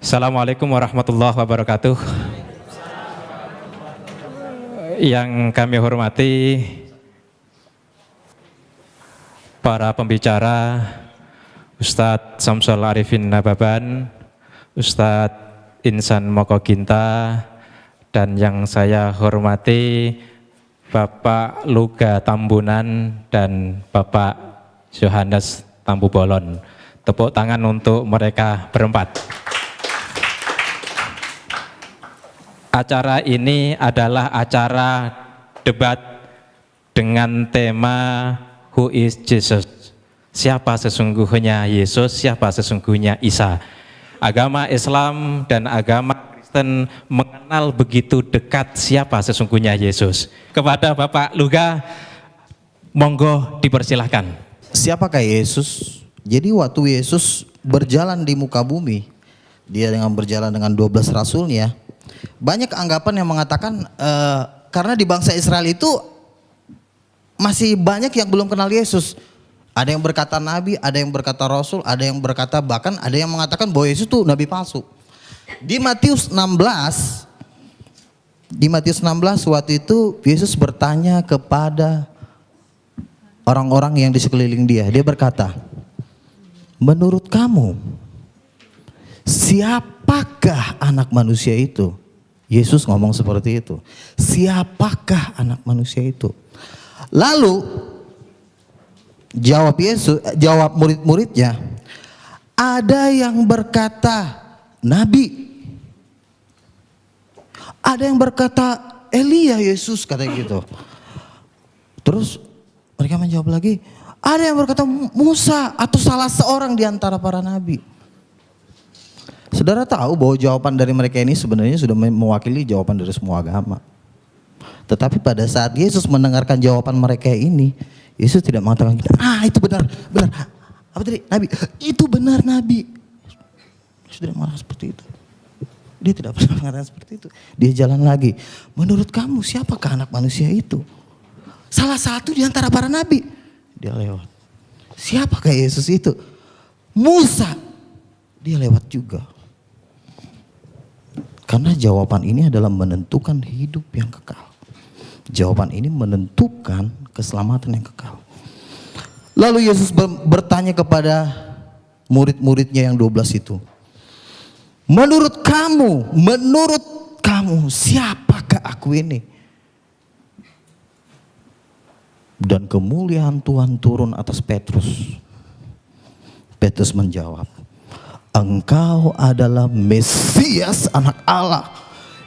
Assalamualaikum warahmatullahi wabarakatuh. Yang kami hormati para pembicara, Ustadz Samsul Arifin Nababan, Ustadz Insan Moko Ginta, dan yang saya hormati Bapak Luga Tambunan dan Bapak Yohanes Tambubolon. Tepuk tangan untuk mereka berempat. Acara ini adalah acara debat dengan tema Who is Jesus? Siapa sesungguhnya Yesus, siapa sesungguhnya Isa? Agama Islam dan agama Kristen mengenal begitu dekat siapa sesungguhnya Yesus. Kepada Bapak Luga, monggo dipersilahkan. Siapakah Yesus? Jadi waktu Yesus berjalan di muka bumi, dia dengan berjalan dengan 12 rasulnya, banyak anggapan yang mengatakan karena di bangsa Israel itu masih banyak yang belum kenal Yesus. Ada yang berkata nabi, ada yang berkata rasul, ada yang berkata bahkan ada yang mengatakan bahwa Yesus itu nabi palsu. Di Matius 16 waktu itu Yesus bertanya kepada orang-orang yang di sekeliling dia. Dia berkata, menurut kamu siapakah anak manusia itu? Yesus ngomong seperti itu. Siapakah anak manusia itu? Lalu jawab murid-muridnya, ada yang berkata nabi, ada yang berkata Elia, Yesus kata gitu. Terus mereka menjawab lagi, ada yang berkata Musa atau salah seorang di antara para nabi. Saudara tahu bahwa jawaban dari mereka ini sebenarnya sudah mewakili jawaban dari semua agama. Tetapi pada saat Yesus mendengarkan jawaban mereka ini, Yesus tidak mengatakan, itu benar. Apa tadi? Nabi. Itu benar nabi. Yesus tidak mengatakan seperti itu. Dia tidak pernah mengatakan seperti itu. Dia jalan lagi. Menurut kamu siapakah anak manusia itu? Salah satu di antara para nabi. Dia lewat. Siapakah Yesus itu? Musa. Dia lewat juga. Karena jawaban ini adalah menentukan hidup yang kekal. Jawaban ini menentukan keselamatan yang kekal. Lalu Yesus bertanya kepada murid-muridnya yang 12 itu. Menurut kamu siapakah aku ini? Dan kemuliaan Tuhan turun atas Petrus. Petrus menjawab, engkau adalah Mesias anak Allah.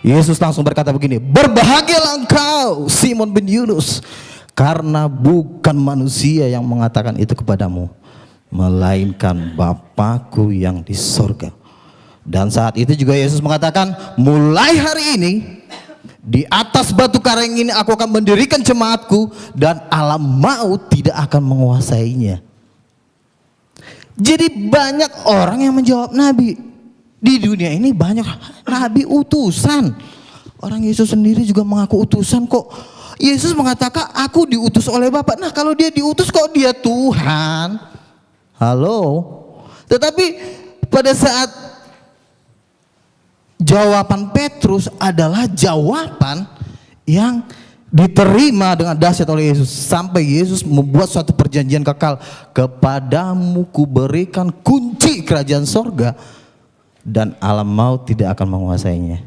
Yesus langsung berkata begini, berbahagialah engkau Simon bin Yunus, karena bukan manusia yang mengatakan itu kepadamu, melainkan Bapakku yang di sorga. Dan saat itu juga Yesus mengatakan, mulai hari ini di atas batu karang ini aku akan mendirikan jemaatku, dan alam maut tidak akan menguasainya. Jadi banyak orang yang menjawab nabi. Di dunia ini banyak nabi utusan. Orang Yesus sendiri juga mengaku utusan kok. Yesus mengatakan aku diutus oleh Bapa. Nah kalau dia diutus kok dia Tuhan? Halo. Tetapi pada saat jawaban Petrus adalah jawaban yang diterima dengan dahsyat oleh Yesus. Sampai Yesus membuat suatu perjanjian kekal. Kepadamu kuberikan kunci kerajaan sorga, dan alam maut tidak akan menguasainya.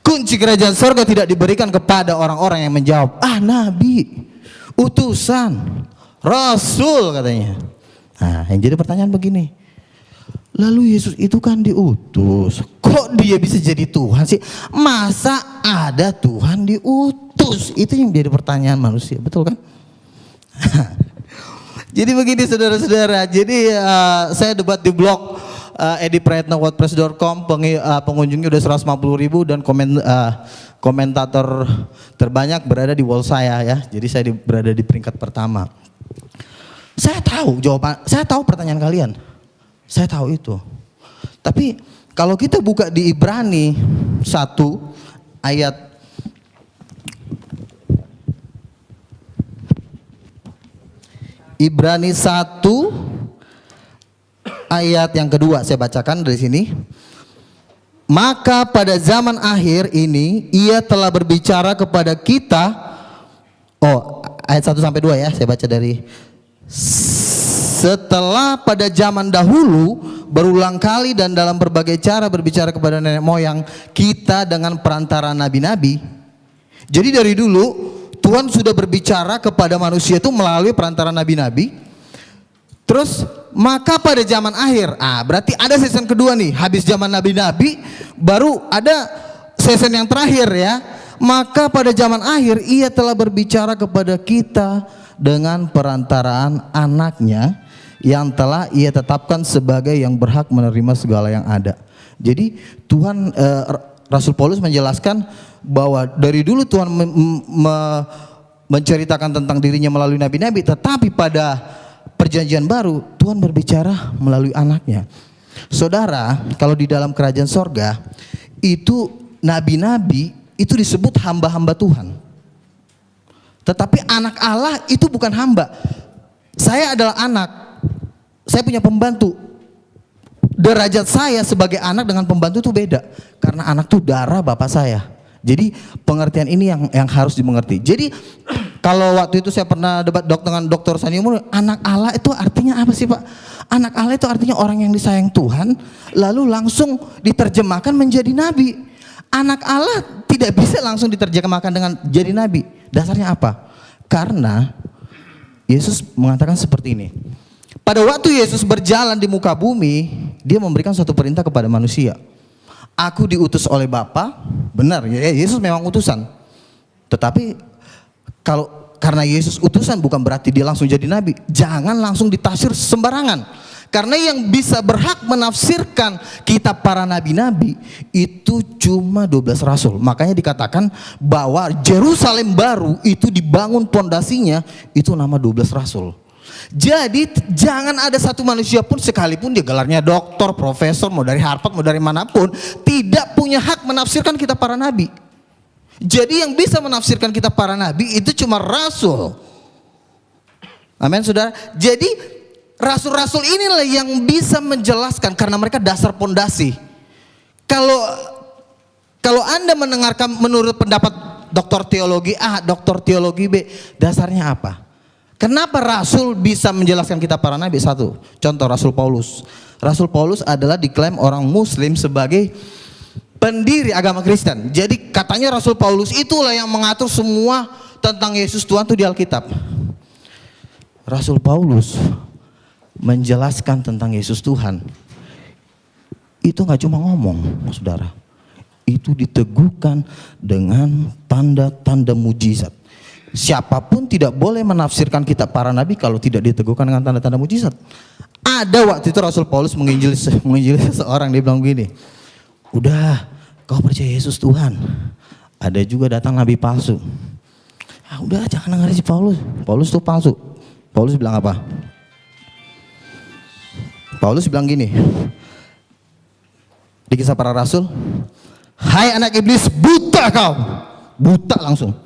Kunci kerajaan sorga tidak diberikan kepada orang-orang yang menjawab, nabi, utusan, rasul katanya. Nah yang jadi pertanyaan begini, lalu Yesus itu kan diutus, kok dia bisa jadi Tuhan sih? Masa ada Tuhan diutus? Itu yang jadi pertanyaan manusia, betul kan? Jadi begini saudara-saudara, jadi saya debat di blog ediprayatnawordpress.com, pengunjungnya udah 150.000 dan komentator terbanyak berada di wall saya ya. Jadi saya berada di peringkat pertama. Saya tahu jawaban, saya tahu pertanyaan kalian. Saya tahu itu. Tapi kalau kita buka di Ibrani 1 ayat Ibrani 1 ayat yang kedua, saya bacakan dari sini. Maka pada zaman akhir ini ia telah berbicara kepada kita. Oh, ayat 1 sampai 2 ya, saya baca dari. Setelah pada zaman dahulu berulang kali dan dalam berbagai cara berbicara kepada nenek moyang kita dengan perantara nabi-nabi. Jadi dari dulu Tuhan sudah berbicara kepada manusia itu melalui perantara nabi-nabi. Terus maka pada zaman akhir, berarti ada season kedua nih. Habis zaman nabi-nabi baru ada season yang terakhir ya. Maka pada zaman akhir ia telah berbicara kepada kita dengan perantaraan anaknya yang telah ia tetapkan sebagai yang berhak menerima segala yang ada. Jadi Tuhan, Rasul Paulus menjelaskan bahwa dari dulu Tuhan menceritakan tentang dirinya melalui nabi-nabi, tetapi pada perjanjian baru Tuhan berbicara melalui anaknya. Saudara, kalau di dalam kerajaan sorga itu nabi-nabi itu disebut hamba-hamba Tuhan. Tetapi anak Allah itu bukan hamba. Saya adalah anak, saya punya pembantu. Derajat saya sebagai anak dengan pembantu itu beda. Karena anak itu darah bapak saya. Jadi pengertian ini yang harus dimengerti. Jadi kalau waktu itu saya pernah debat dengan Dr. Saniumur, anak Allah itu artinya apa sih Pak? Anak Allah itu artinya orang yang disayang Tuhan, lalu langsung diterjemahkan menjadi nabi. Anak Allah tidak bisa langsung diterjemahkan dengan jadi nabi. Dasarnya apa? Karena Yesus mengatakan seperti ini. Pada waktu Yesus berjalan di muka bumi, dia memberikan suatu perintah kepada manusia. Aku diutus oleh Bapa, benar ya, Yesus memang utusan. Tetapi karena Yesus utusan bukan berarti dia langsung jadi nabi. Jangan langsung ditafsir sembarangan. Karena yang bisa berhak menafsirkan kitab para nabi-nabi itu cuma 12 rasul. Makanya dikatakan bahwa Yerusalem baru itu dibangun pondasinya itu nama 12 rasul. Jadi jangan ada satu manusia pun sekalipun dia gelarnya doktor, profesor, mau dari Harvard, mau dari manapun, tidak punya hak menafsirkan kitab para nabi. Jadi yang bisa menafsirkan kitab para nabi itu cuma rasul. Amin saudara. Jadi rasul-rasul inilah yang bisa menjelaskan karena mereka dasar pondasi. Kalau Anda mendengarkan menurut pendapat doktor teologi A, doktor teologi B, dasarnya apa? Kenapa rasul bisa menjelaskan kitab para nabi? Satu, contoh Rasul Paulus. Rasul Paulus adalah diklaim orang muslim sebagai pendiri agama Kristen. Jadi katanya Rasul Paulus itulah yang mengatur semua tentang Yesus Tuhan itu di Alkitab. Rasul Paulus menjelaskan tentang Yesus Tuhan itu nggak cuma ngomong, saudara. Itu diteguhkan dengan tanda-tanda mujizat. Siapapun tidak boleh menafsirkan kitab para nabi kalau tidak diteguhkan dengan tanda-tanda mujizat. Ada waktu itu Rasul Paulus menginjili seseorang, dia bilang begini, udah kau percaya Yesus Tuhan. Ada juga datang nabi palsu. Udah jangan dengar si Paulus. Paulus itu palsu. Paulus bilang apa? Paulus bilang gini di Kisah Para Rasul, hai anak iblis, buta kau. Buta langsung.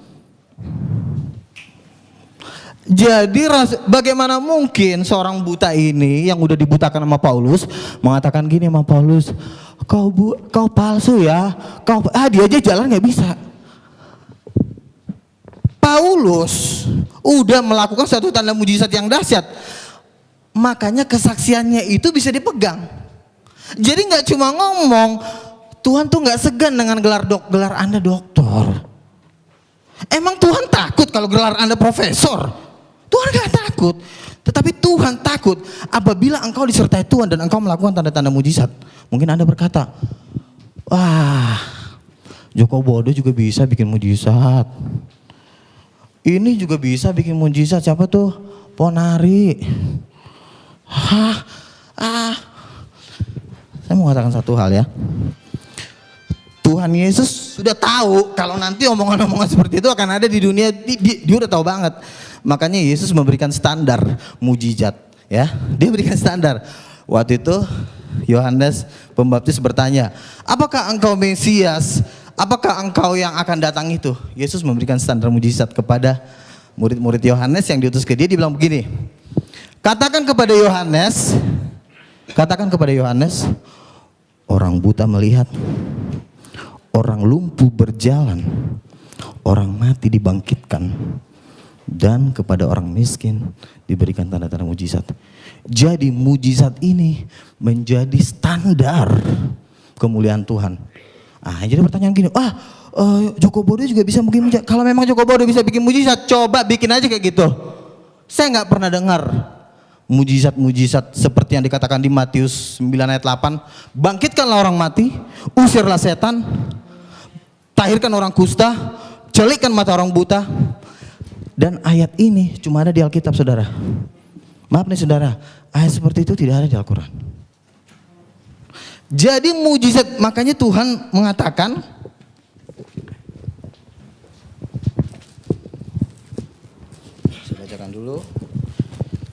Jadi bagaimana mungkin seorang buta ini yang udah dibutakan sama Paulus mengatakan gini sama Paulus, kau palsu ya, dia aja jalan nggak bisa. Paulus udah melakukan suatu tanda mujizat yang dahsyat, makanya kesaksiannya itu bisa dipegang. Jadi nggak cuma ngomong, Tuhan tuh nggak segan dengan gelar Anda doktor. Emang Tuhan takut kalau gelar Anda profesor? Tuhan gak takut, tetapi Tuhan takut apabila engkau disertai Tuhan dan engkau melakukan tanda-tanda mujizat. Mungkin Anda berkata, wah, Joko Bodo juga bisa bikin mujizat. Ini juga bisa bikin mujizat, siapa tuh? Ponari. Saya mau katakan satu hal ya. Tuhan Yesus sudah tahu kalau nanti omongan-omongan seperti itu akan ada di dunia, dia udah tahu banget. Makanya Yesus memberikan standar mujizat, ya. Dia berikan standar. Waktu itu Yohanes Pembaptis bertanya, apakah engkau Mesias? Apakah engkau yang akan datang itu? Yesus memberikan standar mujizat kepada murid-murid Yohanes yang diutus ke dia. Dia bilang begini, katakan kepada Yohanes, orang buta melihat, orang lumpuh berjalan, orang mati dibangkitkan, dan kepada orang miskin diberikan tanda-tanda mujizat. Jadi mujizat ini menjadi standar kemuliaan Tuhan. Jadi pertanyaan gini, Joko Bodo juga bisa bikin mujizat. Kalau memang Joko Bodo bisa bikin mujizat, coba bikin aja kayak gitu. Saya nggak pernah dengar mujizat-mujizat seperti yang dikatakan di Matius 9 ayat 8. Bangkitkanlah orang mati, usirlah setan, tahirkan orang kusta, celikkan mata orang buta. Dan ayat ini cuma ada di Alkitab, saudara. Maaf nih saudara, ayat seperti itu tidak ada di Al-Quran. Jadi mujizat, makanya Tuhan mengatakan, saya bacakan dulu.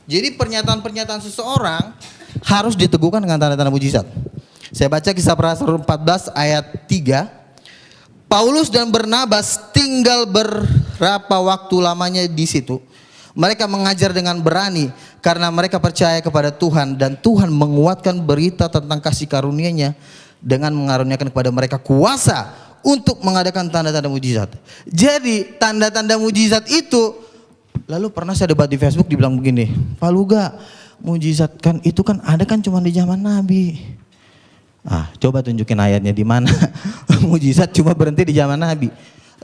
Jadi pernyataan-pernyataan seseorang harus diteguhkan dengan tanda-tanda mujizat. Saya baca Kisah para Rasul 14 ayat 3. Paulus dan Barnabas tinggal berapa waktu lamanya di situ. Mereka mengajar dengan berani karena mereka percaya kepada Tuhan, dan Tuhan menguatkan berita tentang kasih karunia-Nya dengan mengaruniakan kepada mereka kuasa untuk mengadakan tanda-tanda mujizat. Jadi tanda-tanda mujizat itu, lalu pernah saya debat di Facebook, dibilang begini, Pak Luga, mujizat kan itu kan ada kan cuma di zaman Nabi. Coba tunjukin ayatnya di mana mujizat cuma berhenti di zaman Nabi.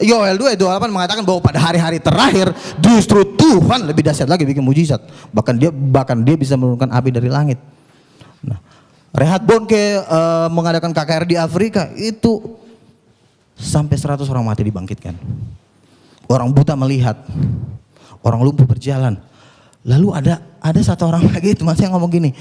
Yoel 2:28 mengatakan bahwa pada hari-hari terakhir justru Tuhan lebih dahsyat lagi bikin mujizat. Bahkan dia bisa menurunkan api dari langit. Reinhard Bonnke mengadakan KKR di Afrika, itu sampai 100 orang mati dibangkitkan. Orang buta melihat, orang lumpuh berjalan. Lalu ada satu orang lagi, teman saya ngomong gini,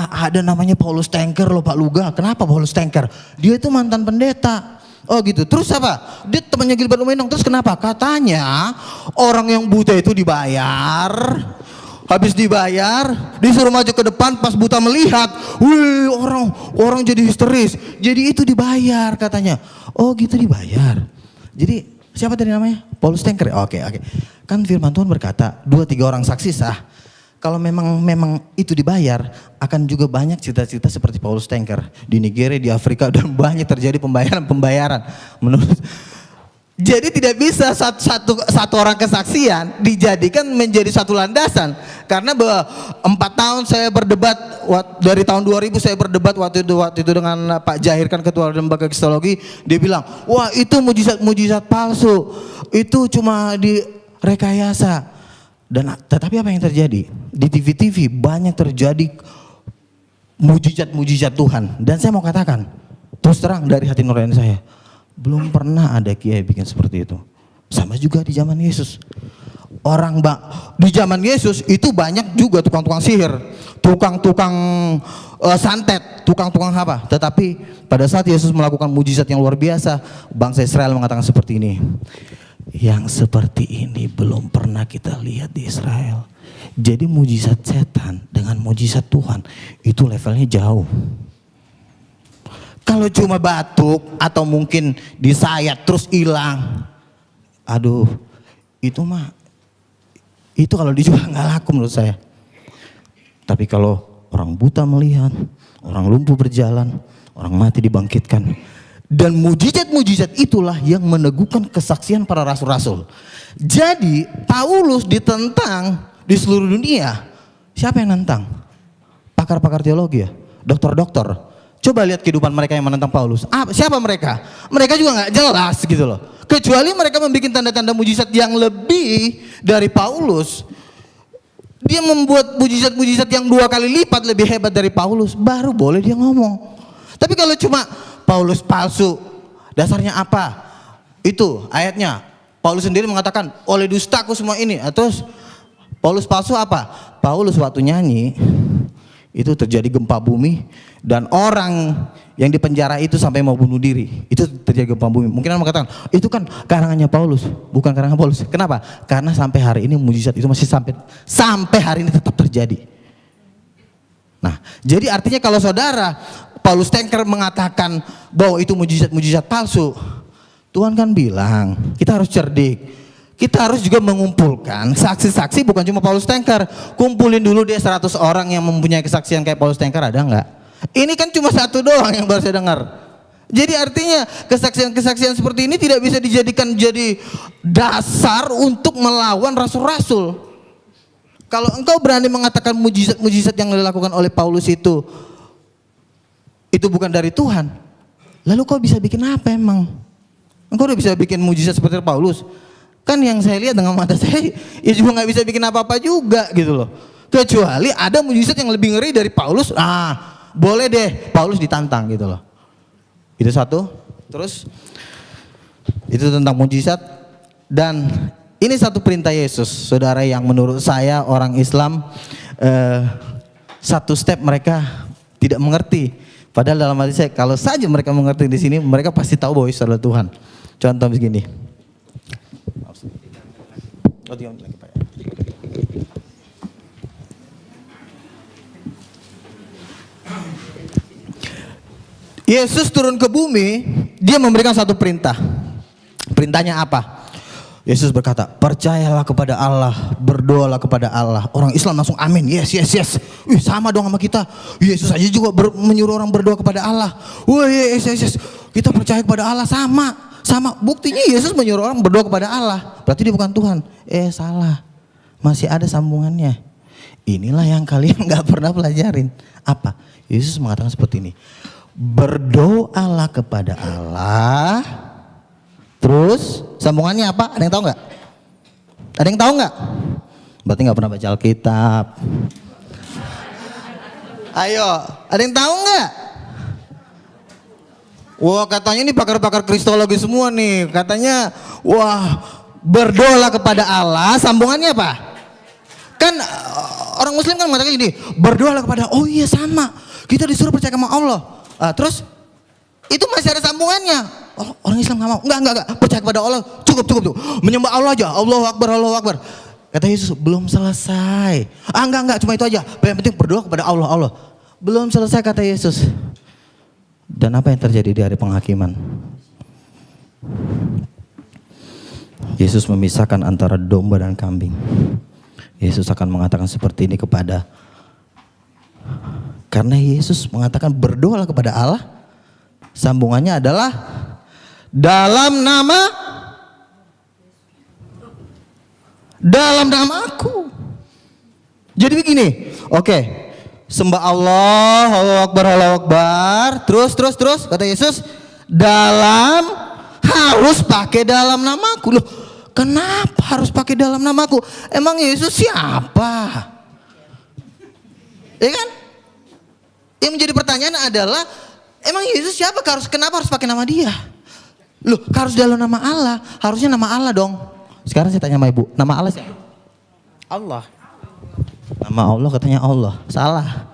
ada namanya Paulus Tanker loh Pak Luga. Kenapa Paulus Tanker? Dia itu mantan pendeta. Oh gitu, terus apa? Dia temannya Gilbert Lumenong, terus kenapa? Katanya orang yang buta itu dibayar, habis dibayar disuruh maju ke depan, pas buta melihat, wih orang jadi histeris, jadi itu dibayar katanya. Oh gitu, dibayar. Jadi siapa tadi namanya? Paulus Tanker. Oke. Kan firman Tuhan berkata 2-3 orang saksi sah. Kalau memang itu dibayar, akan juga banyak cerita-cerita seperti Paulus Tanker di Nigeria, di Afrika, dan banyak terjadi pembayaran. Jadi tidak bisa satu orang kesaksian dijadikan menjadi satu landasan. Karena 4 tahun saya berdebat, dari tahun 2000 saya berdebat waktu itu dengan Pak Jahir, kan ketua lembaga kristologi. Dia bilang, wah itu mujizat palsu, itu cuma direkayasa. Tetapi apa yang terjadi? Di TV-TV banyak terjadi mujizat Tuhan. Dan saya mau katakan, terus terang dari hati nurani saya, belum pernah ada kiai bikin seperti itu. Sama juga di zaman Yesus. Di zaman Yesus itu banyak juga tukang-tukang sihir, tukang-tukang santet, tukang-tukang apa. Tetapi pada saat Yesus melakukan mujizat yang luar biasa, bangsa Israel mengatakan seperti ini, yang seperti ini belum pernah kita lihat di Israel. Jadi mujizat setan dengan mujizat Tuhan itu levelnya jauh. Kalau cuma batuk atau mungkin disayat terus hilang, itu kalau dijual nggak laku menurut saya. Tapi kalau orang buta melihat, orang lumpuh berjalan, orang mati dibangkitkan, dan mujizat-mujizat itulah yang meneguhkan kesaksian para rasul-rasul. Jadi Paulus ditentang di seluruh dunia. Siapa yang nantang? Pakar-pakar teologi ya, dokter-dokter. Coba lihat kehidupan mereka yang menentang Paulus. Siapa mereka? Mereka juga nggak jelas gitu loh. Kecuali mereka membuat tanda-tanda mujizat yang lebih dari Paulus. Dia membuat mujizat-mujizat yang 2 kali lipat lebih hebat dari Paulus, baru boleh dia ngomong. Tapi kalau cuma Paulus palsu, dasarnya apa? Itu ayatnya. Paulus sendiri mengatakan, oleh dustaku semua ini. Terus Paulus palsu apa? Paulus waktu nyanyi itu terjadi gempa bumi, dan orang yang di penjara itu sampai mau bunuh diri. Itu terjadi gempa bumi. Mungkin orang mengatakan, itu kan karangannya Paulus, bukan karangan Paulus. Kenapa? Karena sampai hari ini mujizat itu masih sampai hari ini tetap terjadi. Nah, jadi artinya kalau saudara Paulus Tanker mengatakan bahwa itu mujizat-mujizat palsu, Tuhan kan bilang kita harus cerdik. Kita harus juga mengumpulkan saksi-saksi, bukan cuma Paulus Tanker. Kumpulin dulu dia 100 orang yang mempunyai kesaksian kayak Paulus Tanker, ada enggak? Ini kan cuma satu doang yang baru saya dengar. Jadi artinya kesaksian-kesaksian seperti ini tidak bisa dijadikan jadi dasar untuk melawan rasul-rasul. Kalau engkau berani mengatakan mujizat-mujizat yang dilakukan oleh Paulus itu bukan dari Tuhan, lalu kau bisa bikin apa emang? Engkau udah bisa bikin mujizat seperti Paulus? Kan yang saya lihat dengan mata saya, ya juga nggak bisa bikin apa-apa juga gitu loh. Kecuali ada mujizat yang lebih ngeri dari Paulus, boleh deh Paulus ditantang gitu loh. Itu satu. Terus itu tentang mujizat. Dan ini satu perintah Yesus, saudara, yang menurut saya orang Islam satu step mereka tidak mengerti. Padahal dalam hati saya, kalau saja mereka mengerti di sini, mereka pasti tahu bahwa Yesus adalah Tuhan. Contoh begini. Yesus turun ke bumi, dia memberikan satu perintah. Perintahnya apa? Yesus berkata, percayalah kepada Allah, berdoalah kepada Allah. Orang Islam langsung amin, yes. Wih, sama dong sama kita. Yesus aja juga menyuruh orang berdoa kepada Allah. Wih, yes. Kita percaya kepada Allah, sama. Buktinya Yesus menyuruh orang berdoa kepada Allah. Berarti dia bukan Tuhan. Salah. Masih ada sambungannya. Inilah yang kalian gak pernah pelajarin. Apa? Yesus mengatakan seperti ini. Berdoalah kepada Allah. Terus sambungannya apa? Ada yang tahu nggak? Ada yang tahu nggak? Berarti nggak pernah baca Alkitab. Ayo, ada yang tahu nggak? Wah, katanya ini pakar-pakar kristologi semua nih. Katanya, wah, berdoalah kepada Allah. Sambungannya apa? Kan orang Muslim kan mengatakan gini, berdoalah kepada. Oh iya, sama. Kita disuruh percaya sama Allah. Terus itu masih ada sambungannya. Orang Islam nggak mau. Enggak. Percaya kepada Allah. Cukup. Menyembah Allah aja. Allahu Akbar. Kata Yesus, belum selesai. Enggak. Cuma itu aja. Yang penting berdoa kepada Allah. Belum selesai, kata Yesus. Dan apa yang terjadi di hari penghakiman? Yesus memisahkan antara domba dan kambing. Yesus akan mengatakan seperti ini karena Yesus mengatakan berdoalah kepada Allah. Sambungannya adalah dalam namaku. Jadi begini, oke. Sembah Allah, Allahu Akbar. Terus kata Yesus, harus pakai dalam namaku. Loh, kenapa harus pakai dalam namaku? Emang Yesus siapa? Ya kan? Yang menjadi pertanyaan adalah, emang Yesus siapa? Kenapa harus pakai nama dia? Loh, harus dalam nama Allah. Harusnya nama Allah dong. Sekarang saya tanya sama ibu, nama Allah siapa? Allah. Nama Allah katanya Allah. Salah.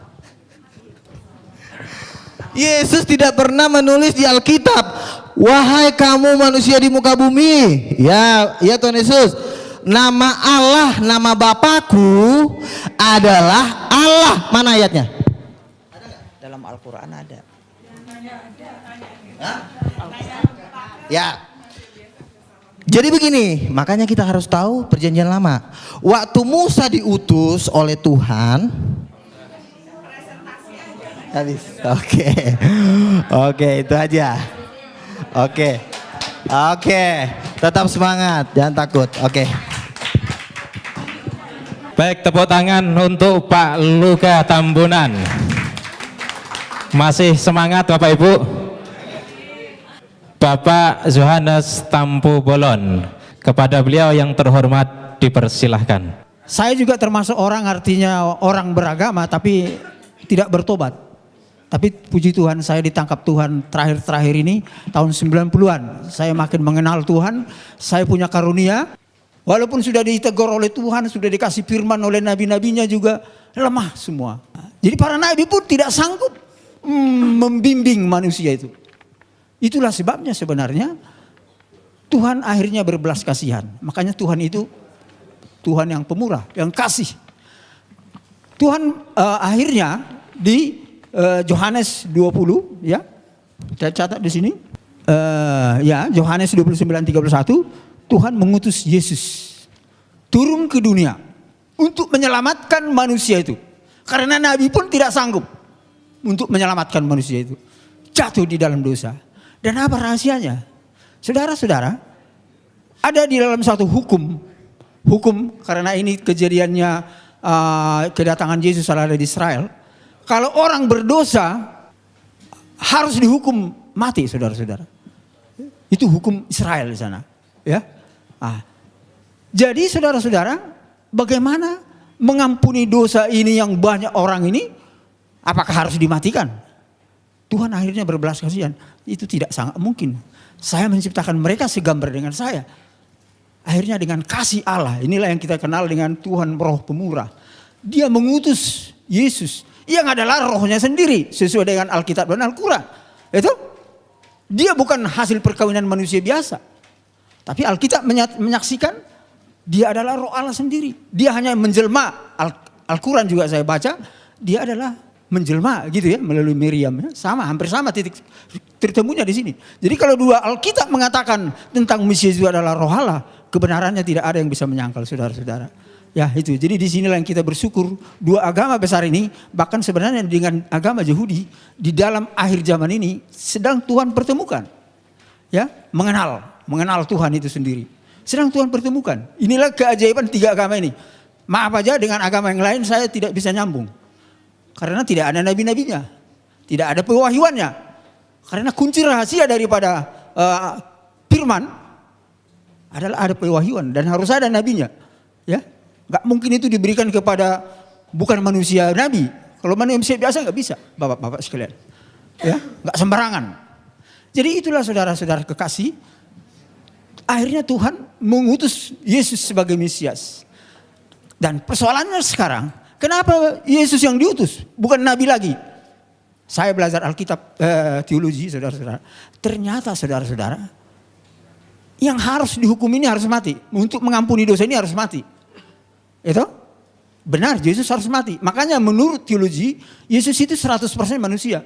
Yesus tidak pernah menulis di Alkitab, wahai kamu manusia di muka bumi. Ya Tuhan Yesus. Nama Allah, nama Bapakku adalah Allah. Mana ayatnya? Dalam Al-Quran ada. Ya. Jadi begini, makanya kita harus tahu perjanjian lama. Waktu Musa diutus oleh Tuhan, habis. Oke, itu aja. Oke. Tetap semangat, jangan takut. Oke. Baik, tepuk tangan untuk Pak Luka Tambunan. Masih semangat Bapak Ibu? Bapak Yohanes Tampu Bolon, kepada beliau yang terhormat dipersilahkan. Saya juga termasuk orang, artinya orang beragama tapi tidak bertobat. Tapi puji Tuhan, saya ditangkap Tuhan terakhir-terakhir ini tahun 90-an. Saya makin mengenal Tuhan, saya punya karunia. Walaupun sudah ditegur oleh Tuhan, sudah dikasih firman oleh nabi-nabinya juga lemah semua. Jadi para nabi pun tidak sanggup membimbing manusia itu. Itulah sebabnya sebenarnya Tuhan akhirnya berbelas kasihan. Makanya Tuhan itu Tuhan yang pemurah, yang kasih. Tuhan akhirnya di Yohanes 20, ya, saya catat di sini. Yohanes 29:31, Tuhan mengutus Yesus turun ke dunia untuk menyelamatkan manusia itu. Karena nabi pun tidak sanggup untuk menyelamatkan manusia itu. Jatuh di dalam dosa. Dan apa rahasianya? Saudara-saudara, ada di dalam suatu hukum karena ini kejadiannya kedatangan Yesus ada di Israel. Kalau orang berdosa harus dihukum mati, saudara-saudara. Itu hukum Israel di sana, ya. Jadi saudara-saudara, bagaimana mengampuni dosa ini yang banyak orang ini? Apakah harus dimatikan? Tuhan akhirnya berbelas kasihan. Itu tidak sangat mungkin. Saya menciptakan mereka segambar dengan saya. Akhirnya dengan kasih Allah, inilah yang kita kenal dengan Tuhan Roh Pemurah. Dia mengutus Yesus yang adalah rohnya sendiri sesuai dengan Alkitab dan Al-Quran. Itu dia bukan hasil perkawinan manusia biasa. Tapi Alkitab menyaksikan dia adalah roh Allah sendiri. Dia hanya menjelma. Al-Quran juga saya baca, dia adalah menjelma gitu ya melalui Miriam, ya. Hampir sama titik tertemunya di sini. Jadi kalau dua Alkitab mengatakan tentang Mesias itu adalah roh Allah, kebenarannya tidak ada yang bisa menyangkal, saudara-saudara. Ya itu, jadi di sinilah yang kita bersyukur dua agama besar ini, bahkan sebenarnya dengan agama Yahudi di dalam akhir zaman ini sedang Tuhan pertemukan, ya mengenal Tuhan itu sendiri. Sedang Tuhan pertemukan. Inilah keajaiban tiga agama ini. Maaf aja dengan agama yang lain saya tidak bisa nyambung. Karena tidak ada nabi-nabinya, tidak ada pewahyuannya. Karena kunci rahasia daripada firman adalah ada pewahyuan dan harus ada nabinya, ya. Gak mungkin itu diberikan kepada bukan manusia nabi. Kalau manusia biasa gak bisa, bapak-bapak sekalian, ya, gak sembarangan. Jadi itulah saudara-saudara kekasih. Akhirnya Tuhan mengutus Yesus sebagai Mesias. Dan persoalannya sekarang, kenapa Yesus yang diutus? Bukan Nabi lagi. Saya belajar Alkitab teologi, saudara-saudara. Ternyata saudara-saudara, yang harus dihukum ini harus mati. Untuk mengampuni dosa ini harus mati. Itu benar, Yesus harus mati. Makanya menurut teologi, Yesus itu 100% manusia.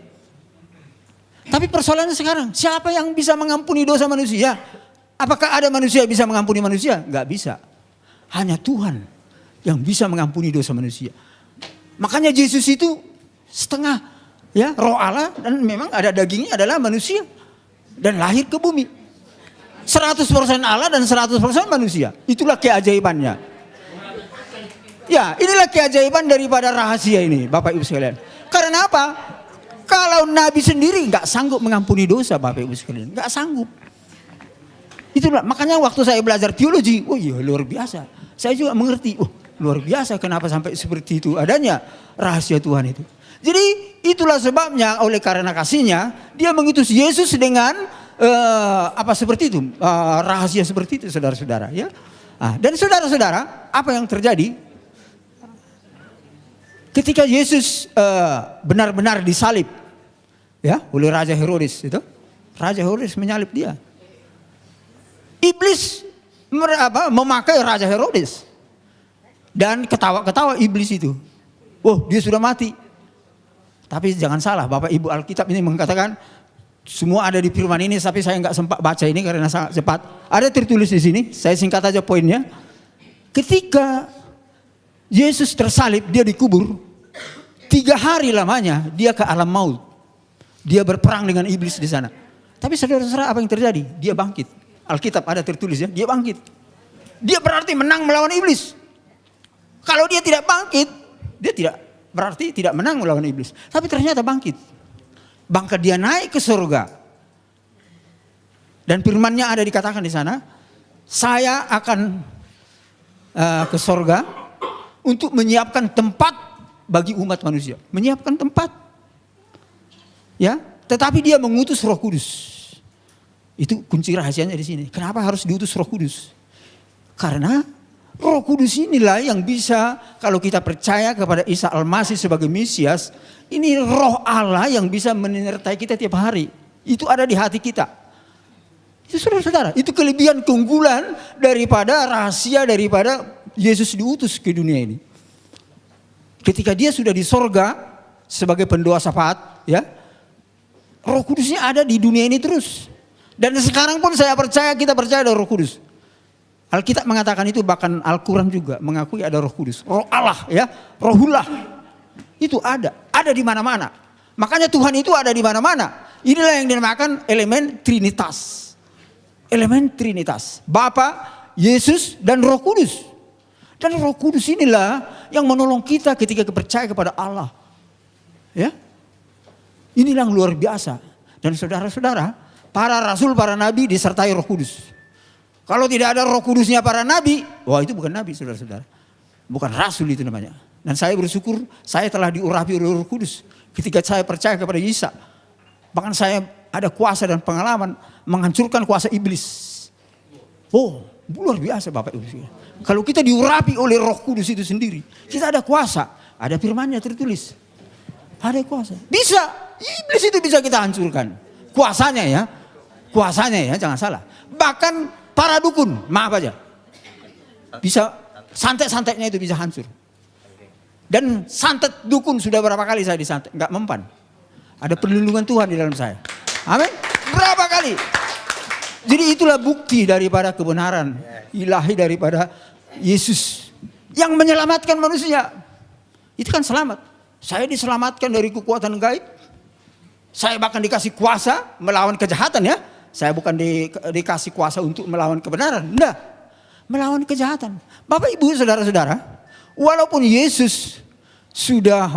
Tapi persoalannya sekarang, siapa yang bisa mengampuni dosa manusia? Apakah ada manusia yang bisa mengampuni manusia? Enggak bisa. Hanya Tuhan yang bisa mengampuni dosa manusia. Makanya Yesus itu setengah, ya, roh Allah, dan memang ada dagingnya adalah manusia dan lahir ke bumi. 100% Allah dan 100% manusia. Itulah keajaibannya. Ya, inilah keajaiban daripada rahasia ini, Bapak Ibu sekalian. Karena apa? Kalau Nabi sendiri nggak sanggup mengampuni dosa, Bapak Ibu sekalian, nggak sanggup. Itulah makanya waktu saya belajar teologi, oh iya luar biasa. Saya juga mengerti, oh luar biasa kenapa sampai seperti itu adanya rahasia Tuhan itu. Jadi itulah sebabnya oleh karena kasihnya dia mengutus Yesus dengan seperti itu, rahasia seperti itu, saudara-saudara, ya. Dan saudara-saudara, apa yang terjadi ketika Yesus benar-benar disalib, ya, oleh Raja Herodes itu, Raja Herodes menyalib dia. Iblis memakai Raja Herodes dan ketawa-ketawa iblis itu. Oh, dia sudah mati. Tapi jangan salah, Bapak Ibu, Alkitab ini mengatakan semua ada di firman ini, tapi saya nggak sempat baca ini karena sangat cepat. Ada tertulis di sini, saya singkat aja poinnya. Ketika Yesus tersalib, dia dikubur. 3 hari lamanya dia ke alam maut. Dia berperang dengan iblis di sana. Tapi saudara-saudara, apa yang terjadi? Dia bangkit. Alkitab ada tertulis, ya, dia bangkit. Dia berarti menang melawan iblis. Kalau dia tidak bangkit, dia berarti tidak menang melawan iblis. Tapi ternyata bangkit. Bahkan dia naik ke surga. Dan firman-Nya ada dikatakan di sana, saya akan ke surga untuk menyiapkan tempat bagi umat manusia. Menyiapkan tempat. Ya, tetapi dia mengutus Roh Kudus. Itu kunci rahasianya di sini. Kenapa harus diutus Roh Kudus? Karena Roh Kudus inilah yang bisa, kalau kita percaya kepada Isa Al-Masih sebagai Mesias, ini Roh Allah yang bisa menyertai kita tiap hari. Itu ada di hati kita. Itu saudara-saudara, itu kelebihan keunggulan daripada rahasia daripada Yesus diutus ke dunia ini. Ketika dia sudah di sorga sebagai pendoa syafaat, ya, Roh Kudusnya ada di dunia ini terus. Dan sekarang pun saya percaya, kita percaya ada Roh Kudus. Alkitab mengatakan itu, bahkan Al-Quran juga mengakui ada Roh Kudus. Roh Allah, ya, Rohullah. Itu ada di mana-mana. Makanya Tuhan itu ada di mana-mana. inilah yang dinamakan elemen Trinitas. Elemen Trinitas. Bapa, Yesus, dan Roh Kudus. Dan Roh Kudus inilah yang menolong kita ketika percaya kepada Allah. Ya, inilah yang luar biasa. Dan saudara-saudara, para rasul, para nabi disertai Roh Kudus. Kalau tidak ada Roh Kudusnya para nabi, wah itu bukan nabi, saudara-saudara. Bukan rasul itu namanya. Dan saya bersyukur saya telah diurapi oleh Roh Kudus ketika saya percaya kepada Isa. Bahkan saya ada kuasa dan pengalaman menghancurkan kuasa iblis. Oh, luar biasa Bapak Ibu. Kalau kita diurapi oleh Roh Kudus itu sendiri, kita ada kuasa, ada firman-Nya tertulis. Ada kuasa. Bisa, iblis itu bisa kita hancurkan. Kuasanya ya, jangan salah. Bahkan para dukun, maaf aja. Bisa, santet-santetnya itu bisa hancur. Dan santet dukun sudah berapa kali saya disantet, enggak mempan. Ada perlindungan Tuhan di dalam saya. Amin. Berapa kali? Jadi itulah bukti daripada kebenaran ilahi daripada Yesus yang menyelamatkan manusia. Itu kan selamat. Saya diselamatkan dari kekuatan gaib. Saya bahkan dikasih kuasa melawan kejahatan ya. Saya bukan dikasih kuasa untuk melawan kebenaran. Enggak. Melawan kejahatan. Bapak Ibu saudara-saudara, walaupun Yesus sudah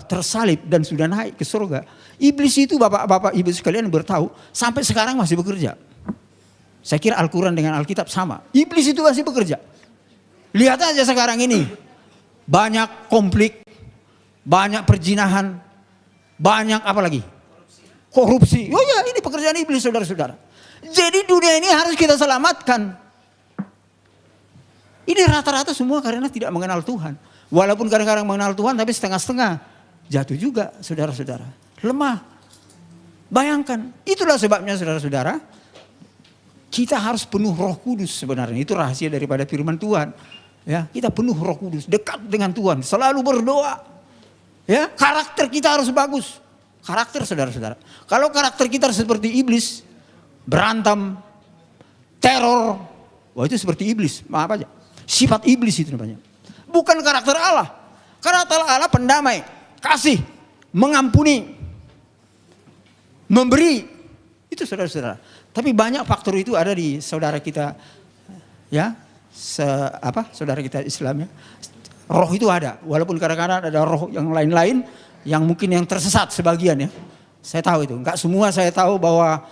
tersalib dan sudah naik ke surga, iblis itu bapak-bapak ibu sekalian bertahu sampai sekarang masih bekerja. Saya kira Al-Quran dengan Alkitab sama. Iblis itu masih bekerja. Lihat aja sekarang ini. Banyak konflik, banyak perzinahan, banyak apa lagi? Korupsi. Oh ya, ini pekerjaan iblis saudara-saudara. Jadi dunia ini harus kita selamatkan. Ini rata-rata semua karena tidak mengenal Tuhan. Walaupun kadang-kadang mengenal Tuhan tapi setengah-setengah. Jatuh juga saudara-saudara. Lemah. Bayangkan. Itulah sebabnya saudara-saudara. Kita harus penuh Roh Kudus sebenarnya. Itu rahasia daripada firman Tuhan. Ya, kita penuh Roh Kudus. Dekat dengan Tuhan. Selalu berdoa. Ya, karakter kita harus bagus. Karakter saudara-saudara. Kalau karakter kita seperti iblis. Berantem. Teror. Wah itu seperti iblis. Maaf aja. Sifat iblis itu namanya. Bukan karakter Allah. Karakter Allah pendamai, kasih, mengampuni, memberi. Itu saudara-saudara. Tapi banyak faktor itu ada di saudara kita, ya, saudara kita Islam ya. Roh itu ada. Walaupun kadang-kadang ada roh yang lain-lain, yang mungkin yang tersesat sebagian ya. Saya tahu itu. Enggak semua saya tahu bahwa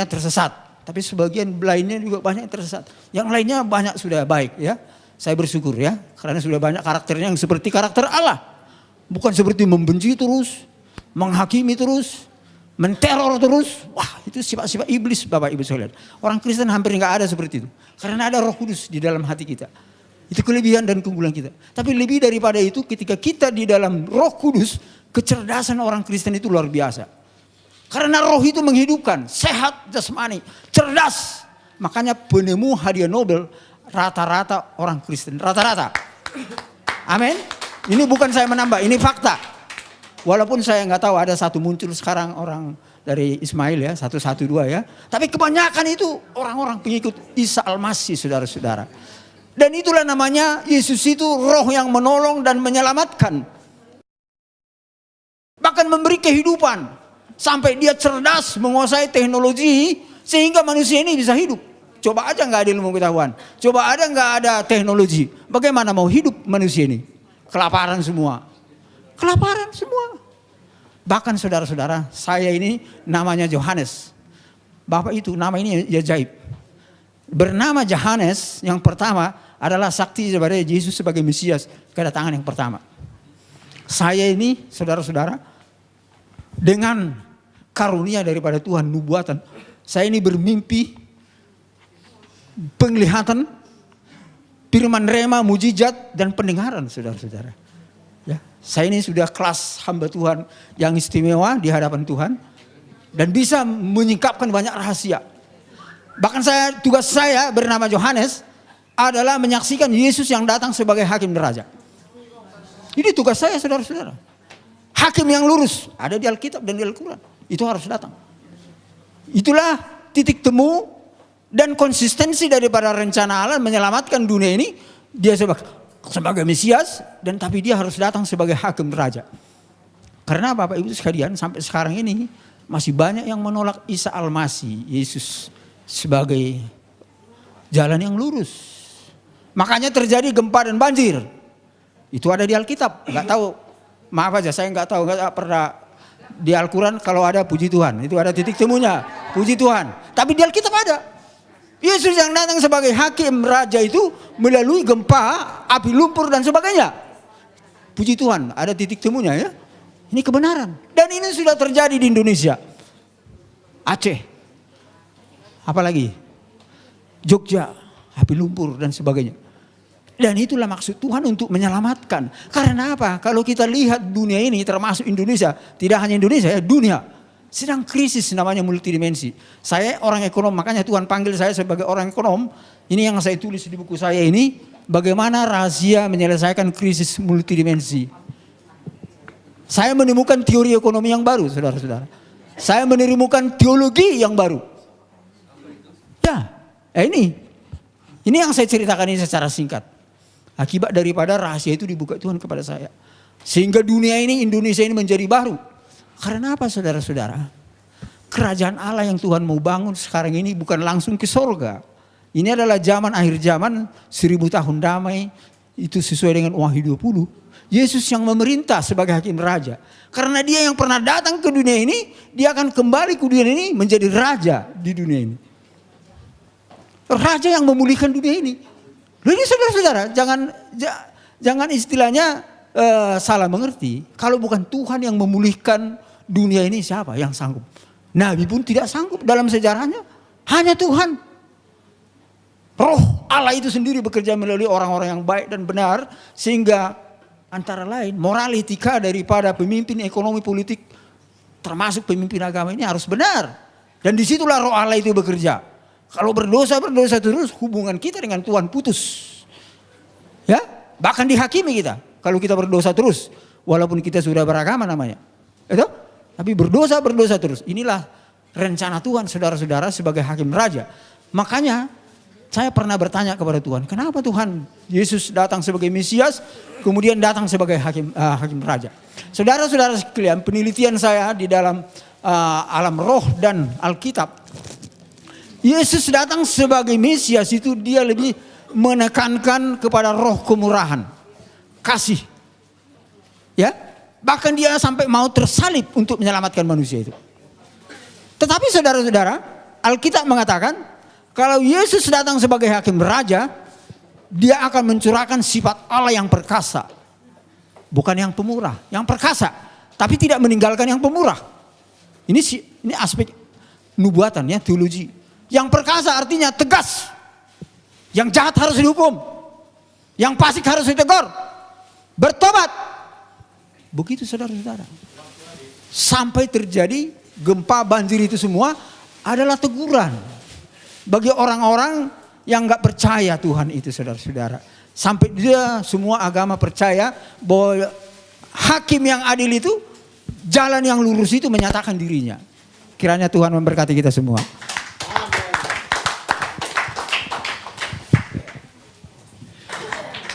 tersesat. Tapi sebagian lainnya juga banyak yang tersesat. Yang lainnya banyak sudah baik ya. Saya bersyukur ya, karena sudah banyak karakternya yang seperti karakter Allah. Bukan seperti membenci terus, menghakimi terus, menteror terus. Wah itu sifat-sifat iblis Bapak Ibu sekalian. Orang Kristen hampir nggak ada seperti itu. Karena ada Roh Kudus di dalam hati kita. Itu kelebihan dan keunggulan kita. Tapi lebih daripada itu ketika kita di dalam Roh Kudus, kecerdasan orang Kristen itu luar biasa. Karena roh itu menghidupkan, sehat jasmani, cerdas. Makanya penemu hadiah Nobel rata-rata orang Kristen, rata-rata. Amin. Ini bukan saya menambah, ini fakta. Walaupun saya nggak tahu ada satu muncul sekarang orang dari Ismail ya, 112 ya. Tapi kebanyakan itu orang-orang pengikut Isa Al-Masih saudara-saudara. Dan itulah namanya Yesus itu roh yang menolong dan menyelamatkan. Bahkan memberi kehidupan. Sampai dia cerdas menguasai teknologi sehingga manusia ini bisa hidup. Coba aja nggak ada ilmu pengetahuan. Coba ada nggak ada teknologi. Bagaimana mau hidup manusia ini? Kelaparan semua. Kelaparan semua. Bahkan saudara-saudara, saya ini namanya Yohanes. Bapak itu nama ini ajaib. Bernama Yohanes yang pertama adalah saksi daripada Yesus sebagai Mesias. Kedatangan yang pertama. Saya ini saudara-saudara dengan karunia daripada Tuhan nubuatan. Saya ini bermimpi, penglihatan, firman rema, mujizat dan pendengaran saudara-saudara. Ya, saya ini sudah kelas hamba Tuhan yang istimewa di hadapan Tuhan dan bisa menyingkapkan banyak rahasia. Bahkan tugas saya bernama Yohanes adalah menyaksikan Yesus yang datang sebagai hakim raja. Ini tugas saya saudara-saudara. Hakim yang lurus ada di Alkitab dan di Al-Quran. Itu harus datang. Itulah titik temu dan konsistensi daripada rencana Allah menyelamatkan dunia ini. Dia sebagai Mesias dan tapi dia harus datang sebagai hakim raja. Karena Bapak Ibu sekalian sampai sekarang ini masih banyak yang menolak Isa Al-Masih, Yesus sebagai jalan yang lurus. Makanya terjadi gempa dan banjir. Itu ada di Alkitab. Nggak tahu, maaf aja saya nggak tahu, nggak pernah di Al-Quran kalau ada puji Tuhan. Itu ada titik temunya, puji Tuhan. Tapi di Alkitab ada. Yesus yang datang sebagai hakim raja itu melalui gempa, api lumpur dan sebagainya. Puji Tuhan, ada titik temunya ya. Ini kebenaran. Dan ini sudah terjadi di Indonesia. Aceh. Apalagi? Jogja, api lumpur dan sebagainya. Dan itulah maksud Tuhan untuk menyelamatkan. Karena apa? Kalau kita lihat dunia ini termasuk Indonesia. Tidak hanya Indonesia ya, dunia. Sedang krisis namanya multidimensi. Saya orang ekonom, makanya Tuhan panggil saya sebagai orang ekonom. Ini yang saya tulis di buku saya ini. Bagaimana rahasia menyelesaikan krisis multidimensi. Saya menemukan teori ekonomi yang baru, saudara-saudara. Saya menemukan teologi yang baru. Ya, ini yang saya ceritakan ini secara singkat. Akibat daripada rahasia itu dibuka Tuhan kepada saya. Sehingga dunia ini, Indonesia ini menjadi baru. Karena apa saudara-saudara? Kerajaan Allah yang Tuhan mau bangun sekarang ini bukan langsung ke sorga. Ini adalah zaman akhir zaman, 1000 tahun damai. Itu sesuai dengan Wahyu 20. Yesus yang memerintah sebagai hakim raja. Karena dia yang pernah datang ke dunia ini, dia akan kembali ke dunia ini menjadi raja di dunia ini. Raja yang memulihkan dunia ini. Jadi saudara-saudara, jangan istilahnya salah mengerti. Kalau bukan Tuhan yang memulihkan dunia ini, siapa yang sanggup? Nabi pun tidak sanggup dalam sejarahnya. Hanya Tuhan. Roh Allah itu sendiri bekerja melalui orang-orang yang baik dan benar. Sehingga antara lain moral etika daripada pemimpin ekonomi politik termasuk pemimpin agama ini harus benar. Dan disitulah roh Allah itu bekerja. Kalau berdosa terus hubungan kita dengan Tuhan putus. Ya, bahkan dihakimi kita. Kalau kita berdosa terus, walaupun kita sudah beragama namanya. Itu? Tapi berdosa terus. Inilah rencana Tuhan saudara-saudara sebagai hakim raja. Makanya saya pernah bertanya kepada Tuhan, kenapa Tuhan Yesus datang sebagai Mesias, kemudian datang sebagai hakim raja. Saudara-saudara sekalian, penelitian saya di dalam alam roh dan Alkitab, Yesus datang sebagai Mesias itu dia lebih menekankan kepada roh kemurahan, kasih. Ya, bahkan dia sampai mau tersalib untuk menyelamatkan manusia itu. Tetapi saudara-saudara, Alkitab mengatakan kalau Yesus datang sebagai hakim raja, dia akan mencurahkan sifat Allah yang perkasa. Bukan yang pemurah, yang perkasa, tapi tidak meninggalkan yang pemurah. Ini aspek nubuatan ya, teologi. Yang perkasa artinya tegas. Yang jahat harus dihukum. Yang fasik harus ditegur. Bertobat. Begitu saudara-saudara. Sampai terjadi gempa banjir itu semua adalah teguran. Bagi orang-orang yang gak percaya Tuhan itu saudara-saudara. Sampai dia semua agama percaya bahwa hakim yang adil itu, jalan yang lurus itu menyatakan dirinya. Kiranya Tuhan memberkati kita semua.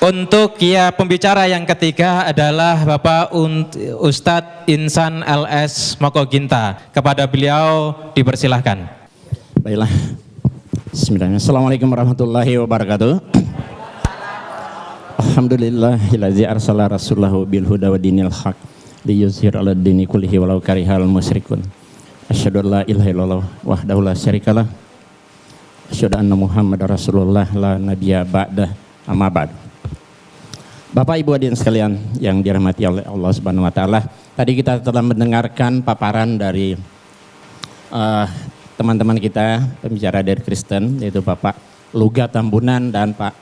Untuk pembicara yang ketiga adalah Bapak Ustadz Insan LS Mokoginta. Kepada beliau dipersilahkan. Baiklah. Bismillahirrahmanirrahim. Assalamualaikum warahmatullahi wabarakatuh. Alhamdulillahillazi arsala rasulahu bil huda wa dinil haq liyuzhir 'ala dini kullihi walau karihal musyrikun. Asyhadu an la ilaha illallah wahdahu la syarikalah. Asyhadu anna Muhammadar Rasulullah la nabiyya ba'da amma ba'd. Bapak Ibu hadirin sekalian yang dirahmati oleh Allah Subhanahu wa taala, tadi kita telah mendengarkan paparan dari teman-teman kita pembicara dari Kristen, yaitu Bapak Luga Tambunan dan Pak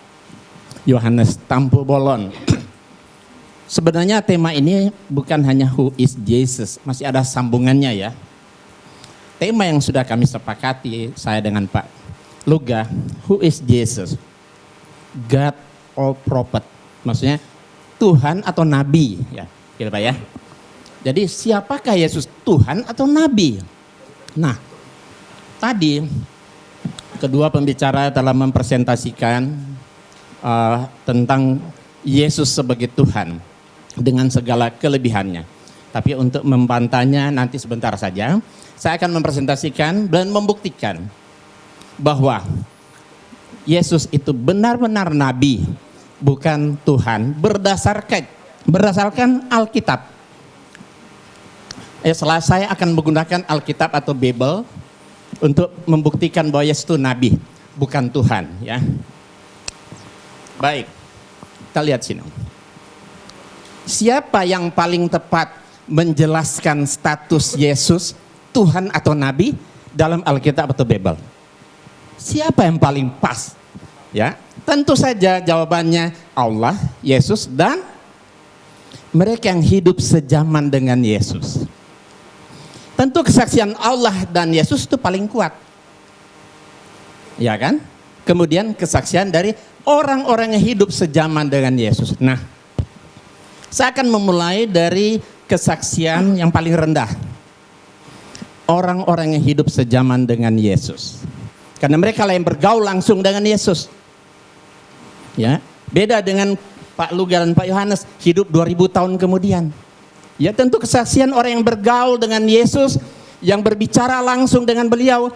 Yohanes Tampu Bolon. Sebenarnya tema ini bukan hanya who is Jesus, masih ada sambungannya ya. Tema yang sudah kami sepakati saya dengan Pak Luga, who is Jesus? God or prophet? Maksudnya Tuhan atau Nabi ya, gitu Pak ya. Jadi siapakah Yesus, Tuhan atau Nabi? Nah, tadi kedua pembicara telah mempresentasikan tentang Yesus sebagai Tuhan dengan segala kelebihannya. Tapi untuk membantahnya nanti sebentar saja. Saya akan mempresentasikan dan membuktikan bahwa Yesus itu benar-benar nabi, bukan Tuhan, berdasarkan Alkitab. Setelah saya akan menggunakan Alkitab atau Bible untuk membuktikan bahwa Yesus itu nabi, bukan Tuhan, ya. Baik, kita lihat sini. Siapa yang paling tepat menjelaskan status Yesus Tuhan atau nabi dalam Alkitab atau Bible? Siapa yang paling pas? Ya, tentu saja jawabannya Allah, Yesus, dan mereka yang hidup sejaman dengan Yesus. Tentu kesaksian Allah dan Yesus itu paling kuat. Ya kan? Kemudian kesaksian dari orang-orang yang hidup sejaman dengan Yesus. Nah, saya akan memulai dari kesaksian yang paling rendah. Orang-orang yang hidup sejaman dengan Yesus. Karena mereka lah yang bergaul langsung dengan Yesus. Ya, beda dengan Pak Luga dan Pak Yohanes hidup 2000 tahun kemudian. Ya, tentu kesaksian orang yang bergaul dengan Yesus, yang berbicara langsung dengan beliau,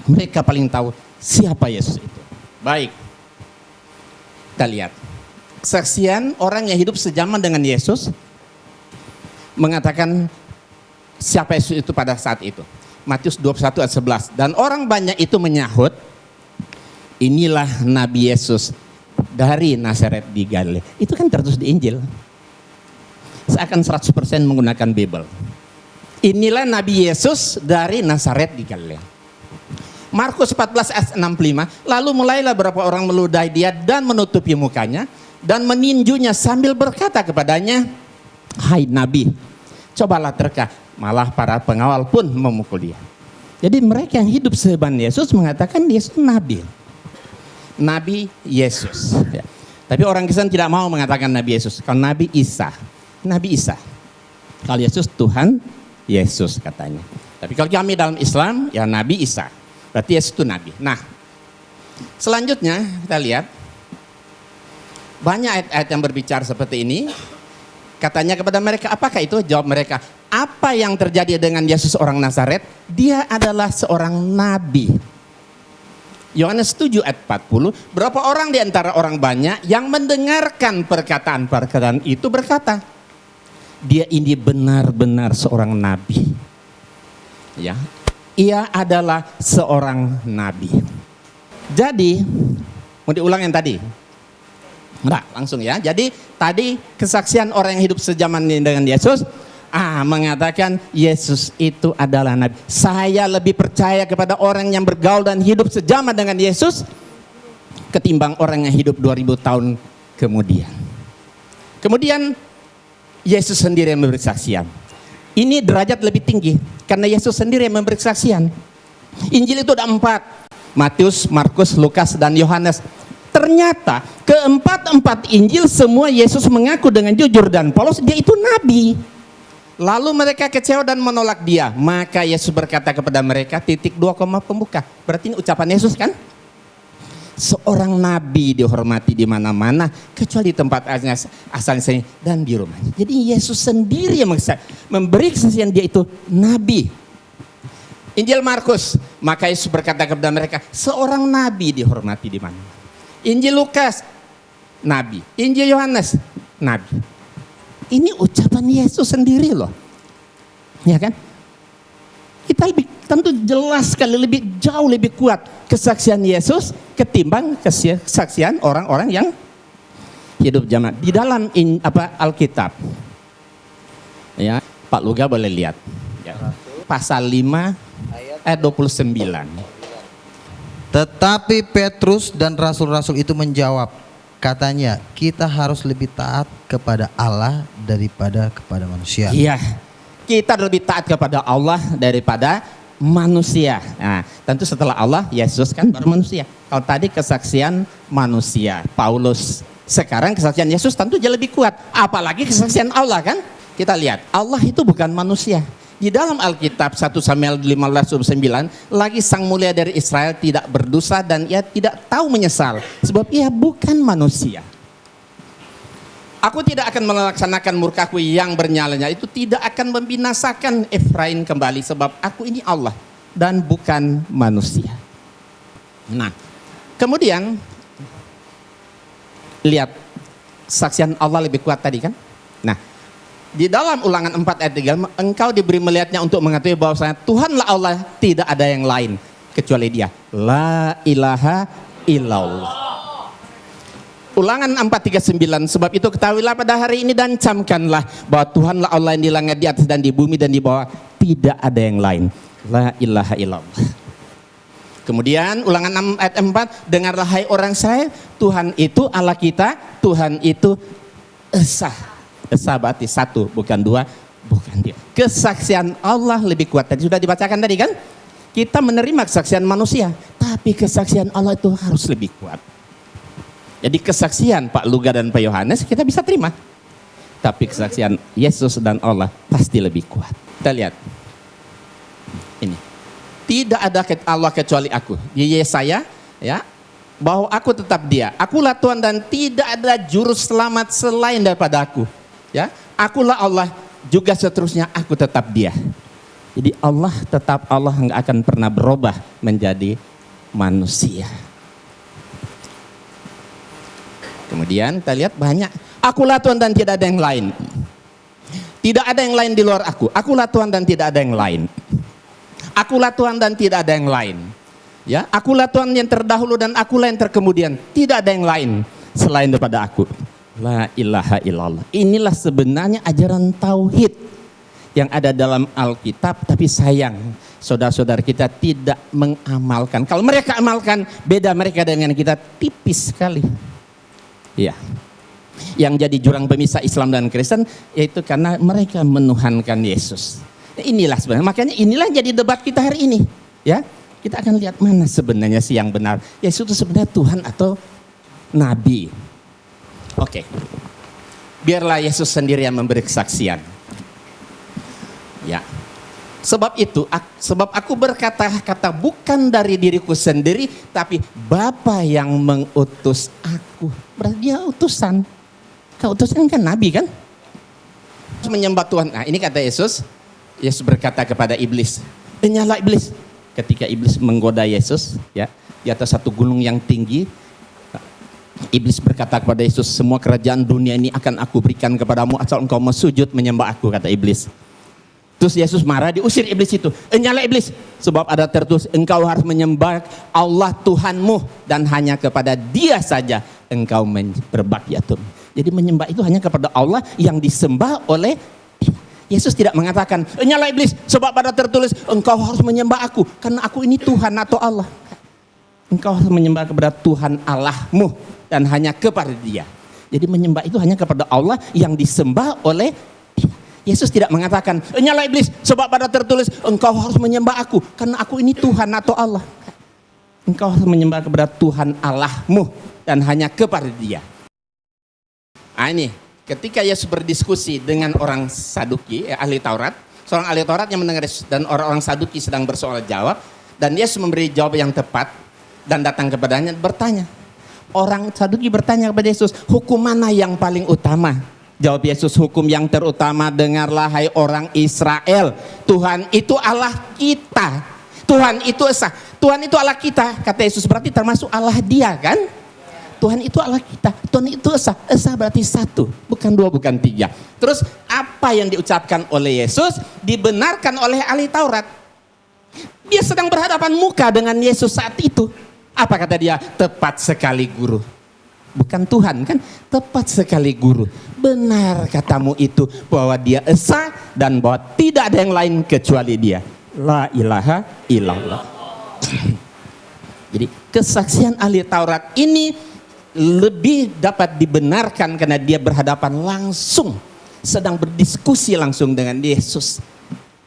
mereka paling tahu siapa Yesus itu. Baik, kita lihat. Kesaksian orang yang hidup sejaman dengan Yesus mengatakan siapa Yesus itu pada saat itu. Matius 21 ayat 11. Dan orang banyak itu menyahut, inilah Nabi Yesus dari Nazaret di Galilea. Itu kan tertulis di Injil. Saya akan 100% menggunakan Bible. Inilah Nabi Yesus dari Nazaret di Galilea. Markus 14 ayat 65. Lalu mulailah beberapa orang meludahi dia dan menutupi mukanya dan meninjunya sambil berkata kepadanya, hai Nabi, cobalah terka. Malah para pengawal pun memukul dia. Jadi mereka yang hidup sejaman Yesus mengatakan Yesus Nabi. Nabi Yesus. Ya. Tapi orang Kristen tidak mau mengatakan Nabi Yesus. Kalau Nabi Isa. Nabi Isa. Kalau Yesus Tuhan Yesus katanya. Tapi kalau kami dalam Islam ya Nabi Isa. Berarti Yesus itu Nabi. Nah, selanjutnya kita lihat. Banyak ayat-ayat yang berbicara seperti ini. Katanya kepada mereka, apakah itu? Jawab mereka, apa yang terjadi dengan Yesus orang Nazaret? Dia adalah seorang nabi. Yohanes 7 ayat 40, berapa orang di antara orang banyak yang mendengarkan perkataan-perkataan itu berkata, dia ini benar-benar seorang nabi. Ya, ia adalah seorang nabi. Jadi, mau diulang yang tadi? Enggak, langsung ya. Jadi tadi kesaksian orang yang hidup sejaman dengan Yesus mengatakan Yesus itu adalah nabi. Saya lebih percaya kepada orang yang bergaul dan hidup sejaman dengan Yesus ketimbang orang yang hidup 2000 tahun kemudian. Kemudian Yesus sendiri yang memberi kesaksian. Ini derajat lebih tinggi karena Yesus sendiri yang memberi kesaksian. Injil itu ada 4. Matius, Markus, Lukas, dan Yohanes. Ternyata keempat Injil semua Yesus mengaku dengan jujur dan polos dia itu nabi. Lalu mereka kecewa dan menolak dia. Maka Yesus berkata kepada mereka, titik 2 koma pembuka. Berarti ini ucapan Yesus kan? Seorang nabi dihormati di mana-mana kecuali di tempat asalnya dan di rumahnya. Jadi Yesus sendiri yang memberi kesaksian dia itu nabi. Injil Markus, maka Yesus berkata kepada mereka, seorang nabi dihormati di mana. Injil Lukas, nabi. Injil Yohanes, nabi. Ini ucapan Yesus sendiri loh. Ya kan? Kita lebih tentu jelas sekali, jauh lebih kuat kesaksian Yesus ketimbang kesaksian orang-orang yang hidup zaman di dalam Alkitab. Ya, Pak Luga boleh lihat. Ya. Pasal 5 ayat 29. Tetapi Petrus dan rasul-rasul itu menjawab, katanya kita harus lebih taat kepada Allah daripada kepada manusia. Iya, kita lebih taat kepada Allah daripada manusia. Nah, tentu setelah Allah, Yesus kan baru manusia. Kalau tadi kesaksian manusia, Paulus. Sekarang kesaksian Yesus tentu jauh lebih kuat. Apalagi kesaksian Allah kan. Kita lihat, Allah itu bukan manusia. Di dalam Alkitab 1 Samuel 15:9 lagi sang mulia dari Israel tidak berdosa dan ia tidak tahu menyesal sebab ia bukan manusia. Aku tidak akan melaksanakan murkaku yang bernyalanya, itu tidak akan membinasakan Efraim kembali, sebab aku ini Allah dan bukan manusia. Nah, kemudian lihat, saksian Allah lebih kuat tadi kan. Nah, di dalam Ulangan 4 ayat 3, engkau diberi melihatnya untuk mengetahui bahwasanya Tuhanlah Allah, tidak ada yang lain kecuali Dia. La ilaha illallah. Ulangan 4:39, sebab itu ketahuilah pada hari ini dan camkanlah bahwa Tuhanlah Allah yang di langit, di atas dan di bumi dan di bawah, tidak ada yang lain. La ilaha illallah. Kemudian Ulangan 6 ayat 4, dengarlah hai orang Israel, Tuhan itu Allah kita, Tuhan itu Esa. Esa berarti satu, bukan dua, bukan dia. Kesaksian Allah lebih kuat. Tadi sudah dibacakan tadi kan? Kita menerima kesaksian manusia, tapi kesaksian Allah itu harus lebih kuat. Jadi kesaksian Pak Luga dan Pak Yohanes kita bisa terima, tapi kesaksian Yesus dan Allah pasti lebih kuat. Kita lihat ini, tidak ada Allah kecuali aku. Di Yesaya ya, bahwa aku tetap Dia. Akulah Tuhan dan tidak ada juru selamat selain daripada aku. Ya, akulah Allah, juga seterusnya aku tetap Dia. Jadi Allah tetap Allah, nggak akan pernah berubah menjadi manusia. Kemudian kita lihat banyak, akulah Tuhan dan tidak ada yang lain. Tidak ada yang lain di luar aku. Akulah Tuhan dan tidak ada yang lain. Akulah Tuhan dan tidak ada yang lain. Ya, akulah Tuhan yang terdahulu dan akulah yang terkemudian. Tidak ada yang lain selain daripada aku. La ilaha illallah. Inilah sebenarnya ajaran tauhid yang ada dalam Alkitab, tapi sayang saudara-saudara kita tidak mengamalkan. Kalau mereka amalkan, beda mereka dengan kita tipis sekali. Ya, yang jadi jurang pemisah Islam dan Kristen yaitu karena mereka menuhankan Yesus. Inilah sebenarnya, makanya inilah jadi debat kita hari ini. Ya, kita akan lihat mana sebenarnya sih yang benar. Yesus itu sebenarnya Tuhan atau Nabi. Oke, biarlah Yesus sendiri yang memberi kesaksian. Ya, sebab itu, sebab aku berkata-kata bukan dari diriku sendiri, tapi Bapa yang mengutus aku. Berarti Dia utusan. Utusan kan Nabi kan? Menyembah Tuhan. Nah, ini kata Yesus. Yesus berkata kepada iblis, "Nyala iblis." Ketika iblis menggoda Yesus, ya, di atas satu gunung yang tinggi, iblis berkata kepada Yesus, "Semua kerajaan dunia ini akan aku berikan kepadamu asal engkau sujud menyembah aku," kata iblis. Terus Yesus marah, diusir iblis itu. "Nyala iblis, sebab ada tertulis, engkau harus menyembah Allah Tuhanmu dan hanya kepada Dia saja engkau berbakti." Jadi menyembah itu hanya kepada Allah yang disembah oleh Dia. Yesus tidak mengatakan, "Nyala iblis, sebab ada tertulis, engkau harus menyembah aku karena aku ini Tuhan atau Allah." Engkau harus menyembah kepada Tuhan Allahmu dan hanya kepada Dia. Jadi menyembah itu hanya kepada Allah yang disembah oleh Dia. Yesus tidak mengatakan, "Nyala iblis, sebab pada tertulis, engkau harus menyembah aku karena aku ini Tuhan atau Allah." Engkau harus menyembah kepada Tuhan Allahmu dan hanya kepada Dia. Nah ini, ketika Yesus berdiskusi dengan orang Saduki, ahli Taurat, seorang ahli Taurat yang mendengar Yesus dan orang-orang Saduki sedang bersoal jawab, dan Yesus memberi jawab yang tepat dan datang kepadanya bertanya. Orang Saduki bertanya kepada Yesus, "Hukum mana yang paling utama?" Jawab Yesus, "Hukum yang terutama, dengarlah hai orang Israel, Tuhan itu Allah kita. Tuhan itu Esa. Tuhan itu Allah kita." Kata Yesus, berarti termasuk Allah Dia kan? Tuhan itu Allah kita, Tuhan itu Esa. Esa berarti satu, bukan dua, bukan tiga. Terus apa yang diucapkan oleh Yesus dibenarkan oleh ahli Taurat. Dia sedang berhadapan muka dengan Yesus saat itu. Apa kata dia? "Tepat sekali guru." Bukan Tuhan kan? "Tepat sekali guru. Benar katamu itu bahwa Dia Esa dan bahwa tidak ada yang lain kecuali Dia. La ilaha illallah." Jadi kesaksian ahli Taurat ini lebih dapat dibenarkan karena dia berhadapan langsung, sedang berdiskusi langsung dengan Yesus,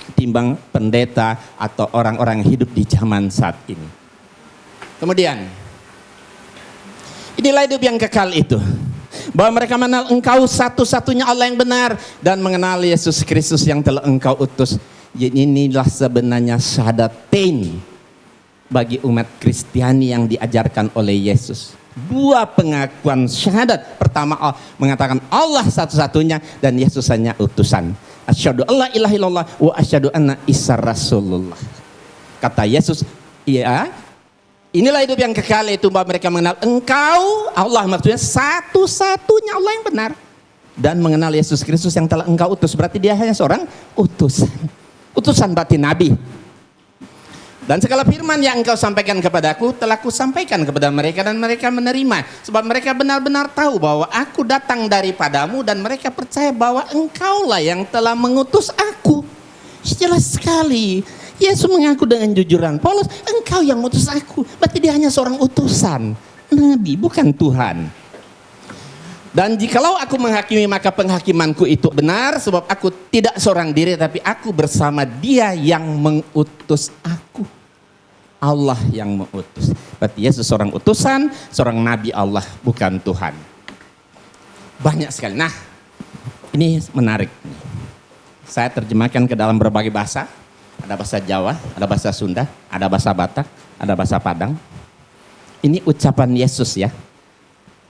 ketimbang pendeta atau orang-orang hidup di zaman saat ini. Kemudian, inilah hidup yang kekal itu, bahwa mereka mengenal engkau satu-satunya Allah yang benar dan mengenal Yesus Kristus yang telah engkau utus. Jadi inilah sebenarnya syahadatain, bagi umat Kristiani yang diajarkan oleh Yesus. Dua pengakuan syahadat. Pertama mengatakan Allah satu-satunya dan Yesus hanya utusan. Asyhadu alla ilaha illallah wa asyhadu anna Isa Rasulullah. Kata Yesus, iya, inilah hidup yang kekal, itu bahwa mereka mengenal Engkau, Allah maksudnya satu-satunya Allah yang benar, dan mengenal Yesus Kristus yang telah Engkau utus. Berarti dia hanya seorang utusan. Utusan berarti nabi. Dan segala firman yang Engkau sampaikan kepadaku telah Kusampaikan kepada mereka, dan mereka menerima, sebab mereka benar-benar tahu bahwa Aku datang daripadamu, dan mereka percaya bahwa Engkaulah yang telah mengutus Aku. Jelas sekali Yesus mengaku dengan jujuran, Paulus, Engkau yang mengutus Aku. Berarti dia hanya seorang utusan, nabi, bukan Tuhan. Dan jikalau Aku menghakimi, maka penghakimanku itu benar, sebab Aku tidak seorang diri, tapi Aku bersama Dia yang mengutus Aku. Allah yang mengutus. Berarti Yesus seorang utusan, seorang nabi Allah, bukan Tuhan. Banyak sekali. Nah, ini menarik. Saya terjemahkan ke dalam berbagai bahasa. Ada bahasa Jawa, ada bahasa Sunda, ada bahasa Batak, ada bahasa Padang. Ini ucapan Yesus ya.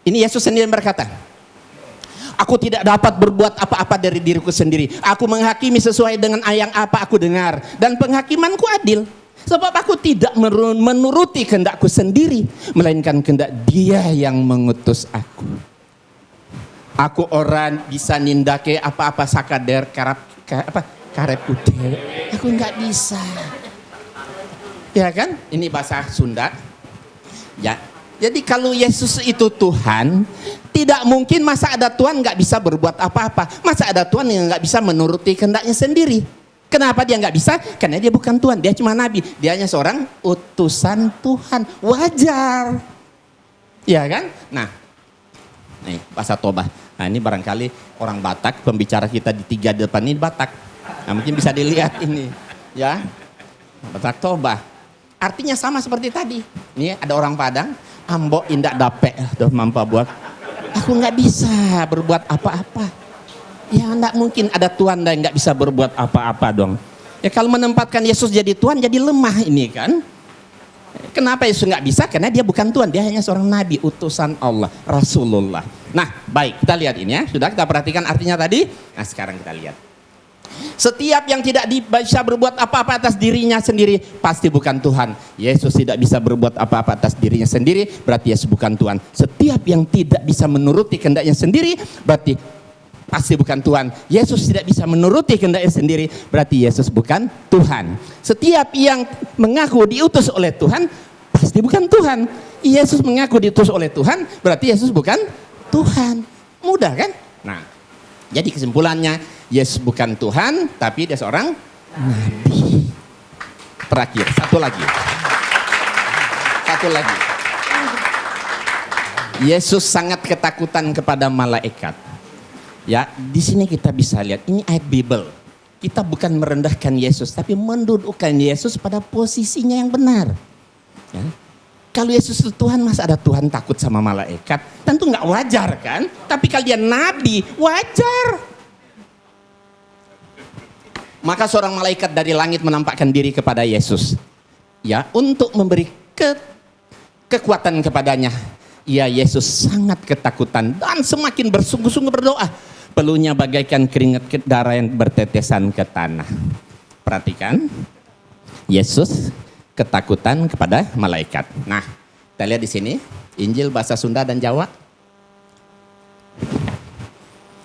Ini Yesus sendiri berkata, Aku tidak dapat berbuat apa-apa dari diriku sendiri. Aku menghakimi sesuai dengan yang apa aku dengar. Dan penghakimanku adil. Sebab aku tidak menuruti kehendakku sendiri, melainkan kehendak Dia yang mengutus aku. Aku orang bisa nindake apa-apa sakader karep ude. Aku nggak bisa. Ya kan? Ini bahasa Sunda. Ya. Jadi kalau Yesus itu Tuhan, tidak mungkin masa ada Tuhan nggak bisa berbuat apa-apa. Masa ada Tuhan yang nggak bisa menuruti kehendaknya sendiri. Kenapa dia nggak bisa? Karena dia bukan Tuhan, dia cuma nabi. Dia hanya seorang utusan Tuhan. Wajar. Ya kan? Nah, nih bahasa Toba. Nah ini barangkali orang Batak, pembicara kita di 3 depan ini Batak. Nah mungkin bisa dilihat ini. Ya, Batak Toba. Artinya sama seperti tadi. Ini ada orang Padang, ambok indak dapet, doh mampu buat. Aku nggak bisa berbuat apa-apa. Ya enggak mungkin ada Tuhan dan nggak bisa berbuat apa-apa dong. Ya kalau menempatkan Yesus jadi Tuhan jadi lemah ini kan. Kenapa Yesus nggak bisa? Karena dia bukan Tuhan, dia hanya seorang nabi, utusan Allah, Rasulullah. Nah baik, kita lihat ini ya. Sudah kita perhatikan artinya tadi. Nah sekarang kita lihat. Setiap yang tidak bisa berbuat apa-apa atas dirinya sendiri pasti bukan Tuhan. Yesus tidak bisa berbuat apa-apa atas dirinya sendiri, berarti Yesus bukan Tuhan. Setiap yang tidak bisa menuruti kehendaknya sendiri berarti pasti bukan Tuhan. Yesus tidak bisa menuruti kehendaknya sendiri, berarti Yesus bukan Tuhan. Setiap yang mengaku diutus oleh Tuhan, pasti bukan Tuhan. Yesus mengaku diutus oleh Tuhan, berarti Yesus bukan Tuhan. Mudah kan? Nah, jadi kesimpulannya, Yesus bukan Tuhan, tapi dia seorang nabi. Terakhir, satu lagi. Yesus sangat ketakutan kepada malaikat. Ya, di sini kita bisa lihat ini ayat Bible. Kita bukan merendahkan Yesus, tapi mendudukkan Yesus pada posisinya yang benar. Ya. Kalau Yesus itu Tuhan, masa ada Tuhan takut sama malaikat? Tentu nggak wajar kan? Tapi kalau dia nabi, wajar. Maka seorang malaikat dari langit menampakkan diri kepada Yesus. Ya, untuk memberi kekuatan kepadanya. Ya, Yesus sangat ketakutan dan semakin bersungguh-sungguh berdoa. Peluhnya bagaikan keringat darah yang bertetesan ke tanah. Perhatikan, Yesus ketakutan kepada malaikat. Nah, kita lihat di sini Injil bahasa Sunda dan Jawa.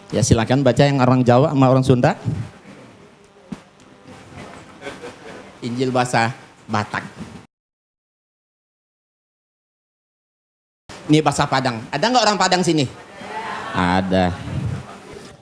Ya silakan baca yang orang Jawa sama orang Sunda. Injil bahasa Batak. Ini bahasa Padang. Ada nggak orang Padang sini? Ada.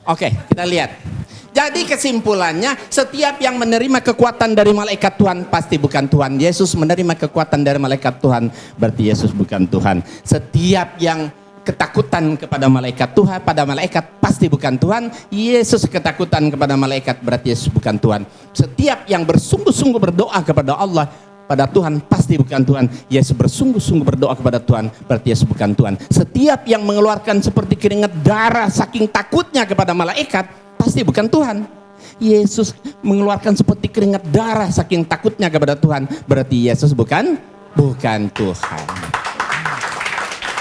Oke, kita lihat. Jadi kesimpulannya, setiap yang menerima kekuatan dari malaikat Tuhan pasti bukan Tuhan. Yesus menerima kekuatan dari malaikat Tuhan, berarti Yesus bukan Tuhan. Setiap yang ketakutan kepada malaikat Tuhan, pada malaikat pasti bukan Tuhan. Yesus ketakutan kepada malaikat, berarti Yesus bukan Tuhan. Setiap yang bersungguh-sungguh berdoa kepada Allah, pada Tuhan pasti bukan Tuhan. Yesus bersungguh-sungguh berdoa kepada Tuhan, berarti Yesus bukan Tuhan. Setiap yang mengeluarkan seperti keringat darah saking takutnya kepada malaikat, pasti bukan Tuhan. Yesus mengeluarkan seperti keringat darah saking takutnya kepada Tuhan, berarti Yesus bukan bukan Tuhan.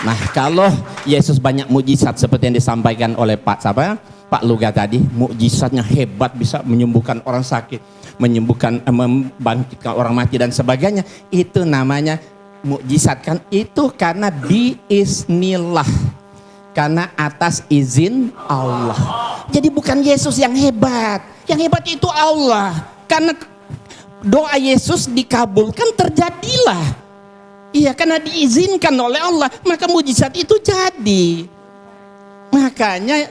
Nah, kalau Yesus banyak mukjizat seperti yang disampaikan oleh Pak Luga tadi, mukjizatnya hebat, bisa menyembuhkan orang sakit, membangkitkan orang mati dan sebagainya. Itu namanya mukjizat kan? Itu karena biiznillah, karena atas izin Allah. Jadi bukan Yesus yang hebat itu Allah. Karena doa Yesus dikabulkan, terjadilah. Iya, karena diizinkan oleh Allah, maka mukjizat itu jadi. Makanya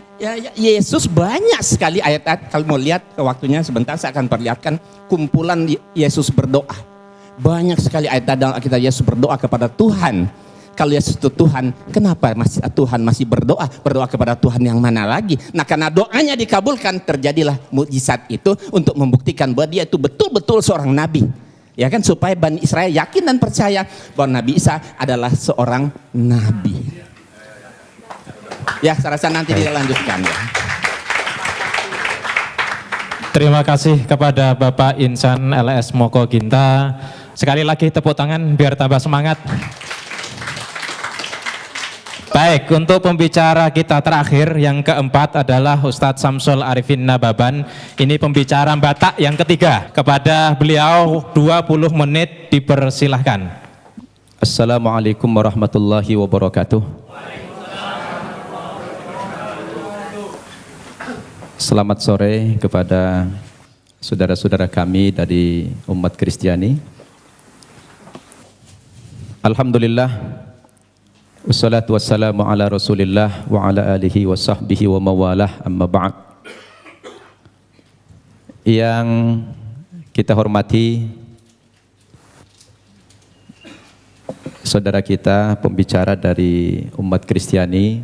Yesus banyak sekali ayat-ayat. Kalau mau lihat waktunya sebentar, saya akan perlihatkan kumpulan Yesus berdoa. Banyak sekali ayat dalam Alkitab Yesus berdoa kepada Tuhan. Kalau Yesus itu Tuhan, kenapa Tuhan masih berdoa kepada Tuhan yang mana lagi? Nah, karena doanya dikabulkan, terjadilah mukjizat itu untuk membuktikan bahwa dia itu betul-betul seorang nabi. Ya kan, supaya Bani Israel yakin dan percaya bahwa Nabi Isa adalah seorang nabi. Ya, saya rasa nanti dilanjutkan ya. Terima kasih kepada Bapak Insan LS Moko Ginta. Sekali lagi tepuk tangan biar tambah semangat. Baik, untuk pembicara kita terakhir yang keempat adalah Ustadz Samsul Arifin Nababan. Ini pembicara Batak yang ketiga. Kepada beliau 20 menit dipersilahkan. Assalamualaikum warahmatullahi wabarakatuh. Selamat sore kepada saudara-saudara kami dari umat Kristiani. Alhamdulillah. Wassalatu wassalamu ala rasulillah wa ala alihi wa sahbihi wa mawalah, amma ba'd. Yang kita hormati saudara kita, pembicara dari umat Kristiani,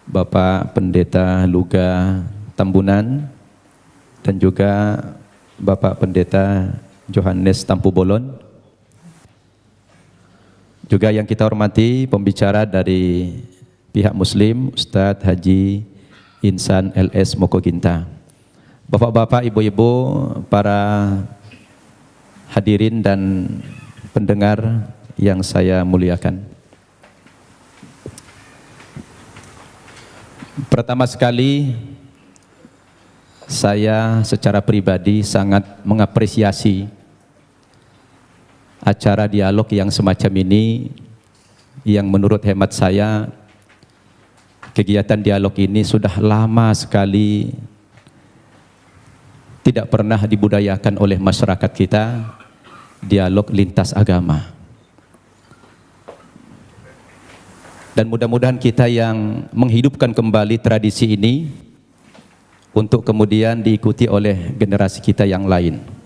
Bapak Pendeta Luga Tambunan, dan juga Bapak Pendeta Johannes Tampu Bolon. Juga yang kita hormati pembicara dari pihak Muslim, Ustadz Haji Insan LS Moko Ginta. Bapak-bapak, ibu-ibu, para hadirin dan pendengar yang saya muliakan. Pertama sekali, saya secara pribadi sangat mengapresiasi acara dialog yang semacam ini, yang menurut hemat saya kegiatan dialog ini sudah lama sekali tidak pernah dibudayakan oleh masyarakat kita, dialog lintas agama. Dan mudah-mudahan kita yang menghidupkan kembali tradisi ini untuk kemudian diikuti oleh generasi kita yang lain.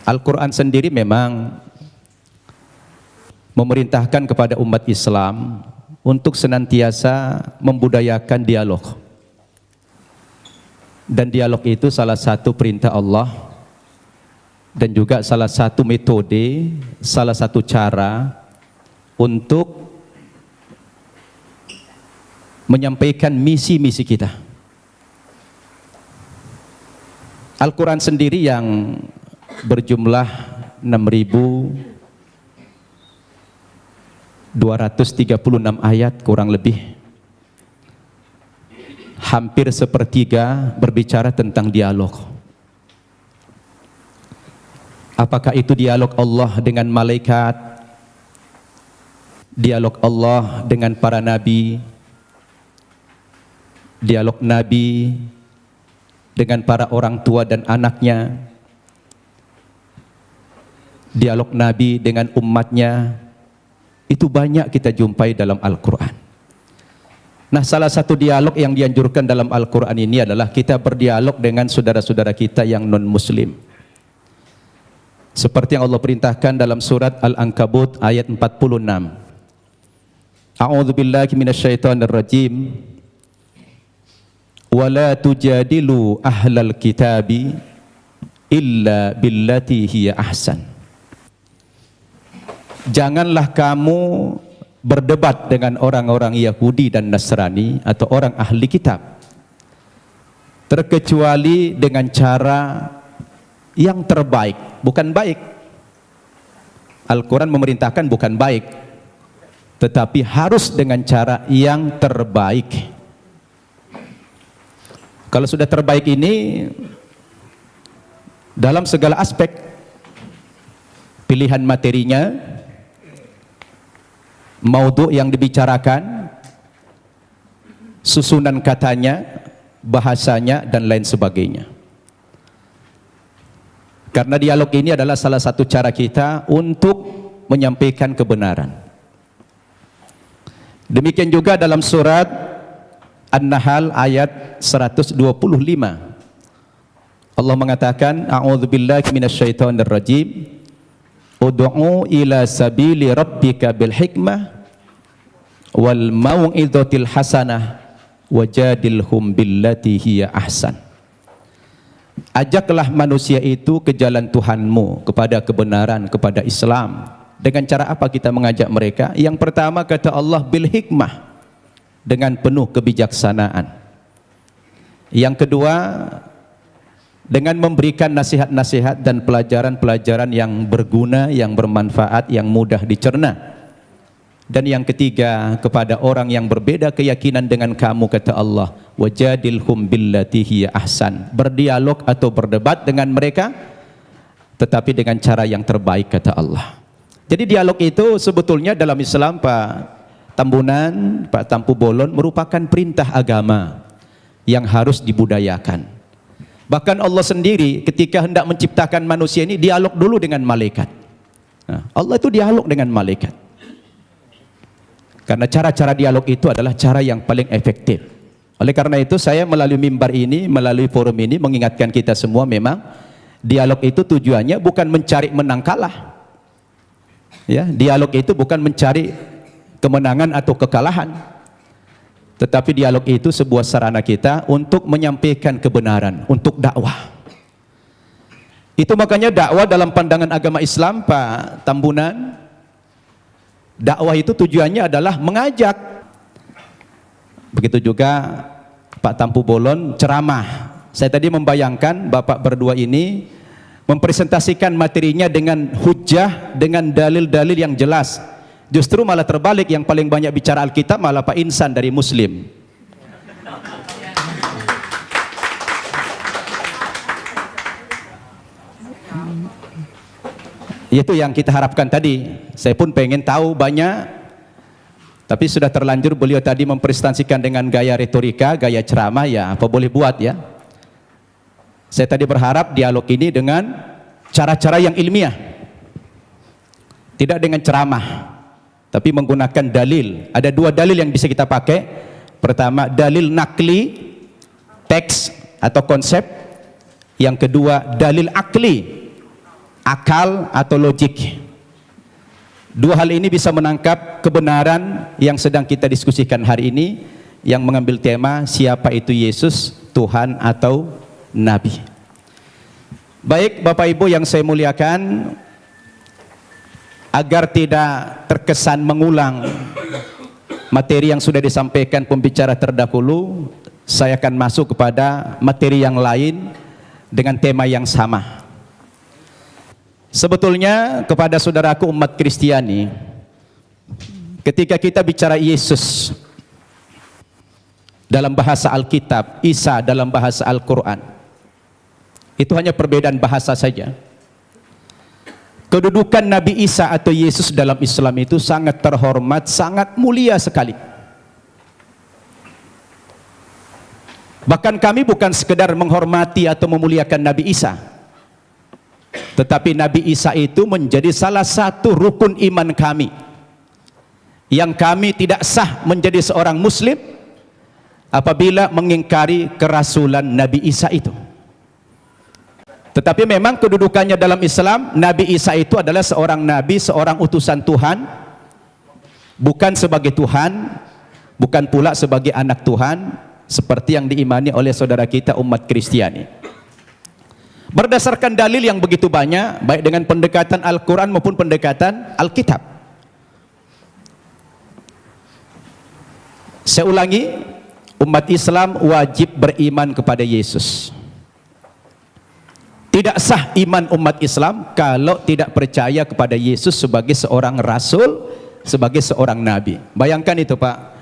Al-Quran sendiri memang memerintahkan kepada umat Islam untuk senantiasa membudayakan dialog. Dan dialog itu salah satu perintah Allah dan juga salah satu metode, salah satu cara untuk menyampaikan misi-misi kita. Al-Quran sendiri yang berjumlah 6.236 ayat kurang lebih, hampir sepertiga berbicara tentang dialog. Apakah itu dialog Allah dengan malaikat, dialog Allah dengan para nabi, dialog nabi dengan para orang tua dan anaknya, dialog Nabi dengan umatnya, itu banyak kita jumpai dalam Al-Quran. Nah, salah satu dialog yang dianjurkan dalam Al-Quran ini adalah kita berdialog dengan saudara-saudara kita yang non-Muslim. Seperti yang Allah perintahkan dalam surat Al-Ankabut ayat 46. A'udzu billahi minasyaitonir rajim. Wa la tujadilu ahlal kitabi illa billati hiya ahsan. Janganlah kamu berdebat dengan orang-orang Yahudi dan Nasrani atau orang ahli kitab, terkecuali dengan cara yang terbaik, bukan baik, Al-Quran memerintahkan bukan baik, tetapi harus dengan cara yang terbaik. Kalau sudah terbaik ini dalam segala aspek, pilihan materinya, maudhu yang dibicarakan, susunan katanya, bahasanya, dan lain sebagainya. Karena dialog ini adalah salah satu cara kita untuk menyampaikan kebenaran. Demikian juga dalam surat An-Nahl ayat 125. Allah mengatakan, A'udzubillahi minasyaitonir rajim. Ud'u ila sabili rabbika bil hikmah wal mau'izatil hasanah wajadilhum billati hiya ahsan. Ajaklah manusia itu ke jalan Tuhanmu, kepada kebenaran, kepada Islam. Dengan cara apa kita mengajak mereka? Yang pertama kata Allah, bil hikmah, dengan penuh kebijaksanaan. Yang kedua, dengan memberikan nasihat-nasihat dan pelajaran-pelajaran yang berguna, yang bermanfaat, yang mudah dicerna. Dan yang ketiga, kepada orang yang berbeda keyakinan dengan kamu, kata Allah, wajadilhum billati hiya ahsan. Berdialog atau berdebat dengan mereka, tetapi dengan cara yang terbaik, kata Allah. Jadi dialog itu sebetulnya dalam Islam, Pak Tambunan, Pak Tampu Bolon, merupakan perintah agama yang harus dibudayakan. Bahkan Allah sendiri ketika hendak menciptakan manusia ini dialog dulu dengan malaikat. Nah, Allah itu dialog dengan malaikat. Karena cara-cara dialog itu adalah cara yang paling efektif. Oleh karena itu saya melalui mimbar ini, melalui forum ini mengingatkan kita semua, memang dialog itu tujuannya bukan mencari menang kalah. Ya, dialog itu bukan mencari kemenangan atau kekalahan. Tetapi dialog itu sebuah sarana kita untuk menyampaikan kebenaran, untuk dakwah. Itu makanya dakwah dalam pandangan agama Islam, Pak Tambunan, dakwah itu tujuannya adalah mengajak. Begitu juga Pak Tampu Bolon ceramah. Saya tadi membayangkan Bapak berdua ini mempresentasikan materinya dengan hujjah, dengan dalil-dalil yang jelas. Justru malah terbalik, yang paling banyak bicara Alkitab malah Pak Insan dari Muslim. Itu yang kita harapkan tadi. Saya pun pengen tahu banyak, tapi sudah terlanjur beliau tadi mempresentasikan dengan gaya retorika, gaya ceramah, ya apa boleh buat ya. Saya tadi berharap dialog ini dengan cara-cara yang ilmiah, tidak dengan ceramah, tapi menggunakan dalil. Ada dua dalil yang bisa kita pakai. Pertama, dalil nakli, teks atau konsep. Yang kedua, dalil akli, akal atau logik. Dua hal ini bisa menangkap kebenaran yang sedang kita diskusikan hari ini, yang mengambil tema siapa itu Yesus, Tuhan atau Nabi. Baik Bapak Ibu yang saya muliakan, agar tidak terkesan mengulang materi yang sudah disampaikan pembicara terdahulu, saya akan masuk kepada materi yang lain dengan tema yang sama. Sebetulnya kepada saudaraku umat Kristiani, ketika kita bicara Yesus dalam bahasa Alkitab, Isa dalam bahasa Al-Quran, itu hanya perbedaan bahasa saja. Kedudukan Nabi Isa atau Yesus dalam Islam itu sangat terhormat, sangat mulia sekali. Bahkan kami bukan sekedar menghormati atau memuliakan Nabi Isa, tetapi Nabi Isa itu menjadi salah satu rukun iman kami, yang kami tidak sah menjadi seorang muslim apabila mengingkari kerasulan Nabi Isa itu. Tetapi memang kedudukannya dalam Islam, Nabi Isa itu adalah seorang nabi, seorang utusan Tuhan, bukan sebagai Tuhan, bukan pula sebagai anak Tuhan, seperti yang diimani oleh saudara kita umat Kristiani. Berdasarkan dalil yang begitu banyak, baik dengan pendekatan Al-Quran maupun pendekatan Alkitab. Saya ulangi, umat Islam wajib beriman kepada Yesus. Tidak sah iman umat Islam kalau tidak percaya kepada Yesus sebagai seorang rasul, sebagai seorang nabi. Bayangkan itu Pak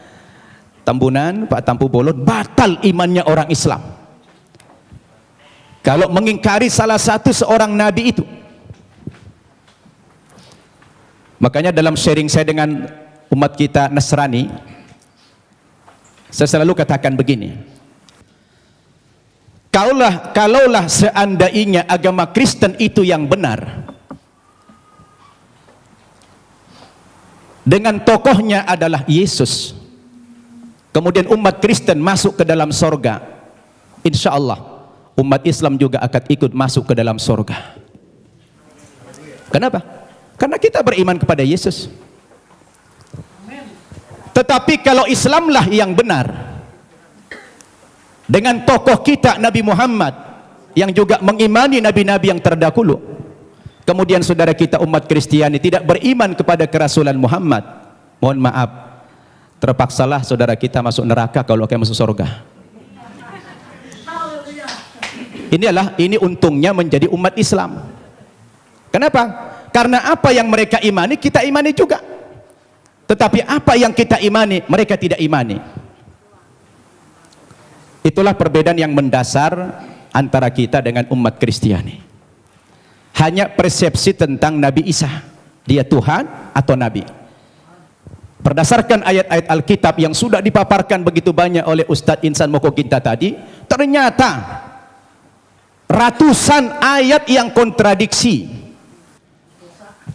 Tambunan, Pak Tampu Bolon, batal imannya orang Islam kalau mengingkari salah satu seorang nabi itu. Makanya dalam sharing saya dengan umat kita Nasrani, saya selalu katakan begini, kalaulah seandainya agama Kristen itu yang benar, dengan tokohnya adalah Yesus, kemudian umat Kristen masuk ke dalam sorga, insya Allah umat Islam juga akan ikut masuk ke dalam sorga. Kenapa? Karena kita beriman kepada Yesus. Tetapi kalau Islamlah yang benar, dengan tokoh kita Nabi Muhammad yang juga mengimani nabi-nabi yang terdahulu, kemudian saudara kita umat Kristiani tidak beriman kepada kerasulan Muhammad, mohon maaf, terpaksalah saudara kita masuk neraka kalau akan masuk surga. Ini untungnya menjadi umat Islam. Kenapa? Karena apa yang mereka imani kita imani juga, tetapi apa yang kita imani mereka tidak imani. Itulah perbedaan yang mendasar antara kita dengan umat Kristiani. Hanya persepsi tentang Nabi Isa, dia Tuhan atau Nabi. Berdasarkan ayat-ayat Alkitab yang sudah dipaparkan begitu banyak oleh Ustadz Insan Mokoginta tadi, ternyata ratusan ayat yang kontradiksi.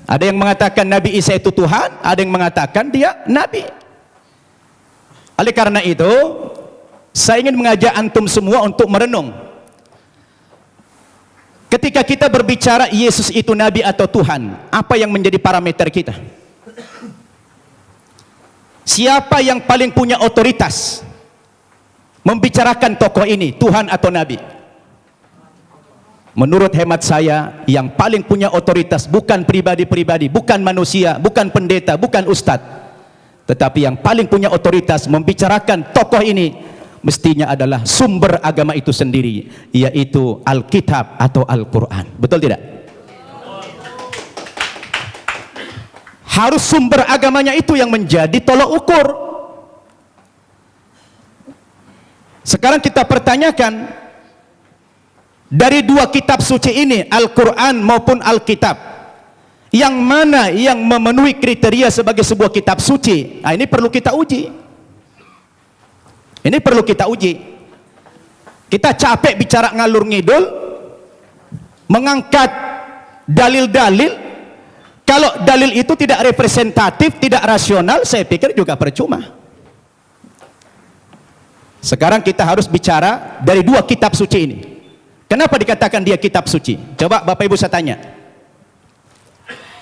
Ada yang mengatakan Nabi Isa itu Tuhan, ada yang mengatakan dia Nabi. Oleh karena itu, saya ingin mengajak antum semua untuk merenung. Ketika kita berbicara Yesus itu Nabi atau Tuhan, apa yang menjadi parameter kita? Siapa yang paling punya otoritas membicarakan tokoh ini, Tuhan atau Nabi? Menurut hemat saya, yang paling punya otoritas bukan pribadi-pribadi, bukan manusia, bukan pendeta, bukan ustadz, tetapi yang paling punya otoritas membicarakan tokoh ini mestinya adalah sumber agama itu sendiri, yaitu Alkitab atau Al-Quran. Betul tidak? Harus sumber agamanya itu yang menjadi tolok ukur. Sekarang kita pertanyakan, dari dua kitab suci ini, Al-Quran maupun Alkitab, yang mana yang memenuhi kriteria sebagai sebuah kitab suci? Nah, ini perlu kita uji. Ini perlu kita uji. Kita capek bicara ngalur ngidul, mengangkat dalil-dalil. Kalau dalil itu tidak representatif, tidak rasional, saya pikir juga percuma. Sekarang kita harus bicara dari dua kitab suci ini. Kenapa dikatakan dia kitab suci? Coba Bapak Ibu saya tanya.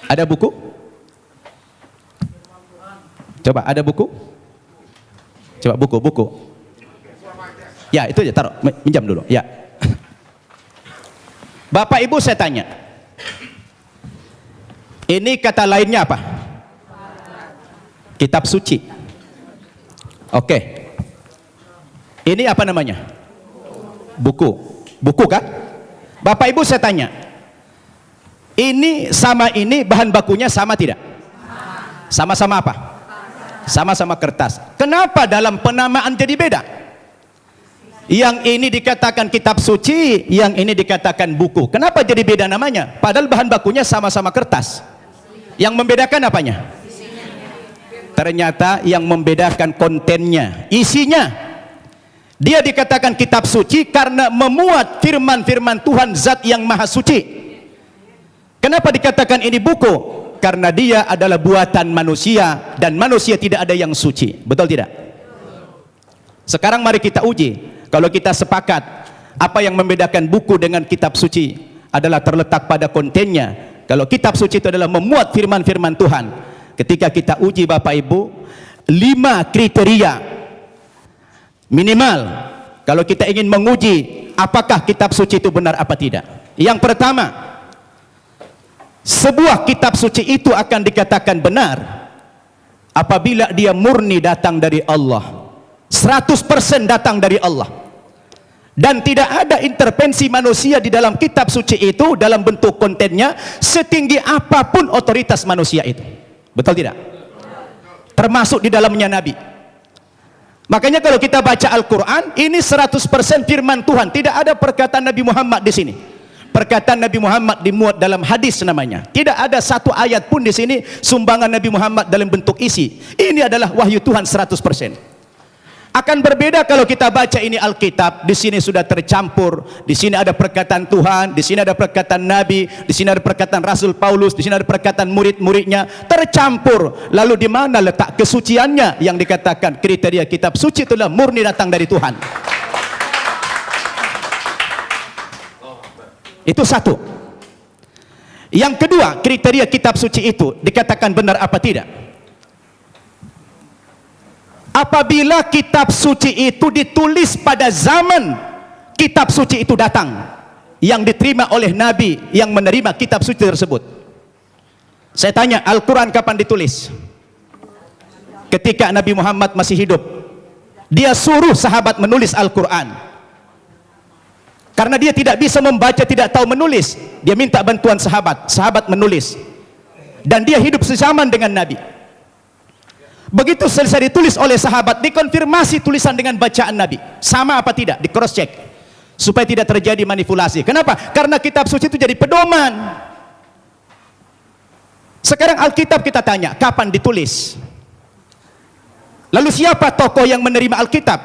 Ada buku? Coba ada buku? Coba buku. Ya, itu aja, taruh, minjam dulu. Ya. Bapak Ibu saya tanya. Ini kata lainnya apa? Kitab suci. Oke. Ini apa namanya? Buku. Buku kan? Bapak Ibu saya tanya. Ini sama ini bahan bakunya sama tidak? Sama-sama apa? Sama-sama kertas. Kenapa dalam penamaan jadi beda? Yang ini dikatakan kitab suci, yang ini dikatakan buku. Kenapa jadi beda namanya? Padahal bahan bakunya sama-sama kertas. Yang membedakan apanya? Ternyata yang membedakan kontennya, isinya. Dia dikatakan kitab suci karena memuat firman-firman Tuhan Zat yang Maha Suci. Kenapa dikatakan ini buku? Karena dia adalah buatan manusia dan manusia tidak ada yang suci. Betul tidak? Sekarang mari kita uji. Kalau kita sepakat apa yang membedakan buku dengan kitab suci adalah terletak pada kontennya. Kalau kitab suci itu adalah memuat firman-firman Tuhan. Ketika kita uji Bapak Ibu, 5 kriteria minimal kalau kita ingin menguji apakah kitab suci itu benar apa tidak. Yang pertama, sebuah kitab suci itu akan dikatakan benar apabila dia murni datang dari Allah, 100% datang dari Allah. Dan tidak ada intervensi manusia di dalam kitab suci itu dalam bentuk kontennya setinggi apapun otoritas manusia itu. Betul tidak? Termasuk di dalamnya Nabi. Makanya kalau kita baca Al-Quran, ini 100% firman Tuhan. Tidak ada perkataan Nabi Muhammad di sini. Perkataan Nabi Muhammad dimuat dalam hadis namanya. Tidak ada satu ayat pun di sini sumbangan Nabi Muhammad dalam bentuk isi. Ini adalah wahyu Tuhan 100%. Akan berbeda kalau kita baca ini Alkitab, di sini sudah tercampur, di sini ada perkataan Tuhan, di sini ada perkataan Nabi, di sini ada perkataan Rasul Paulus, di sini ada perkataan murid-muridnya, tercampur. Lalu di mana letak kesuciannya yang dikatakan kriteria kitab suci itulah murni datang dari Tuhan. Itu satu. Yang kedua, kriteria kitab suci itu dikatakan benar apa tidak? Apabila kitab suci itu ditulis pada zaman kitab suci itu datang, yang diterima oleh Nabi yang menerima kitab suci tersebut. Saya tanya, Al-Quran kapan ditulis? Ketika Nabi Muhammad masih hidup. Dia suruh sahabat menulis Al-Quran. Karena dia tidak bisa membaca, tidak tahu menulis, dia minta bantuan sahabat. Sahabat menulis. Dan dia hidup sezaman dengan Nabi. Begitu selesai ditulis oleh sahabat, dikonfirmasi tulisan dengan bacaan Nabi. Sama apa tidak? Di cross check. Supaya tidak terjadi manipulasi. Kenapa? Karena kitab suci itu jadi pedoman. Sekarang Alkitab kita tanya, kapan ditulis? Lalu siapa tokoh yang menerima Alkitab?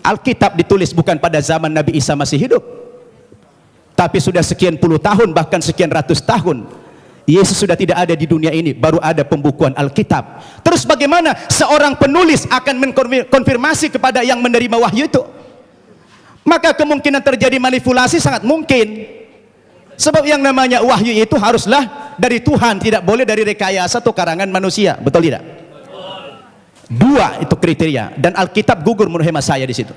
Alkitab ditulis bukan pada zaman Nabi Isa masih hidup. Tapi sudah sekian puluh tahun, bahkan sekian ratus tahun. Yesus sudah tidak ada di dunia ini, baru ada pembukuan Alkitab. Terus bagaimana seorang penulis akan mengkonfirmasi kepada yang menerima wahyu itu? Maka kemungkinan terjadi manipulasi sangat mungkin. Sebab yang namanya wahyu itu haruslah dari Tuhan, tidak boleh dari rekayasa atau karangan manusia. Betul tidak? Dua itu kriteria, dan Alkitab gugur menurut hemat saya di situ.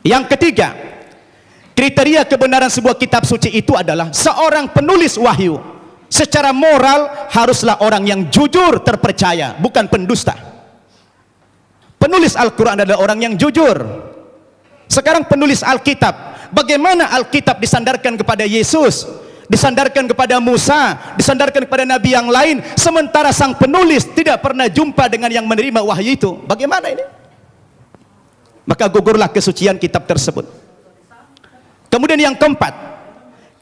Yang ketiga, kriteria kebenaran sebuah kitab suci itu adalah seorang penulis wahyu secara moral haruslah orang yang jujur, terpercaya, bukan pendusta. Penulis Al-Quran adalah orang yang jujur. Sekarang penulis Alkitab, bagaimana Alkitab disandarkan kepada Yesus, disandarkan kepada Musa, disandarkan kepada Nabi yang lain, sementara sang penulis tidak pernah jumpa dengan yang menerima wahyu itu? Bagaimana ini? Maka gugurlah kesucian kitab tersebut. Kemudian yang keempat,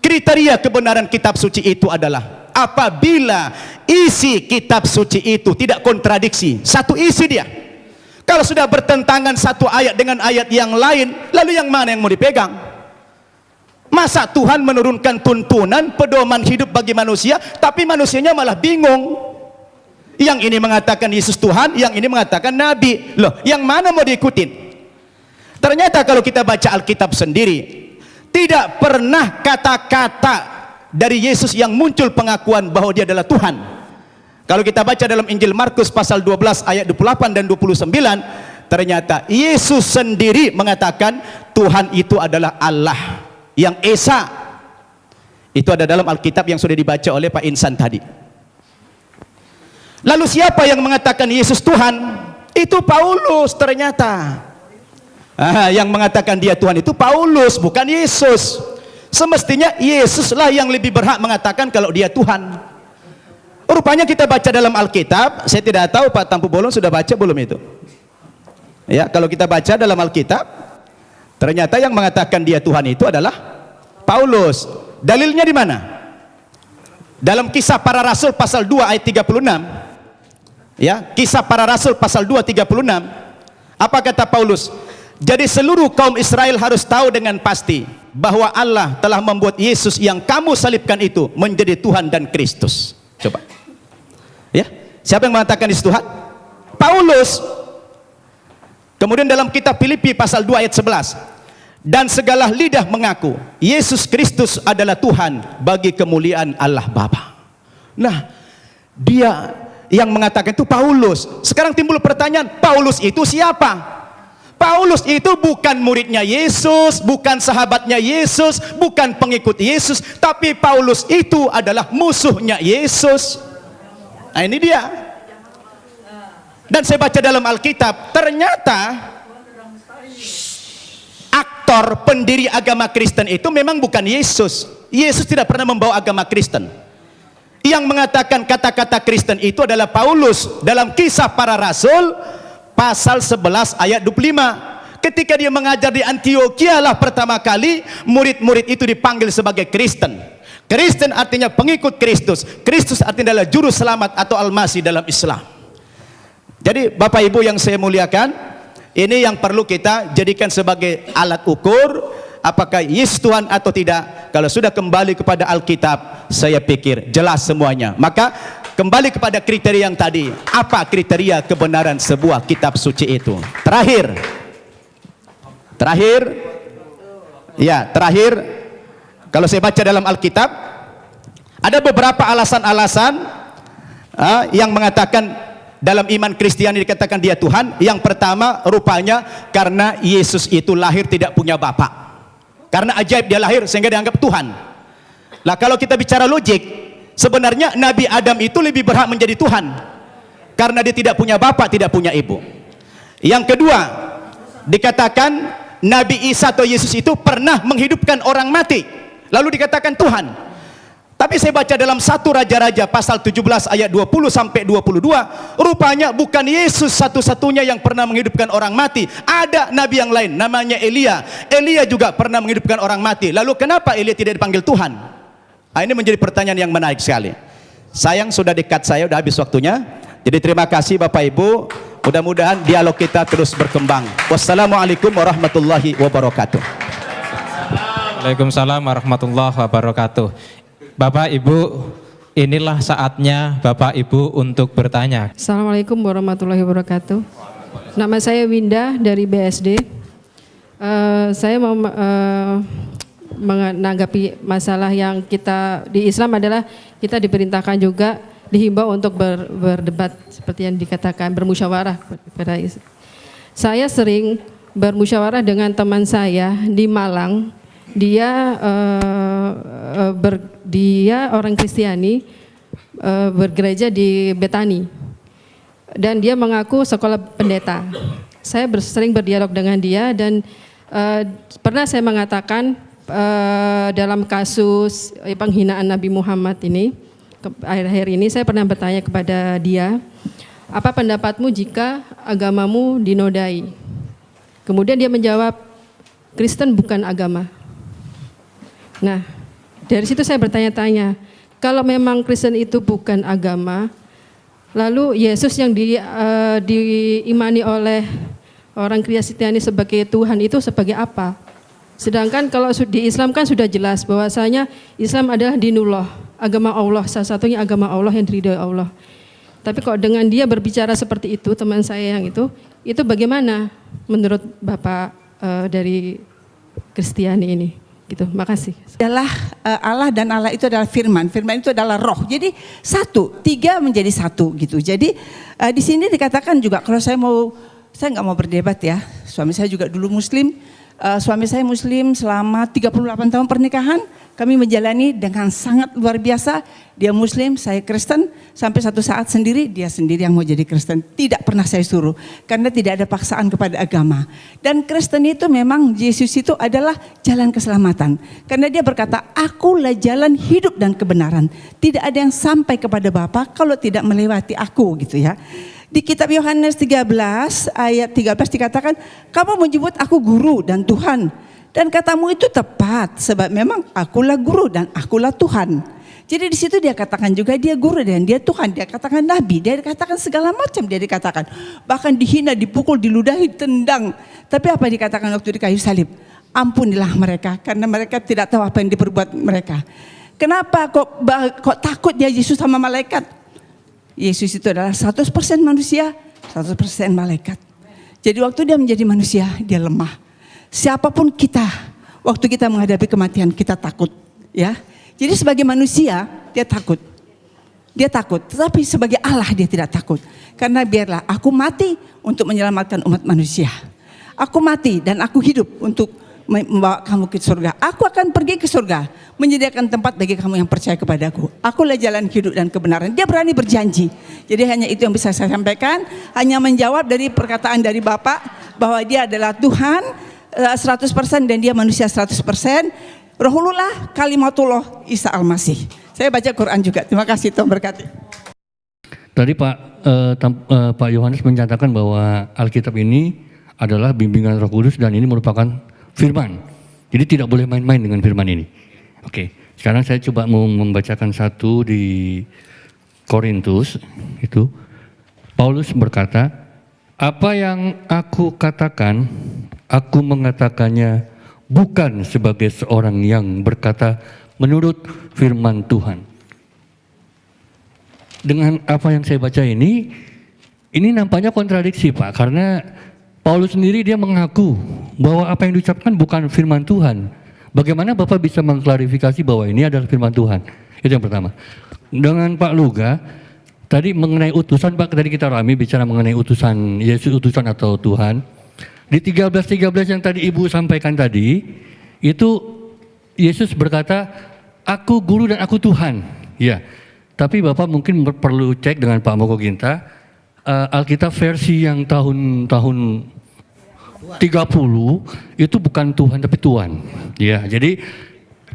kriteria kebenaran kitab suci itu adalah apabila isi kitab suci itu tidak kontradiksi, satu isi dia. Kalau sudah bertentangan satu ayat dengan ayat yang lain, lalu yang mana yang mau dipegang? Masa Tuhan menurunkan tuntunan pedoman hidup bagi manusia, tapi manusianya malah bingung. Yang ini mengatakan Yesus Tuhan, yang ini mengatakan Nabi. Loh, yang mana mau diikutin? Ternyata kalau kita baca Alkitab sendiri, tidak pernah kata-kata dari Yesus yang muncul pengakuan bahwa dia adalah Tuhan. Kalau kita baca dalam Injil Markus pasal 12 ayat 28 dan 29, ternyata Yesus sendiri mengatakan Tuhan itu adalah Allah yang Esa. Itu ada dalam Alkitab yang sudah dibaca oleh Pak Insan tadi. Lalu siapa yang mengatakan Yesus Tuhan? Itu Paulus ternyata. Yang mengatakan dia Tuhan itu Paulus, bukan Yesus. Semestinya Yesuslah yang lebih berhak mengatakan kalau dia Tuhan. Rupanya kita baca dalam Alkitab, saya tidak tahu Pak Tampu Bolon sudah baca belum itu. Ya, kalau kita baca dalam Alkitab, ternyata yang mengatakan dia Tuhan itu adalah Paulus. Dalilnya di mana? Dalam Kisah Para Rasul pasal 2 ayat 36. Ya, Kisah Para Rasul pasal 2 36. Apa kata Paulus? Jadi seluruh kaum Israel harus tahu dengan pasti bahwa Allah telah membuat Yesus yang kamu salibkan itu menjadi Tuhan dan Kristus. Coba. Ya, siapa yang mengatakan Yesus Tuhan? Paulus. Kemudian dalam kitab Filipi pasal 2 ayat 11. Dan segala lidah mengaku Yesus Kristus adalah Tuhan bagi kemuliaan Allah Bapa. Nah, dia yang mengatakan itu Paulus. Sekarang timbul pertanyaan, Paulus itu siapa? Paulus itu bukan muridnya Yesus, bukan sahabatnya Yesus, bukan pengikut Yesus, tapi Paulus itu adalah musuhnya Yesus. Nah, ini dia. Dan saya baca dalam Alkitab, ternyata aktor pendiri agama Kristen itu memang bukan Yesus. Yesus tidak pernah membawa agama Kristen. Yang mengatakan kata-kata Kristen itu adalah Paulus dalam Kisah Para Rasul pasal 11 ayat 25. Ketika dia mengajar di Antioquia lah pertama kali murid-murid itu dipanggil sebagai Kristen. Kristen artinya pengikut Kristus. Kristus artinya adalah juru selamat atau Al-Masih dalam Islam. Jadi Bapak Ibu yang saya muliakan, ini yang perlu kita jadikan sebagai alat ukur apakah Yesus Tuhan atau tidak. Kalau sudah kembali kepada Alkitab, saya pikir jelas semuanya. Maka kembali kepada kriteria yang tadi. Apa kriteria kebenaran sebuah kitab suci itu? Terakhir, kalau saya baca dalam Alkitab, ada beberapa alasan-alasan yang mengatakan dalam iman Kristiani dikatakan dia Tuhan. Yang pertama, rupanya karena Yesus itu lahir tidak punya bapak. Karena ajaib dia lahir sehingga dianggap Tuhan. Lah kalau kita bicara logik, sebenarnya Nabi Adam itu lebih berhak menjadi Tuhan karena dia tidak punya bapak, tidak punya ibu. Yang kedua, dikatakan Nabi Isa atau Yesus itu pernah menghidupkan orang mati, lalu dikatakan Tuhan. Tapi saya baca dalam 1 Raja-Raja pasal 17 ayat 20 sampai 22, rupanya bukan Yesus satu-satunya yang pernah menghidupkan orang mati. Ada nabi yang lain namanya Elia. Elia juga pernah menghidupkan orang mati. Lalu kenapa Elia tidak dipanggil Tuhan? Ini menjadi pertanyaan yang menarik sekali. Sayang sudah dekat, saya sudah habis waktunya. Jadi terima kasih Bapak Ibu. Mudah-mudahan dialog kita terus berkembang. Wassalamualaikum warahmatullahi wabarakatuh. Waalaikumsalam warahmatullahi wabarakatuh. Bapak Ibu, inilah saatnya Bapak Ibu untuk bertanya. Assalamualaikum warahmatullahi wabarakatuh. Nama saya Winda dari BSD. Saya mau menanggapi masalah yang kita di Islam adalah kita diperintahkan juga dihimbau untuk berdebat seperti yang dikatakan bermusyawarah kepada Islam. Saya sering bermusyawarah dengan teman saya di Malang. Dia orang Kristiani, bergereja di Betani, dan dia mengaku sekolah pendeta. Saya sering berdialog dengan dia dan pernah saya mengatakan dalam kasus penghinaan Nabi Muhammad ini, akhir-akhir ini saya pernah bertanya kepada dia, apa pendapatmu jika agamamu dinodai? Kemudian dia menjawab, Kristen bukan agama. Nah, dari situ saya bertanya-tanya, kalau memang Kristen itu bukan agama, lalu Yesus yang diimani oleh orang Kristiani sebagai Tuhan itu sebagai apa? Sedangkan kalau di Islam kan sudah jelas bahwasanya Islam adalah dinullah, agama Allah, salah satunya agama Allah yang diridhoi Allah. Tapi kok dengan dia berbicara seperti itu, teman saya yang itu bagaimana menurut Bapak dari Kristiani ini? Gitu, makasih. Adalah Allah, dan Allah itu adalah firman. Firman itu adalah roh. Jadi satu, tiga menjadi satu gitu. Jadi di sini dikatakan juga kalau saya nggak mau berdebat ya. Suami saya juga dulu Muslim. Suami saya Muslim selama 38 tahun pernikahan. Kami menjalani dengan sangat luar biasa. Dia Muslim, saya Kristen. Sampai satu saat dia sendiri yang mau jadi Kristen. Tidak pernah saya suruh. Karena tidak ada paksaan kepada agama. Dan Kristen itu memang Yesus itu adalah jalan keselamatan. Karena dia berkata, akulah jalan hidup dan kebenaran. Tidak ada yang sampai kepada Bapa kalau tidak melewati aku gitu ya. Di kitab Yohanes 13 ayat 13 dikatakan, kamu menyebut aku guru dan Tuhan. Dan katamu itu tepat, sebab memang akulah guru dan akulah Tuhan. Jadi di situ dia katakan juga dia guru dan dia Tuhan. Dia katakan nabi, dia katakan segala macam dia dikatakan. Bahkan dihina, dipukul, diludahi, ditendang. Tapi apa dikatakan waktu di kayu salib? Ampunilah mereka karena mereka tidak tahu apa yang diperbuat mereka. Kenapa kok takut ya Yesus sama malaikat? Yesus itu adalah 100% manusia, 100% malaikat. Jadi waktu dia menjadi manusia, dia lemah. Siapapun kita, waktu kita menghadapi kematian, kita takut, ya. Jadi sebagai manusia, dia takut. Dia takut, tetapi sebagai Allah dia tidak takut. Karena biarlah aku mati untuk menyelamatkan umat manusia. Aku mati dan aku hidup untuk membawa kamu ke surga. Aku akan pergi ke surga, menyediakan tempat bagi kamu yang percaya kepadaku. Akulah jalan hidup dan kebenaran. Dia berani berjanji. Jadi hanya itu yang bisa saya sampaikan. Hanya menjawab dari perkataan dari Bapak bahwa dia adalah Tuhan. 100% dan dia manusia 100%. Rohullah kalimatullah Isa Al-Masih. Saya baca Quran juga. Terima kasih, Tuhan berkati. Tadi Pak Yohanes menyatakan bahwa Alkitab ini adalah bimbingan Roh Kudus dan ini merupakan firman. Jadi tidak boleh main-main dengan firman ini. Oke, sekarang saya coba mau membacakan satu di Korintus. Itu Paulus berkata, apa yang aku katakan, aku mengatakannya bukan sebagai seorang yang berkata menurut firman Tuhan. Dengan apa yang saya baca ini nampaknya kontradiksi Pak, karena Paulus sendiri dia mengaku bahwa apa yang diucapkan bukan firman Tuhan. Bagaimana Bapak bisa mengklarifikasi bahwa ini adalah firman Tuhan? Itu yang pertama. Dengan Pak Luga, tadi mengenai utusan Pak, tadi kita ramai bicara mengenai utusan Yesus, utusan atau Tuhan. Di 13:13 yang tadi Ibu sampaikan tadi, itu Yesus berkata, aku guru dan aku Tuhan. Ya, tapi Bapak mungkin perlu cek dengan Pak Moko Ginta, Alkitab versi yang tahun 30 itu bukan Tuhan tapi Tuan. Ya, jadi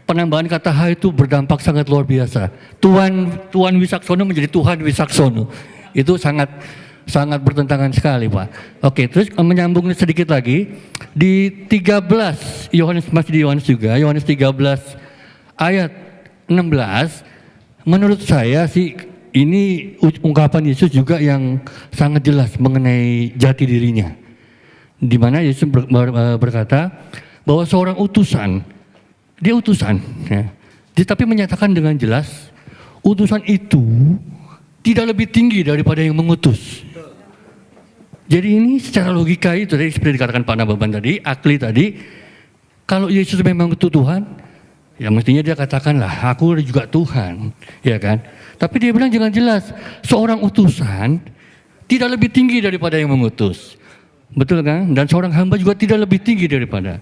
penambahan kata H itu berdampak sangat luar biasa. Tuan Wisaksono menjadi Tuhan Wisaksono. Itu sangat bertentangan sekali, Pak. Oke, terus menyambung sedikit lagi di 13 Yohanes, masih di Yohanes juga, Yohanes 13 ayat 16, menurut saya sih ini ungkapan Yesus juga yang sangat jelas mengenai jati dirinya. Di mana Yesus berkata bahwa seorang utusan, dia utusan, ya. Tapi menyatakan dengan jelas, utusan itu tidak lebih tinggi daripada yang mengutus. Jadi ini secara logika itu tadi seperti dikatakan Pak Nababan tadi, akli tadi, kalau Yesus memang itu Tuhan, ya mestinya dia katakanlah, aku juga Tuhan, ya kan? Tapi dia bilang jangan jelas, seorang utusan tidak lebih tinggi daripada yang mengutus. Betul kan? Dan seorang hamba juga tidak lebih tinggi daripada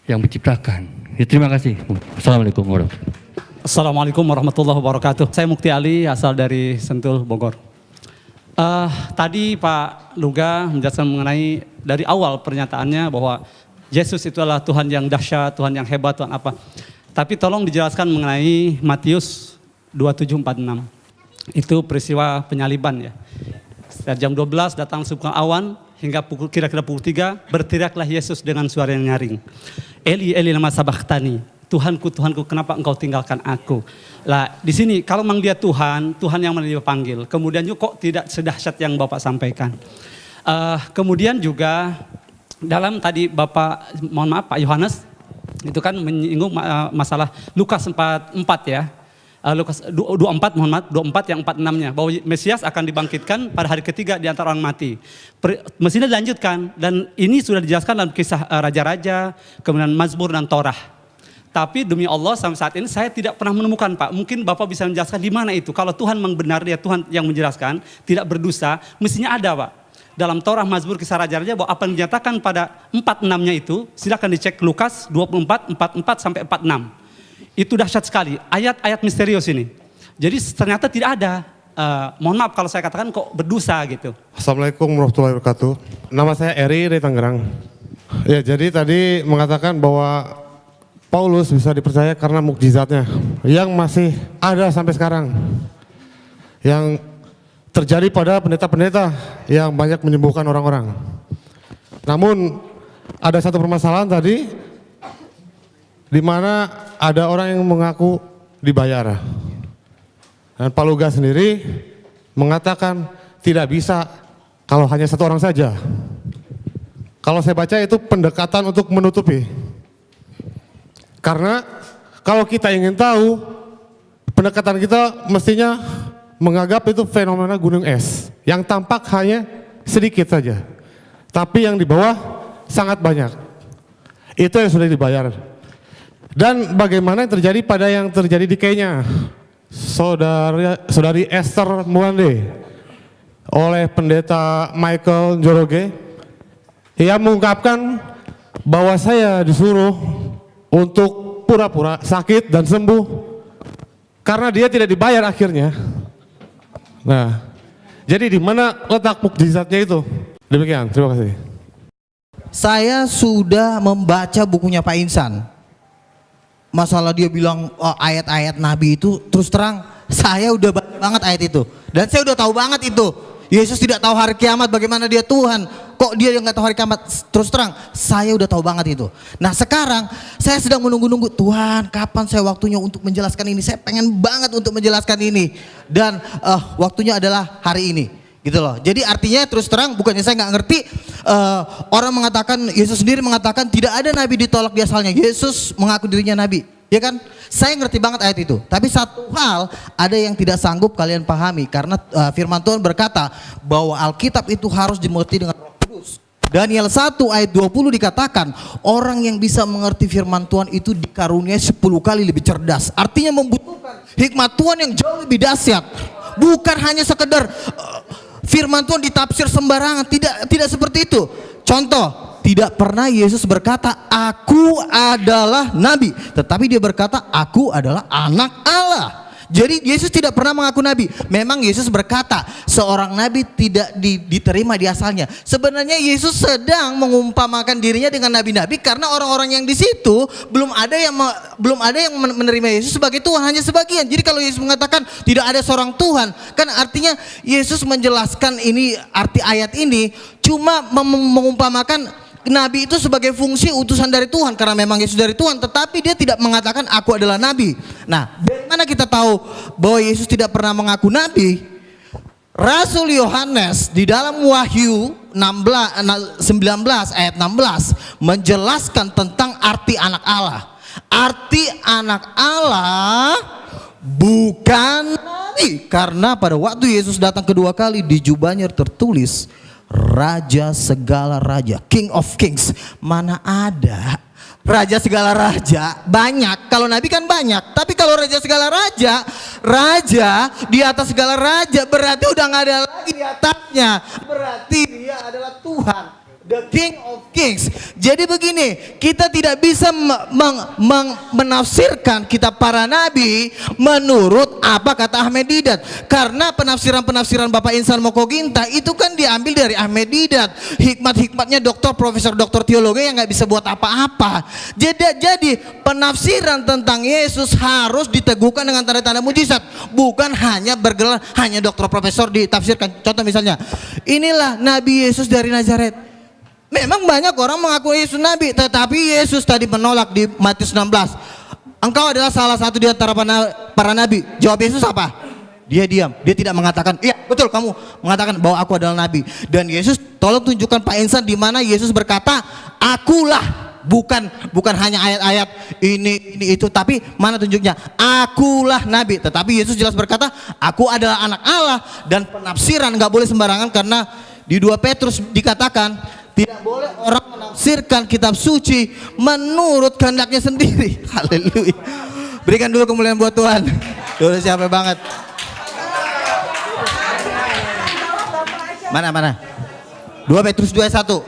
yang menciptakan. Ya, terima kasih. Assalamualaikum warahmatullahi wabarakatuh. Assalamualaikum warahmatullahi wabarakatuh. Saya Mukti Ali, asal dari Sentul, Bogor. Tadi Pak Luga menjelaskan mengenai dari awal pernyataannya bahwa Yesus itu adalah Tuhan yang dahsyat, Tuhan yang hebat, Tuhan apa. Tapi tolong dijelaskan mengenai Matius 27:46. Itu peristiwa penyaliban ya. Sekitar jam 12 datang sebuah awan hingga kira-kira pukul 3 berteriaklah Yesus dengan suara yang nyaring. Eli Eli lama sabachthani. Tuhanku, Tuhanku, kenapa engkau tinggalkan aku? Lah, di sini kalau memang dia Tuhan, Tuhan yang mana dia panggil. Kemudian juga kok tidak sedahsyat yang Bapak sampaikan. Kemudian juga dalam tadi Bapak, mohon maaf Pak Yohanes, itu kan menyinggung masalah Lukas 4 ya. Lukas 24, mohon maaf, 24 yang 46-nya. Bahwa Mesias akan dibangkitkan pada hari ketiga di antara orang mati. Mestinya dilanjutkan, dan ini sudah dijelaskan dalam kisah Raja-Raja, kemudian Mazmur dan Torah. Tapi demi Allah sampai saat ini saya tidak pernah menemukan Pak. Mungkin Bapak bisa menjelaskan di mana itu. Kalau Tuhan memang benar, dia Tuhan yang menjelaskan, tidak berdusta, mestinya ada Pak. Dalam Torah, Mazmur, kisah Raja-Raja, bahwa apa yang dinyatakan pada 46-nya itu, silakan dicek Lukas 24, 44 sampai 46. Itu dahsyat sekali, ayat-ayat misterius ini. Jadi ternyata tidak ada, mohon maaf kalau saya katakan kok berdosa gitu. Assalamualaikum warahmatullahi wabarakatuh. Nama saya Eri dari Tangerang. Ya, jadi tadi mengatakan bahwa Paulus bisa dipercaya karena mukjizatnya yang masih ada sampai sekarang. Yang terjadi pada pendeta-pendeta yang banyak menyembuhkan orang-orang. Namun ada satu permasalahan tadi, di mana ada orang yang mengaku dibayar. Dan Pak Luga sendiri mengatakan tidak bisa kalau hanya satu orang saja. Kalau saya baca itu pendekatan untuk menutupi. Karena kalau kita ingin tahu, pendekatan kita mestinya menganggap itu fenomena gunung es yang tampak hanya sedikit saja, tapi yang di bawah sangat banyak. Itu yang sudah dibayar. Dan bagaimana yang terjadi pada yang terjadi di Kenya, saudari Esther Mwande oleh pendeta Michael Njoroge, ia mengungkapkan bahwa saya disuruh untuk pura-pura sakit dan sembuh karena dia tidak dibayar akhirnya. Nah, jadi di mana letak mukjizatnya itu? Demikian, terima kasih. saya sudah membaca bukunya Pak Insan. Masalah dia bilang ayat-ayat Nabi itu, terus terang saya udah baca banget ayat itu. Dan saya udah tahu banget itu. Yesus tidak tahu hari kiamat, bagaimana dia Tuhan. Kok dia yang nggak tahu hari kiamat? Terus terang saya udah tahu banget itu. Nah sekarang saya sedang menunggu-nunggu, Tuhan kapan saya waktunya untuk menjelaskan ini. Saya pengen banget untuk menjelaskan ini. Dan waktunya adalah hari ini. Gitu loh. Jadi artinya terus terang bukannya saya nggak ngerti, orang mengatakan, Yesus sendiri mengatakan tidak ada nabi ditolak di asalnya. Yesus mengaku dirinya nabi, ya kan? Saya ngerti banget ayat itu. Tapi satu hal ada yang tidak sanggup kalian pahami, karena firman Tuhan berkata bahwa Alkitab itu harus dimengerti dengan Roh Kudus. Daniel 1 ayat 20 dikatakan orang yang bisa mengerti firman Tuhan itu dikaruniai 10 kali lebih cerdas. Artinya membutuhkan hikmat Tuhan yang jauh lebih dahsyat. Bukan hanya sekedar firman Tuhan ditafsir sembarangan, tidak seperti itu. Contoh, tidak pernah Yesus berkata aku adalah nabi, tetapi dia berkata aku adalah anak Allah. Jadi Yesus tidak pernah mengaku nabi. Memang Yesus berkata seorang nabi tidak diterima di asalnya. Sebenarnya Yesus sedang mengumpamakan dirinya dengan nabi-nabi karena orang-orang yang di situ belum ada yang menerima Yesus sebagai Tuhan, hanya sebagian. Jadi kalau Yesus mengatakan tidak ada seorang Tuhan, kan artinya Yesus menjelaskan ini, arti ayat ini cuma mengumpamakan nabi itu sebagai fungsi utusan dari Tuhan, karena memang Yesus dari Tuhan, tetapi dia tidak mengatakan aku adalah nabi. Nah, dari mana kita tahu bahwa Yesus tidak pernah mengaku nabi? Rasul Yohanes di dalam Wahyu 19 ayat 16 menjelaskan tentang arti anak Allah. Arti anak Allah bukan nabi, karena pada waktu Yesus datang kedua kali di jubahnya tertulis Raja segala raja, King of Kings. Mana ada raja segala raja? Banyak. Kalau nabi kan banyak. Tapi kalau raja segala raja, raja di atas segala raja, berarti udah nggak ada lagi di atasnya. Berarti dia adalah Tuhan, the King of Kings. Jadi begini, kita tidak bisa menafsirkan kitab para nabi menurut apa kata Ahmed Didat, karena penafsiran Bapak Insan Mokoginta itu kan diambil dari Ahmed Didat, hikmat-hikmatnya profesor doktor teologi yang nggak bisa buat apa-apa. Jadi penafsiran tentang Yesus harus diteguhkan dengan tanda-tanda mujizat, bukan hanya bergelar hanya doktor profesor ditafsirkan. Contoh misalnya, inilah Nabi Yesus dari Nazaret. Memang banyak orang mengaku Yesus nabi, tetapi Yesus tadi menolak di Matius 16. Engkau adalah salah satu di antara para nabi. Jawab Yesus apa? Dia diam. Dia tidak mengatakan, iya betul kamu mengatakan bahwa aku adalah nabi. Dan Yesus, tolong tunjukkan Pak Insan di mana Yesus berkata, akulah. Bukan hanya ayat-ayat ini itu, tapi mana tunjuknya? Akulah nabi. Tetapi Yesus jelas berkata, aku adalah anak Allah. Dan penafsiran nggak boleh sembarangan, karena di 2 Petrus dikatakan tidak boleh orang menafsirkan kitab suci menurut kehendaknya sendiri. Haleluya. Berikan dulu kemuliaan buat Tuhan. Tuh siapa banget. Mana? 2 Petrus 2:1.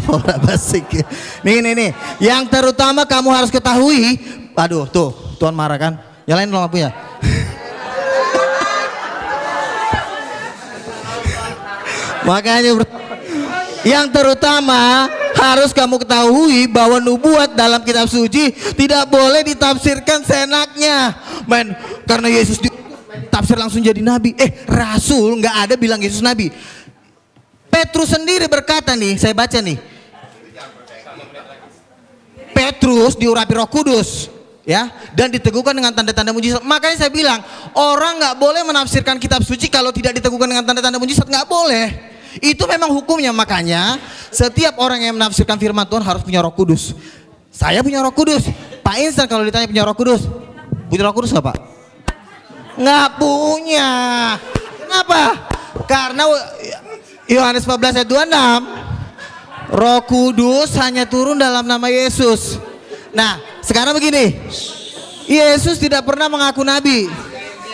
Orang basik. Nih. Yang terutama kamu harus ketahui. Aduh, tuh, Tuhan marah kan? Nyalain dong lampunya. Makanya yang terutama harus kamu ketahui bahwa nubuat dalam kitab suci tidak boleh ditafsirkan seenaknya. Karena Yesus ditafsir langsung jadi nabi. Rasul nggak ada bilang Yesus nabi. Petrus sendiri berkata nih, saya baca nih. Petrus diurapi Roh Kudus, ya, dan diteguhkan dengan tanda-tanda mujizat. Makanya saya bilang orang nggak boleh menafsirkan kitab suci kalau tidak diteguhkan dengan tanda-tanda mujizat, nggak boleh. Itu memang hukumnya. Makanya setiap orang yang menafsirkan firman Tuhan harus punya Roh Kudus. Saya punya Roh Kudus. Pak Insan kalau ditanya punya Roh Kudus, punya Roh Kudus nggak Pak? Nggak punya. Kenapa? Karena Yohanes 14 ayat 26, Roh Kudus hanya turun dalam nama Yesus. Nah sekarang begini, Yesus tidak pernah mengaku nabi.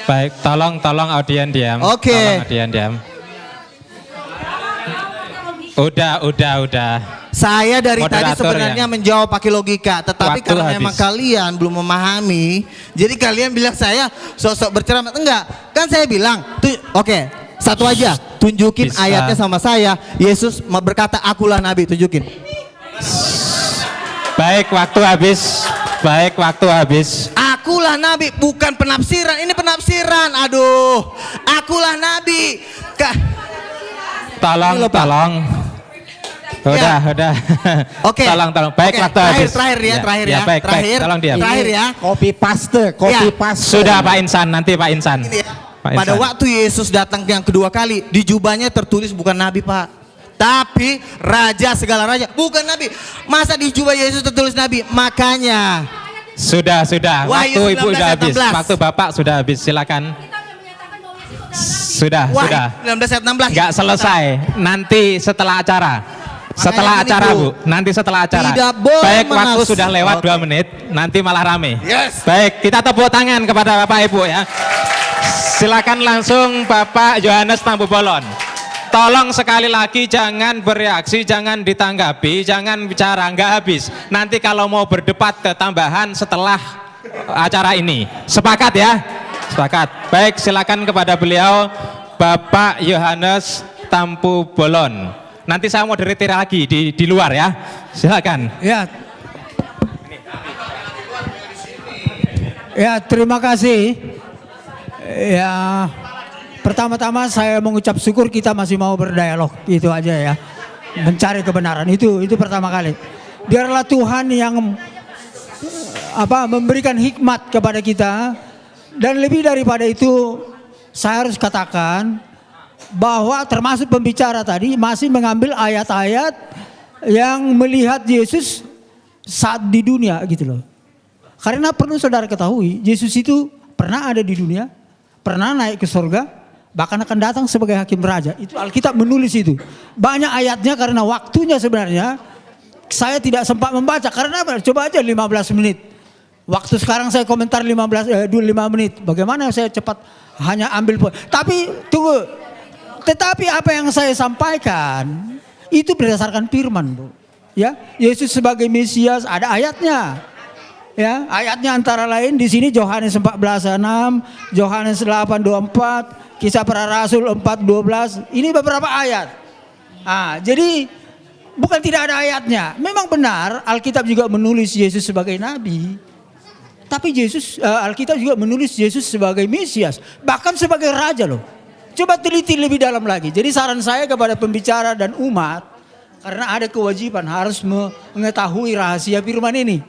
Baik, tolong audien diam. Oke. Tolong audien diam. Udah. Saya dari tadi Moderator sebenarnya menjawab pakai logika, tetapi Waktu karena habis. memang kalian belum memahami, jadi kalian bilang saya sosok berceramah. Enggak, kan saya bilang, oke, satu aja. tunjukin Bisa. ayatnya sama saya. Yesus berkata, akulah nabi, tunjukin. Baik, waktu habis. Baik, waktu habis. Akulah nabi, bukan penafsiran. Ini penafsiran. Aduh, akulah nabi. Tolong, Ini loh, Pak. tolong. Udah. Oke. Tolong. Baik, Oke, waktu terakhir, habis. terakhir ya, terakhir ya. Baik, Terakhir. tolong diam. Terakhir ya. Copy paste. Sudah Pak Insan, nanti Pak Insan. Ini ya. Pak Pada Insan. waktu Yesus datang yang kedua kali, di jubahnya tertulis bukan nabi, Pak. Tapi raja segala raja, bukan nabi. Masa di jubah Yesus tertulis nabi? Makanya. Sudah. Wahyu Waktu Ibu 19 sudah habis. 16. Waktu Bapak sudah habis. Silakan. Sudah. Wahyu 19 ayat 16. Enggak selesai. Nanti setelah acara. Setelah gini, acara, Bu. Bu. Nanti setelah acara. Tidak boleh Baik, waktu menas- sudah lewat Oke. 2 menit. Nanti malah rame. Yes. Baik, kita tepuk tangan kepada Bapak Ibu ya. Silakan langsung Bapak Yohanes Tampu Bolon. Tolong sekali lagi jangan bereaksi, jangan ditanggapi, jangan bicara, nggak habis. Nanti kalau mau berdebat ketambahan setelah acara ini. Sepakat ya? Sepakat. Baik, silakan kepada beliau Bapak Yohanes Tampu Bolon. Nanti saya mau moderator lagi di luar ya. Silakan. Ya, terima kasih. Ya, pertama-tama saya mengucap syukur kita masih mau berdialog, itu aja ya. Mencari kebenaran itu pertama kali. Biarlah Tuhan yang memberikan hikmat kepada kita, dan lebih daripada itu saya harus katakan bahwa termasuk pembicara tadi masih mengambil ayat-ayat yang melihat Yesus saat di dunia gitu loh. Karena perlu saudara ketahui, Yesus itu pernah ada di dunia, pernah naik ke surga, bahkan akan datang sebagai hakim raja. Itu Alkitab menulis itu. Banyak ayatnya karena waktunya sebenarnya saya tidak sempat membaca. Karena apa? Coba aja 15 menit. Waktu sekarang saya komentar 5 menit. Bagaimana saya cepat hanya ambil poin. Tapi tunggu. Tetapi apa yang saya sampaikan itu berdasarkan firman, Bu. Ya, Yesus sebagai Mesias ada ayatnya. Ya, ayatnya antara lain di sini Yohanes 14:6, Yohanes 8:24, Kisah Para Rasul 4:12. Ini beberapa ayat. Jadi bukan tidak ada ayatnya. Memang benar Alkitab juga menulis Yesus sebagai nabi. Tapi Alkitab juga menulis Yesus sebagai Mesias, bahkan sebagai raja loh. Coba teliti lebih dalam lagi. Jadi saran saya kepada pembicara dan umat, karena ada kewajiban harus mengetahui rahasia firman ini.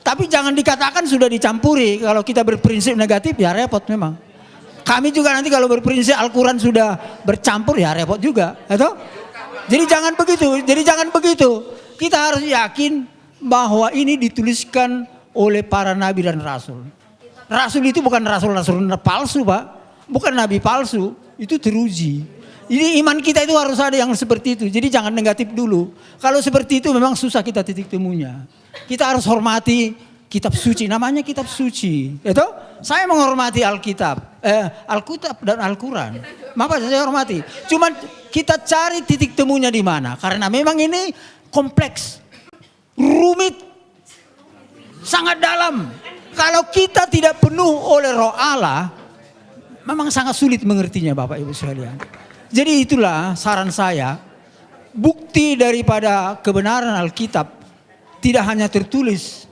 Tapi jangan dikatakan sudah dicampuri. Kalau kita berprinsip negatif ya repot memang. Kami juga nanti kalau berprinsip Al-Quran sudah bercampur ya repot juga. Atau? Jadi jangan begitu. Kita harus yakin bahwa ini dituliskan oleh para nabi dan rasul. Rasul itu bukan rasul-rasul palsu, Pak. Bukan nabi palsu. Itu teruji. Jadi iman kita itu harus ada yang seperti itu. Jadi jangan negatif dulu. Kalau seperti itu memang susah kita titik temunya. Kita harus hormati kitab suci. Namanya kitab suci. Itu saya menghormati Alkitab. Alkitab dan Al-Quran. Maka saya hormati. Cuman kita cari titik temunya di mana. Karena memang ini kompleks. Rumit. Sangat dalam. Kalau kita tidak penuh oleh Roh Allah, memang sangat sulit mengertinya Bapak Ibu sekalian. Jadi itulah saran saya, bukti daripada kebenaran Alkitab tidak hanya tertulis,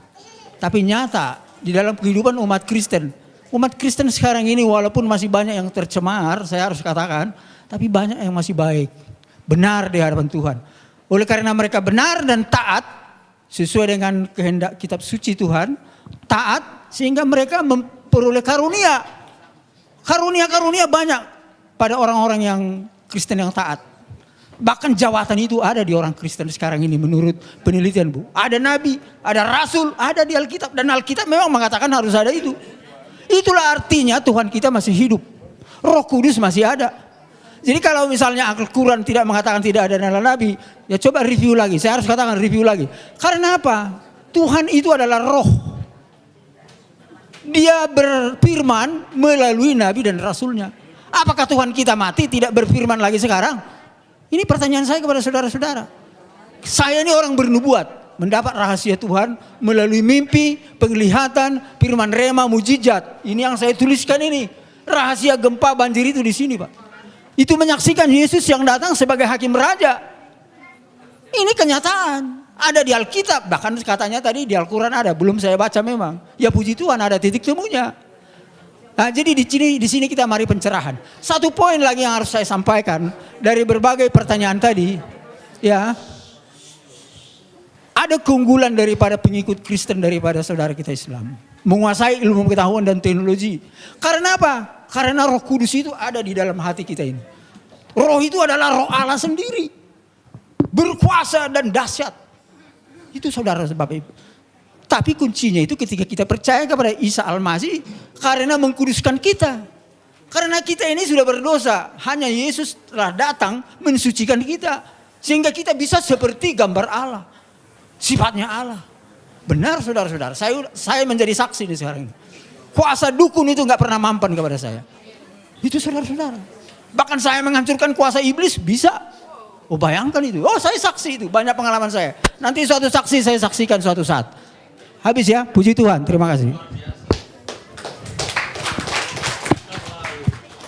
tapi nyata di dalam kehidupan umat Kristen. Umat Kristen sekarang ini walaupun masih banyak yang tercemar, saya harus katakan, tapi banyak yang masih baik, benar di hadapan Tuhan. Oleh karena mereka benar dan taat, sesuai dengan kehendak kitab suci Tuhan, taat sehingga mereka memperoleh karunia. Karunia-karunia banyak pada orang-orang yang Kristen yang taat. Bahkan jawatan itu ada di orang Kristen sekarang ini menurut penelitian, Bu. Ada nabi, ada rasul, ada di Alkitab. Dan Alkitab memang mengatakan harus ada itu. Itulah artinya Tuhan kita masih hidup. Roh Kudus masih ada. Jadi kalau misalnya Al-Quran tidak mengatakan tidak ada nabi, ya coba review lagi. Saya harus katakan review lagi. Karena apa? Tuhan itu adalah roh. Dia berfirman melalui nabi dan rasulnya. Apakah Tuhan kita mati tidak berfirman lagi sekarang? Ini pertanyaan saya kepada saudara-saudara. Saya ini orang bernubuat, mendapat rahasia Tuhan melalui mimpi, penglihatan, firman rema, mujizat. Ini yang saya tuliskan ini. Rahasia gempa banjir itu di sini, Pak. Itu menyaksikan Yesus yang datang sebagai hakim raja. Ini kenyataan. Ada di Alkitab, bahkan katanya tadi di Al-Quran ada, belum saya baca memang. Ya puji Tuhan ada titik temunya. Nah, jadi di sini kita mari pencerahan. Satu poin lagi yang harus saya sampaikan dari berbagai pertanyaan tadi, ya. Ada keunggulan daripada pengikut Kristen daripada saudara kita Islam. Menguasai ilmu pengetahuan dan teknologi. Karena apa? Karena Roh Kudus itu ada di dalam hati kita ini. Roh itu adalah Roh Allah sendiri. Berkuasa dan dahsyat. Itu saudara sebab itu. Tapi kuncinya itu ketika kita percaya kepada Isa Al-Masih karena mengkuduskan kita. Karena kita ini sudah berdosa. Hanya Yesus telah datang mensucikan kita. Sehingga kita bisa seperti gambar Allah. Sifatnya Allah. Benar saudara-saudara. Saya menjadi saksi di sekarang ini. Kuasa dukun itu gak pernah mampan kepada saya. Itu saudara-saudara. Bahkan saya menghancurkan kuasa iblis bisa. Oh bayangkan itu. Oh saya saksi itu. Banyak pengalaman saya. Nanti suatu saksi saya saksikan suatu saat. Habis ya. Puji Tuhan. Terima kasih.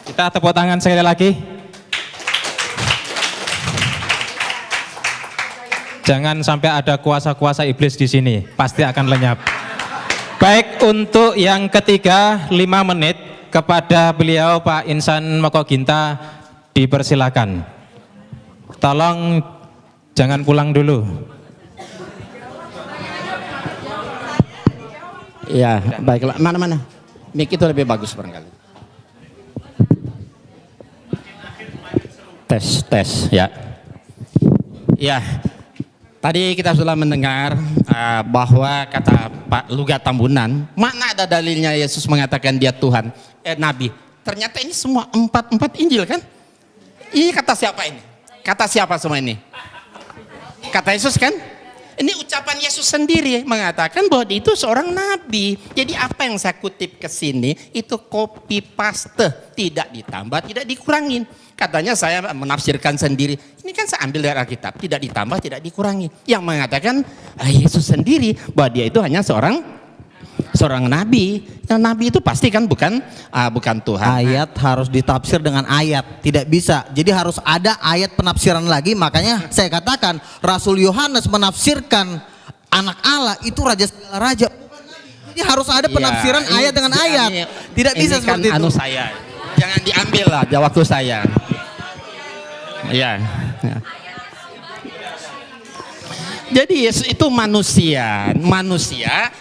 Kita tepuk tangan sekali lagi. Jangan sampai ada kuasa-kuasa iblis di sini. Pasti akan lenyap. Baik, untuk yang ketiga 5 menit kepada beliau Pak Insan Mokoginta dipersilakan. Tolong jangan pulang dulu. Ya, baiklah. Mana-mana? Mic itu lebih bagus barangkali. Tes, ya. Ya, tadi kita sudah mendengar bahwa kata Pak Luga Tambunan, mana ada dalilnya Yesus mengatakan dia Tuhan, Nabi. Ternyata ini semua empat Injil kan? Ini kata siapa ini? Kata siapa semua ini? Kata Yesus kan? Ini ucapan Yesus sendiri mengatakan bahwa dia itu seorang nabi. Jadi apa yang saya kutip ke sini itu copy paste, tidak ditambah, tidak dikurangin. Katanya saya menafsirkan sendiri. Ini kan saya ambil dari Alkitab, tidak ditambah, tidak dikurangi. Yang mengatakan Yesus sendiri bahwa dia itu hanya seorang nabi. Yang nabi itu pasti kan bukan Tuhan. Ayat harus ditafsir dengan ayat, tidak bisa. Jadi harus ada ayat penafsiran lagi. Makanya saya katakan Rasul Yohanes menafsirkan anak Allah itu raja segala raja. Jadi harus ada penafsiran ayat dengan ayat. Tidak bisa kan seperti itu. Saya. Jangan diambil lah waktu saya. Ya. Jadi Yesus itu manusia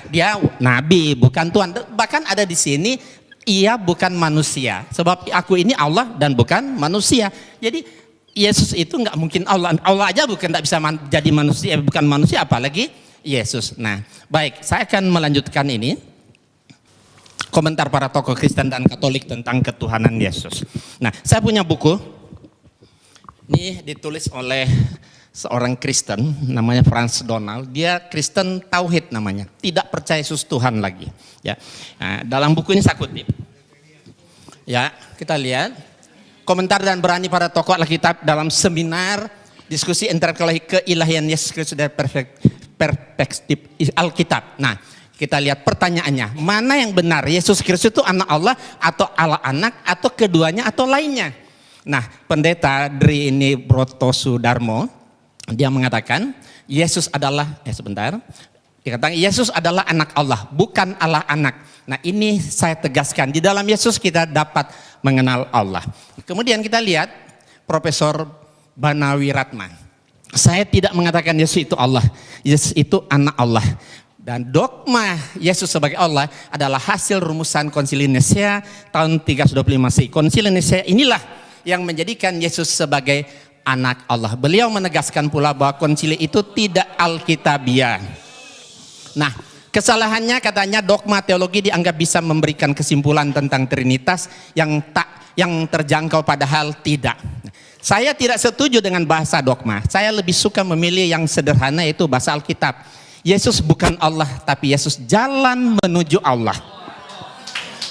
dia nabi bukan Tuhan. Bahkan ada di sini ia bukan manusia. Sebab aku ini Allah dan bukan manusia. Jadi Yesus itu nggak mungkin Allah. Allah aja nggak bisa jadi manusia, bukan manusia apalagi Yesus. Nah, baik, saya akan melanjutkan ini. Komentar para tokoh Kristen dan Katolik tentang ketuhanan Yesus. Nah, saya punya buku. Ini ditulis oleh seorang Kristen namanya Franz Donald. Dia Kristen Tauhid namanya, tidak percaya Yesus Tuhan lagi. Ya, nah, dalam buku ini saya kutip. Ya, kita lihat komentar dan berani para tokoh Alkitab dalam seminar diskusi intelektual keilahian Yesus Kristus dari perspektif Alkitab. Nah, kita lihat pertanyaannya, mana yang benar? Yesus Kristus itu anak Allah atau Allah anak atau keduanya atau lainnya? Nah, pendeta Dri ini Broto Sudarmo, dia mengatakan Yesus adalah, dikatakan Yesus adalah anak Allah, bukan Allah anak. Nah, ini saya tegaskan, di dalam Yesus kita dapat mengenal Allah. Kemudian kita lihat Profesor Banawi Ratma. Saya tidak mengatakan Yesus itu Allah, Yesus itu anak Allah. Dan dogma Yesus sebagai Allah adalah hasil rumusan Konsili Nisea tahun 325 Masehi. Konsili Nisea inilah yang menjadikan Yesus sebagai anak Allah. Beliau menegaskan pula bahwa konsili itu tidak alkitabiah. Nah, kesalahannya katanya dogma teologi dianggap bisa memberikan kesimpulan tentang Trinitas yang terjangkau, padahal tidak. Saya tidak setuju dengan bahasa dogma. Saya lebih suka memilih yang sederhana, yaitu bahasa Alkitab. Yesus bukan Allah, tapi Yesus jalan menuju Allah.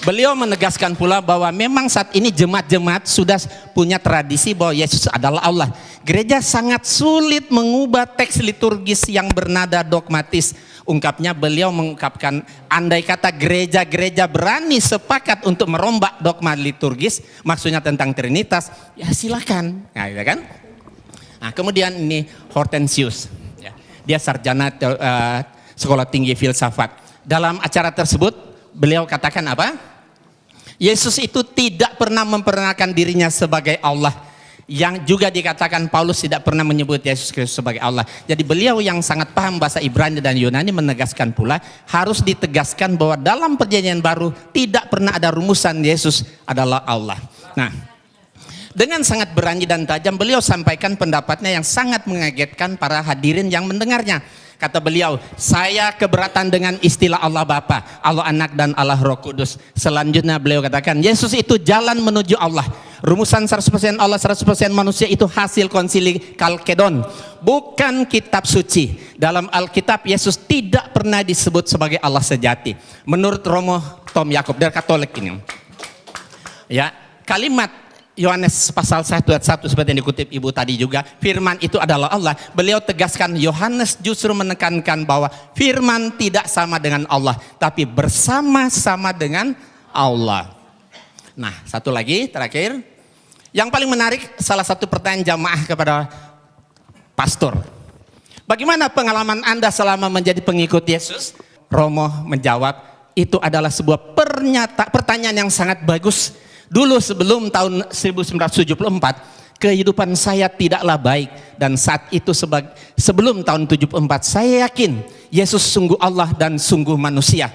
beliau menegaskan pula bahwa memang saat ini jemaat-jemaat sudah punya tradisi bahwa Yesus adalah Allah. Gereja sangat sulit mengubah teks liturgis yang bernada dogmatis. Ungkapnya beliau mengungkapkan, andai kata gereja-gereja berani sepakat untuk merombak dogma liturgis, maksudnya tentang Trinitas, ya silakan. Nah, gitu kan? Nah, kemudian ini Hortensius, ya. Dia sarjana sekolah tinggi filsafat. Dalam acara tersebut beliau katakan apa? Yesus itu tidak pernah memperkenalkan dirinya sebagai Allah. Yang juga dikatakan Paulus tidak pernah menyebut Yesus Kristus sebagai Allah. Jadi beliau yang sangat paham bahasa Ibrani dan Yunani menegaskan pula, harus ditegaskan bahwa dalam perjanjian baru tidak pernah ada rumusan Yesus adalah Allah. Nah, dengan sangat berani dan tajam beliau sampaikan pendapatnya yang sangat mengagetkan para hadirin yang mendengarnya. Kata beliau, saya keberatan dengan istilah Allah Bapa, Allah Anak dan Allah Roh Kudus. Selanjutnya beliau katakan, Yesus itu jalan menuju Allah. Rumusan 100% Allah, 100% manusia itu hasil konsili Kalkedon, bukan kitab suci. Dalam Alkitab Yesus tidak pernah disebut sebagai Allah sejati. Menurut Romo Tom Yakob dari Katolik ini. Ya, kalimat Yohanes pasal 1 ayat 1 seperti yang dikutip Ibu tadi juga, firman itu adalah Allah. Beliau tegaskan, Yohanes justru menekankan bahwa firman tidak sama dengan Allah, tapi bersama-sama dengan Allah. Nah, satu lagi terakhir, yang paling menarik, salah satu pertanyaan jamaah kepada pastor, bagaimana pengalaman Anda selama menjadi pengikut Yesus? Romo menjawab, itu adalah sebuah pertanyaan yang sangat bagus. Dulu sebelum tahun 1974, kehidupan saya tidaklah baik, dan saat itu sebelum tahun 74 saya yakin Yesus sungguh Allah dan sungguh manusia.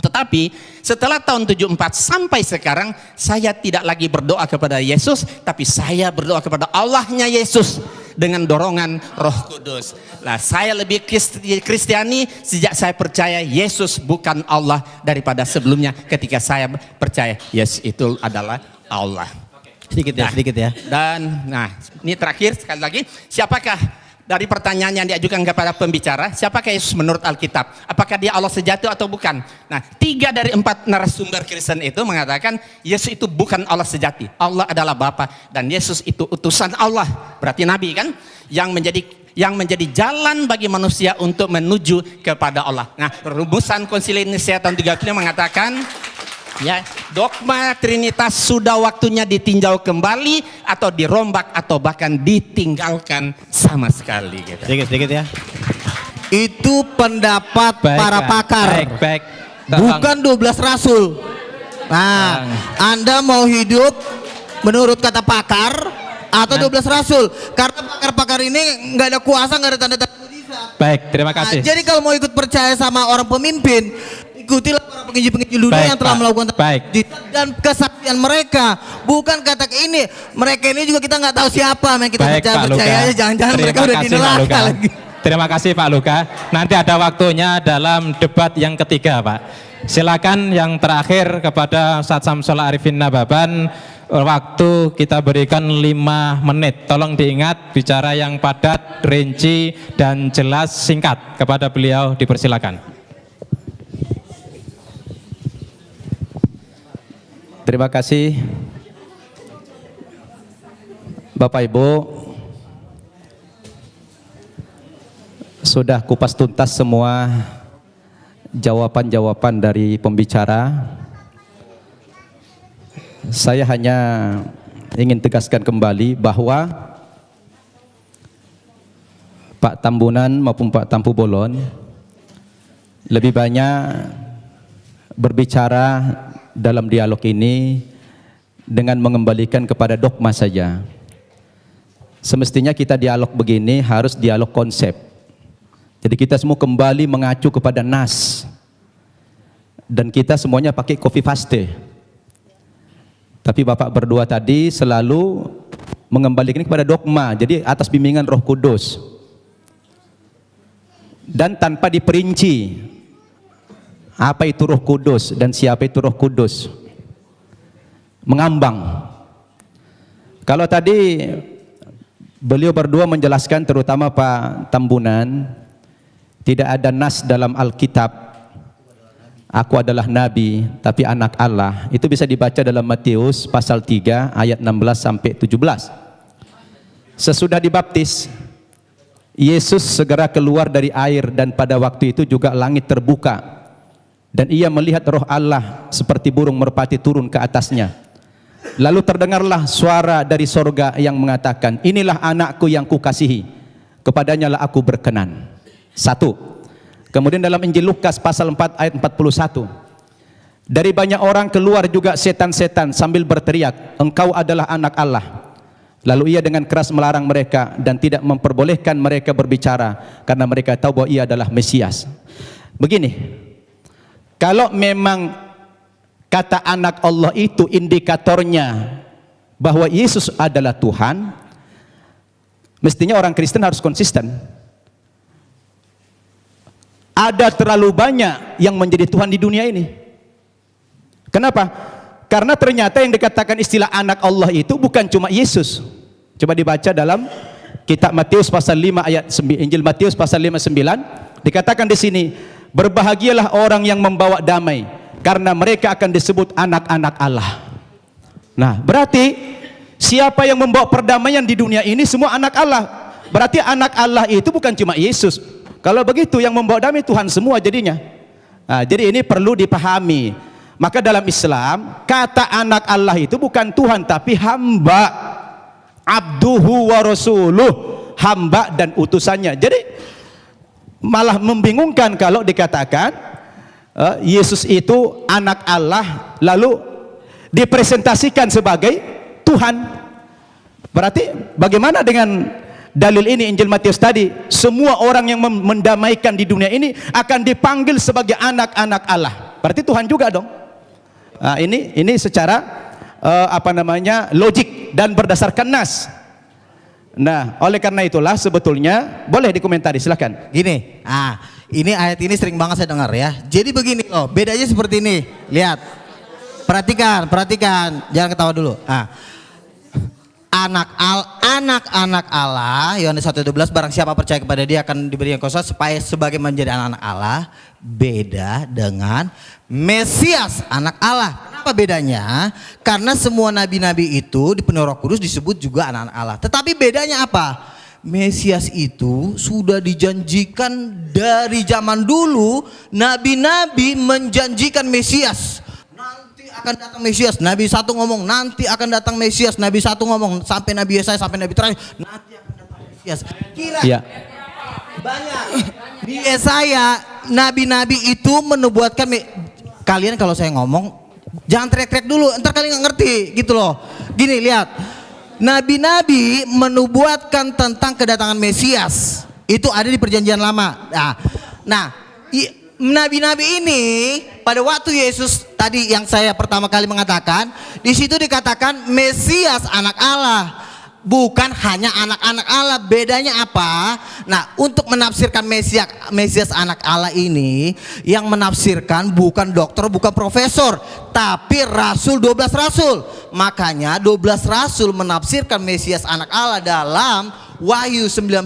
Tetapi setelah tahun 74 sampai sekarang saya tidak lagi berdoa kepada Yesus, tapi saya berdoa kepada Allahnya Yesus dengan dorongan Roh Kudus. Nah, saya lebih Kristiani sejak saya percaya Yesus bukan Allah daripada sebelumnya ketika saya percaya Yesus itu adalah Allah. Sedikit ya, sedikit ya. Dan nah, ini terakhir sekali lagi, siapakah dari pertanyaan yang diajukan kepada pembicara, siapakah Yesus menurut Alkitab? Apakah dia Allah sejati atau bukan? Nah, 3 dari 4 narasumber Kristen itu mengatakan Yesus itu bukan Allah sejati. Allah adalah Bapa dan Yesus itu utusan Allah. Berarti Nabi kan? Yang menjadi jalan bagi manusia untuk menuju kepada Allah. Nah, rumusan Konsili Nicea tahun 35 mengatakan, ya, dogma Trinitas sudah waktunya ditinjau kembali atau dirombak atau bahkan ditinggalkan sama sekali. Gitu. Sedikit ya. Itu pendapat para pakar, Baik. bukan 12 rasul. Nah, Anda mau hidup menurut kata pakar atau 12 rasul? Karena pakar-pakar ini nggak ada kuasa, nggak ada tanda-tanda mujizat. Baik, terima kasih. Nah, jadi kalau mau ikut percaya sama orang pemimpin, ikutilah para penginjil-penginjil dunia yang telah melakukan dan kesaksian mereka. Bukan kata ini, mereka ini juga kita nggak tahu siapa yang kita percaya aja, jangan-jangan mereka udah di neraka lagi. Terima kasih Pak Luka. Nanti ada waktunya dalam debat yang ketiga, Pak. Silakan yang terakhir kepada Ustadz Samsul Arifin Nababan, waktu kita berikan 5 menit. Tolong diingat, bicara yang padat, rinci dan jelas, singkat. Kepada beliau dipersilakan. Terima kasih Bapak Ibu, sudah kupas tuntas semua jawaban-jawaban dari pembicara. Saya hanya ingin tegaskan kembali bahwa Pak Tambunan maupun Pak Tampu Bolon lebih banyak berbicara dalam dialog ini dengan mengembalikan kepada dogma saja. Semestinya kita dialog begini harus dialog konsep. Jadi kita semua kembali mengacu kepada nas. Dan kita semuanya pakai copy paste. Tapi Bapak berdua tadi selalu mengembalikan kepada dogma. Jadi atas bimbingan Roh Kudus. Dan tanpa diperinci apa itu Roh Kudus dan siapa itu Roh Kudus. Mengambang. Kalau tadi beliau berdua menjelaskan, terutama Pak Tambunan, tidak ada nas dalam Alkitab Aku adalah nabi tapi anak Allah, itu bisa dibaca dalam Matius pasal 3 ayat 16 sampai 17. Sesudah dibaptis, Yesus segera keluar dari air dan pada waktu itu juga langit terbuka dan ia melihat roh Allah seperti burung merpati turun ke atasnya. Lalu terdengarlah suara dari sorga yang mengatakan, inilah anakku yang kukasihi, kepadanya lah aku berkenan. 1. Kemudian dalam Injil Lukas pasal 4 ayat 41, dari banyak orang keluar juga setan-setan sambil berteriak, engkau adalah anak Allah. Lalu ia dengan keras melarang mereka dan tidak memperbolehkan mereka berbicara karena mereka tahu bahwa ia adalah Mesias. Begini, kalau memang kata anak Allah itu indikatornya bahwa Yesus adalah Tuhan, mestinya orang Kristen harus konsisten. Ada terlalu banyak yang menjadi Tuhan di dunia ini. Kenapa? Karena ternyata yang dikatakan istilah anak Allah itu bukan cuma Yesus. Coba dibaca dalam kitab Matius pasal 5 ayat 9, Injil Matius pasal 5:9, dikatakan di sini, berbahagialah orang yang membawa damai, karena mereka akan disebut anak-anak Allah. Nah, berarti siapa yang membawa perdamaian di dunia ini semua anak Allah. Berarti anak Allah itu bukan cuma Yesus. Kalau begitu yang membawa damai Tuhan semua jadinya. Nah, jadi ini perlu dipahami. Maka dalam Islam, kata anak Allah itu bukan Tuhan tapi hamba. Abduhu wa rasuluh, hamba dan utusannya. Jadi malah membingungkan kalau dikatakan Yesus itu anak Allah lalu dipresentasikan sebagai Tuhan. Berarti bagaimana dengan dalil ini Injil Matius tadi? Semua orang yang mendamaikan di dunia ini akan dipanggil sebagai anak-anak Allah. Berarti Tuhan juga dong. Nah, ini secara logik dan berdasarkan nas. Nah, oleh karena itulah sebetulnya boleh dikomentari, silakan. Gini, ini ayat ini sering banget saya dengar ya. Jadi begini loh, bedanya seperti ini. Lihat, perhatikan, jangan ketawa dulu. Anak-anak Allah, Yohanes 1:12, barang siapa percaya kepada dia akan diberikan kuasa supaya sebagai menjadi anak-anak Allah. Beda dengan Mesias, anak Allah. Kenapa bedanya? Karena semua nabi-nabi itu dipenuhi Roh Kudus disebut juga anak-anak Allah. Tetapi bedanya apa? Mesias itu sudah dijanjikan dari zaman dulu. Nabi-nabi menjanjikan Mesias. Nanti akan datang Mesias. Nabi satu ngomong nanti akan datang Mesias. Nabi satu ngomong sampai Nabi Yesaya sampai Nabi terakhir nanti akan datang Mesias. Kira banyak di Yesaya nabi-nabi itu menubuatkan. Kalian kalau saya ngomong jangan teriak-teriak dulu, entar kalian nggak ngerti gitu loh. Gini, lihat, nabi-nabi menubuatkan tentang kedatangan Mesias itu ada di Perjanjian Lama. Nah, nabi-nabi ini pada waktu Yesus tadi yang saya pertama kali mengatakan, di situ dikatakan Mesias anak Allah. Bukan hanya anak-anak Allah. Bedanya apa? Nah, untuk menafsirkan Mesias anak Allah ini, yang menafsirkan bukan dokter, bukan profesor, tapi rasul, 12 rasul. Makanya 12 rasul menafsirkan Mesias anak Allah dalam Wahyu 19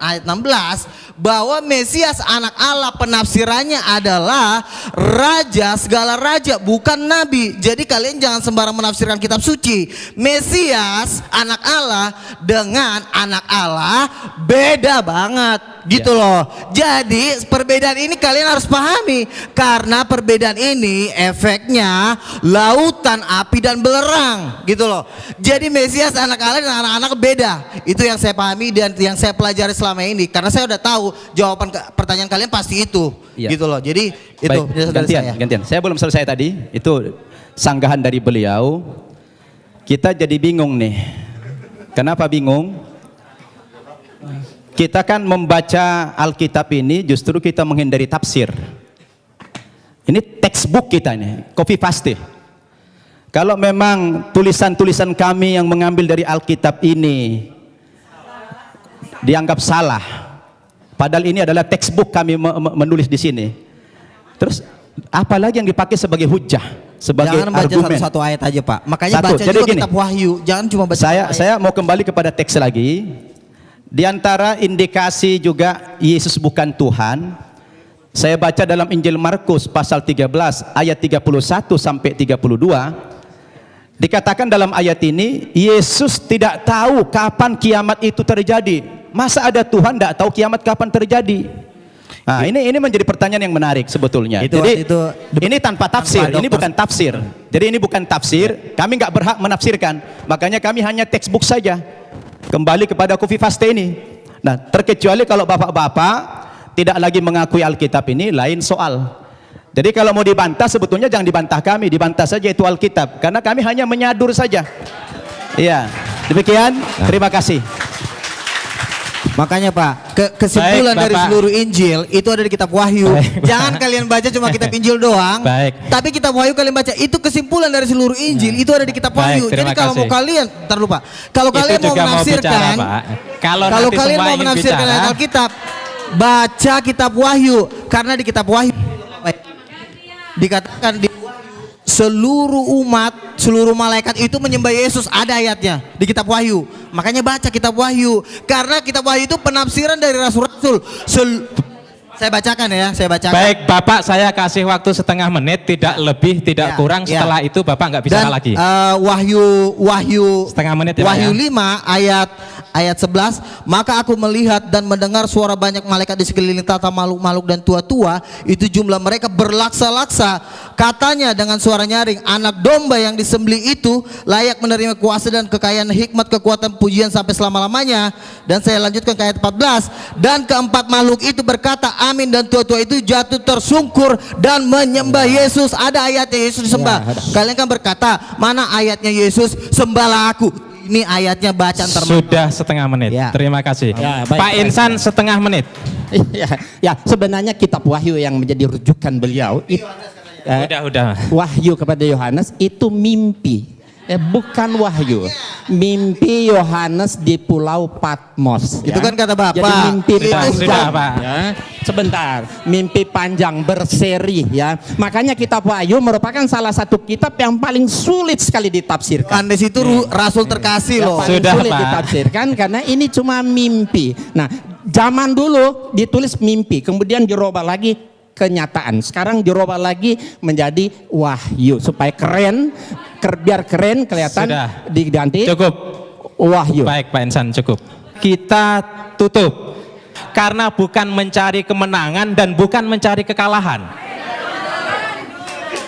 ayat 16 bahwa Mesias anak Allah penafsirannya adalah raja, segala raja, bukan nabi. Jadi kalian jangan sembarang menafsirkan kitab suci. Mesias anak Allah dengan anak Allah beda banget gitu loh. Jadi perbedaan ini kalian harus pahami, karena perbedaan ini efeknya lautan, api dan belerang gitu loh. Jadi Mesias anak Allah dan anak-anak beda. Itu yang saya pahami dan yang saya pelajari selama ini, karena saya udah tahu jawaban pertanyaan kalian pasti itu gitu loh. Jadi itu gantian. Saya belum selesai tadi. Itu sanggahan dari beliau. Kita jadi bingung nih. Kenapa bingung? Kita kan membaca Alkitab ini justru kita menghindari tafsir. Ini textbook kita ini, copy paste. Kalau memang tulisan-tulisan kami yang mengambil dari Alkitab ini dianggap salah, padahal ini adalah textbook kami menulis di sini. Terus apalagi yang dipakai sebagai hujah, sebagai jangan baca argumen. satu ayat aja Pak. Makanya Satu. baca Jadi juga gini, kitab Wahyu. Jangan cuma baca. Saya mau kembali kepada teks lagi. Di antara indikasi juga Yesus bukan Tuhan, Saya baca dalam Injil Markus pasal 13 ayat 31 sampai 32. Dikatakan dalam ayat ini, Yesus tidak tahu kapan kiamat itu terjadi. Masa ada Tuhan tidak tahu kiamat kapan terjadi? Nah, ini menjadi pertanyaan yang menarik sebetulnya. Jadi ini tanpa tafsir, ini bukan tafsir. Jadi ini bukan tafsir, kami nggak berhak menafsirkan. Makanya kami hanya textbook saja. Kembali kepada Kofi Faste ini. Nah, terkecuali kalau bapak-bapak tidak lagi mengakui Alkitab ini, lain soal. Jadi kalau mau dibantah sebetulnya jangan dibantah kami, dibantah saja itu Alkitab. Karena kami hanya menyadur saja. Iya, demikian. Terima kasih. Makanya Pak, kesimpulan Baik, dari Bapak. seluruh Injil itu ada di kitab Wahyu. Jangan kalian baca cuma kitab Injil doang. Baik. Tapi kitab Wahyu kalian baca, itu kesimpulan dari seluruh Injil itu ada di kitab Baik, Wahyu. Jadi terima kalau mau kasih. kalian, ntar lupa. Kalau Itu kalian mau juga menafsirkan, bicara, Pak. Kalau kalau nanti kalian semua mau ingin menafsirkan bicara, ayat Alkitab, baca kitab Wahyu, karena di kitab Wahyu dikatakan di seluruh umat, seluruh malaikat itu menyembah Yesus, ada ayatnya di kitab Wahyu. Makanya baca kitab Wahyu, karena kitab Wahyu itu penafsiran dari rasul-rasul. Saya bacakan ya, saya bacakan. Baik, Bapak, saya kasih waktu setengah menit, tidak lebih, tidak Ya, kurang. ya. Setelah itu Bapak nggak bicara Dan lagi. Wahyu Setengah menit ya, Pak, Wahyu ya? 5 ayat 11, maka aku melihat dan mendengar suara banyak malaikat di sekeliling tata makhluk-makhluk dan tua-tua, itu jumlah mereka berlaksa-laksa. Katanya dengan suara nyaring, anak domba yang disembelih itu layak menerima kuasa dan kekayaan, hikmat, kekuatan, pujian sampai selama-lamanya. Dan saya lanjutkan ke ayat 14, dan keempat makhluk itu berkata amin, dan tua-tua itu jatuh tersungkur dan menyembah Yesus. Ada ayatnya Yesus disembah. Kalian kan berkata, mana ayatnya Yesus sembahlah aku? Ini ayatnya bacaan Sudah setengah menit. Ya. Terima kasih. Ya, baik, Pak baik. Insan setengah menit. Ya, sebenarnya kitab Wahyu yang menjadi rujukan beliau Udah. Wahyu kepada Yohanes itu mimpi, bukan wahyu. Mimpi Yohanes di Pulau Patmos. Itu kan kata Bapak. Jadi mimpi Sudah, panjang. Pak. Ya. Sebentar, mimpi panjang berseri ya. Makanya kitab Wahyu merupakan salah satu kitab yang paling sulit sekali ditafsirkan. Andes itu rasul terkasih Yang loh. paling Sudah, sulit Pak. ditafsirkan karena ini cuma mimpi. Nah, zaman dulu ditulis mimpi, kemudian dirubah lagi kenyataan. Sekarang dirubah lagi menjadi wahyu supaya keren, biar keren kelihatan. Sudah. Diganti Cukup. wahyu. Baik, Pak Insan, cukup. Kita tutup. Karena bukan mencari kemenangan dan bukan mencari kekalahan.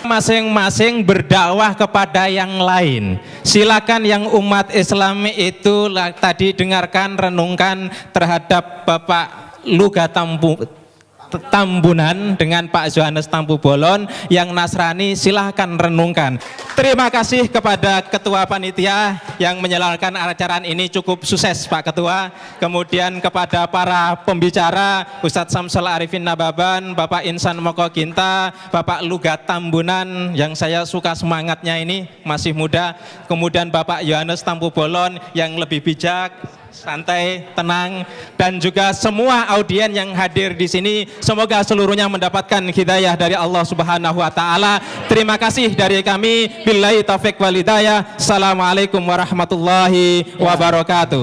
Masing-masing berdakwah kepada yang lain. Silakan yang umat Islam itu tadi dengarkan, renungkan terhadap Bapak Luga Tambunan dengan Pak Yohanes Tampu Bolon. Yang Nasrani silahkan renungkan. Terima kasih kepada Ketua Panitia yang menyelenggarakan acara ini, cukup sukses Pak Ketua. Kemudian kepada para pembicara, Ustadz Samsul Arifin Nababan, Bapak Insan Moko Ginta, Bapak Luga Tambunan yang saya suka semangatnya ini, masih muda. Kemudian Bapak Yohanes Tampu Bolon yang lebih bijak, santai, tenang, dan juga semua audien yang hadir di sini, semoga seluruhnya mendapatkan hidayah dari Allah Subhanahu wa taala. Terima kasih dari kami. Billahi taufik wal hidayah. Assalamualaikum warahmatullahi wabarakatuh.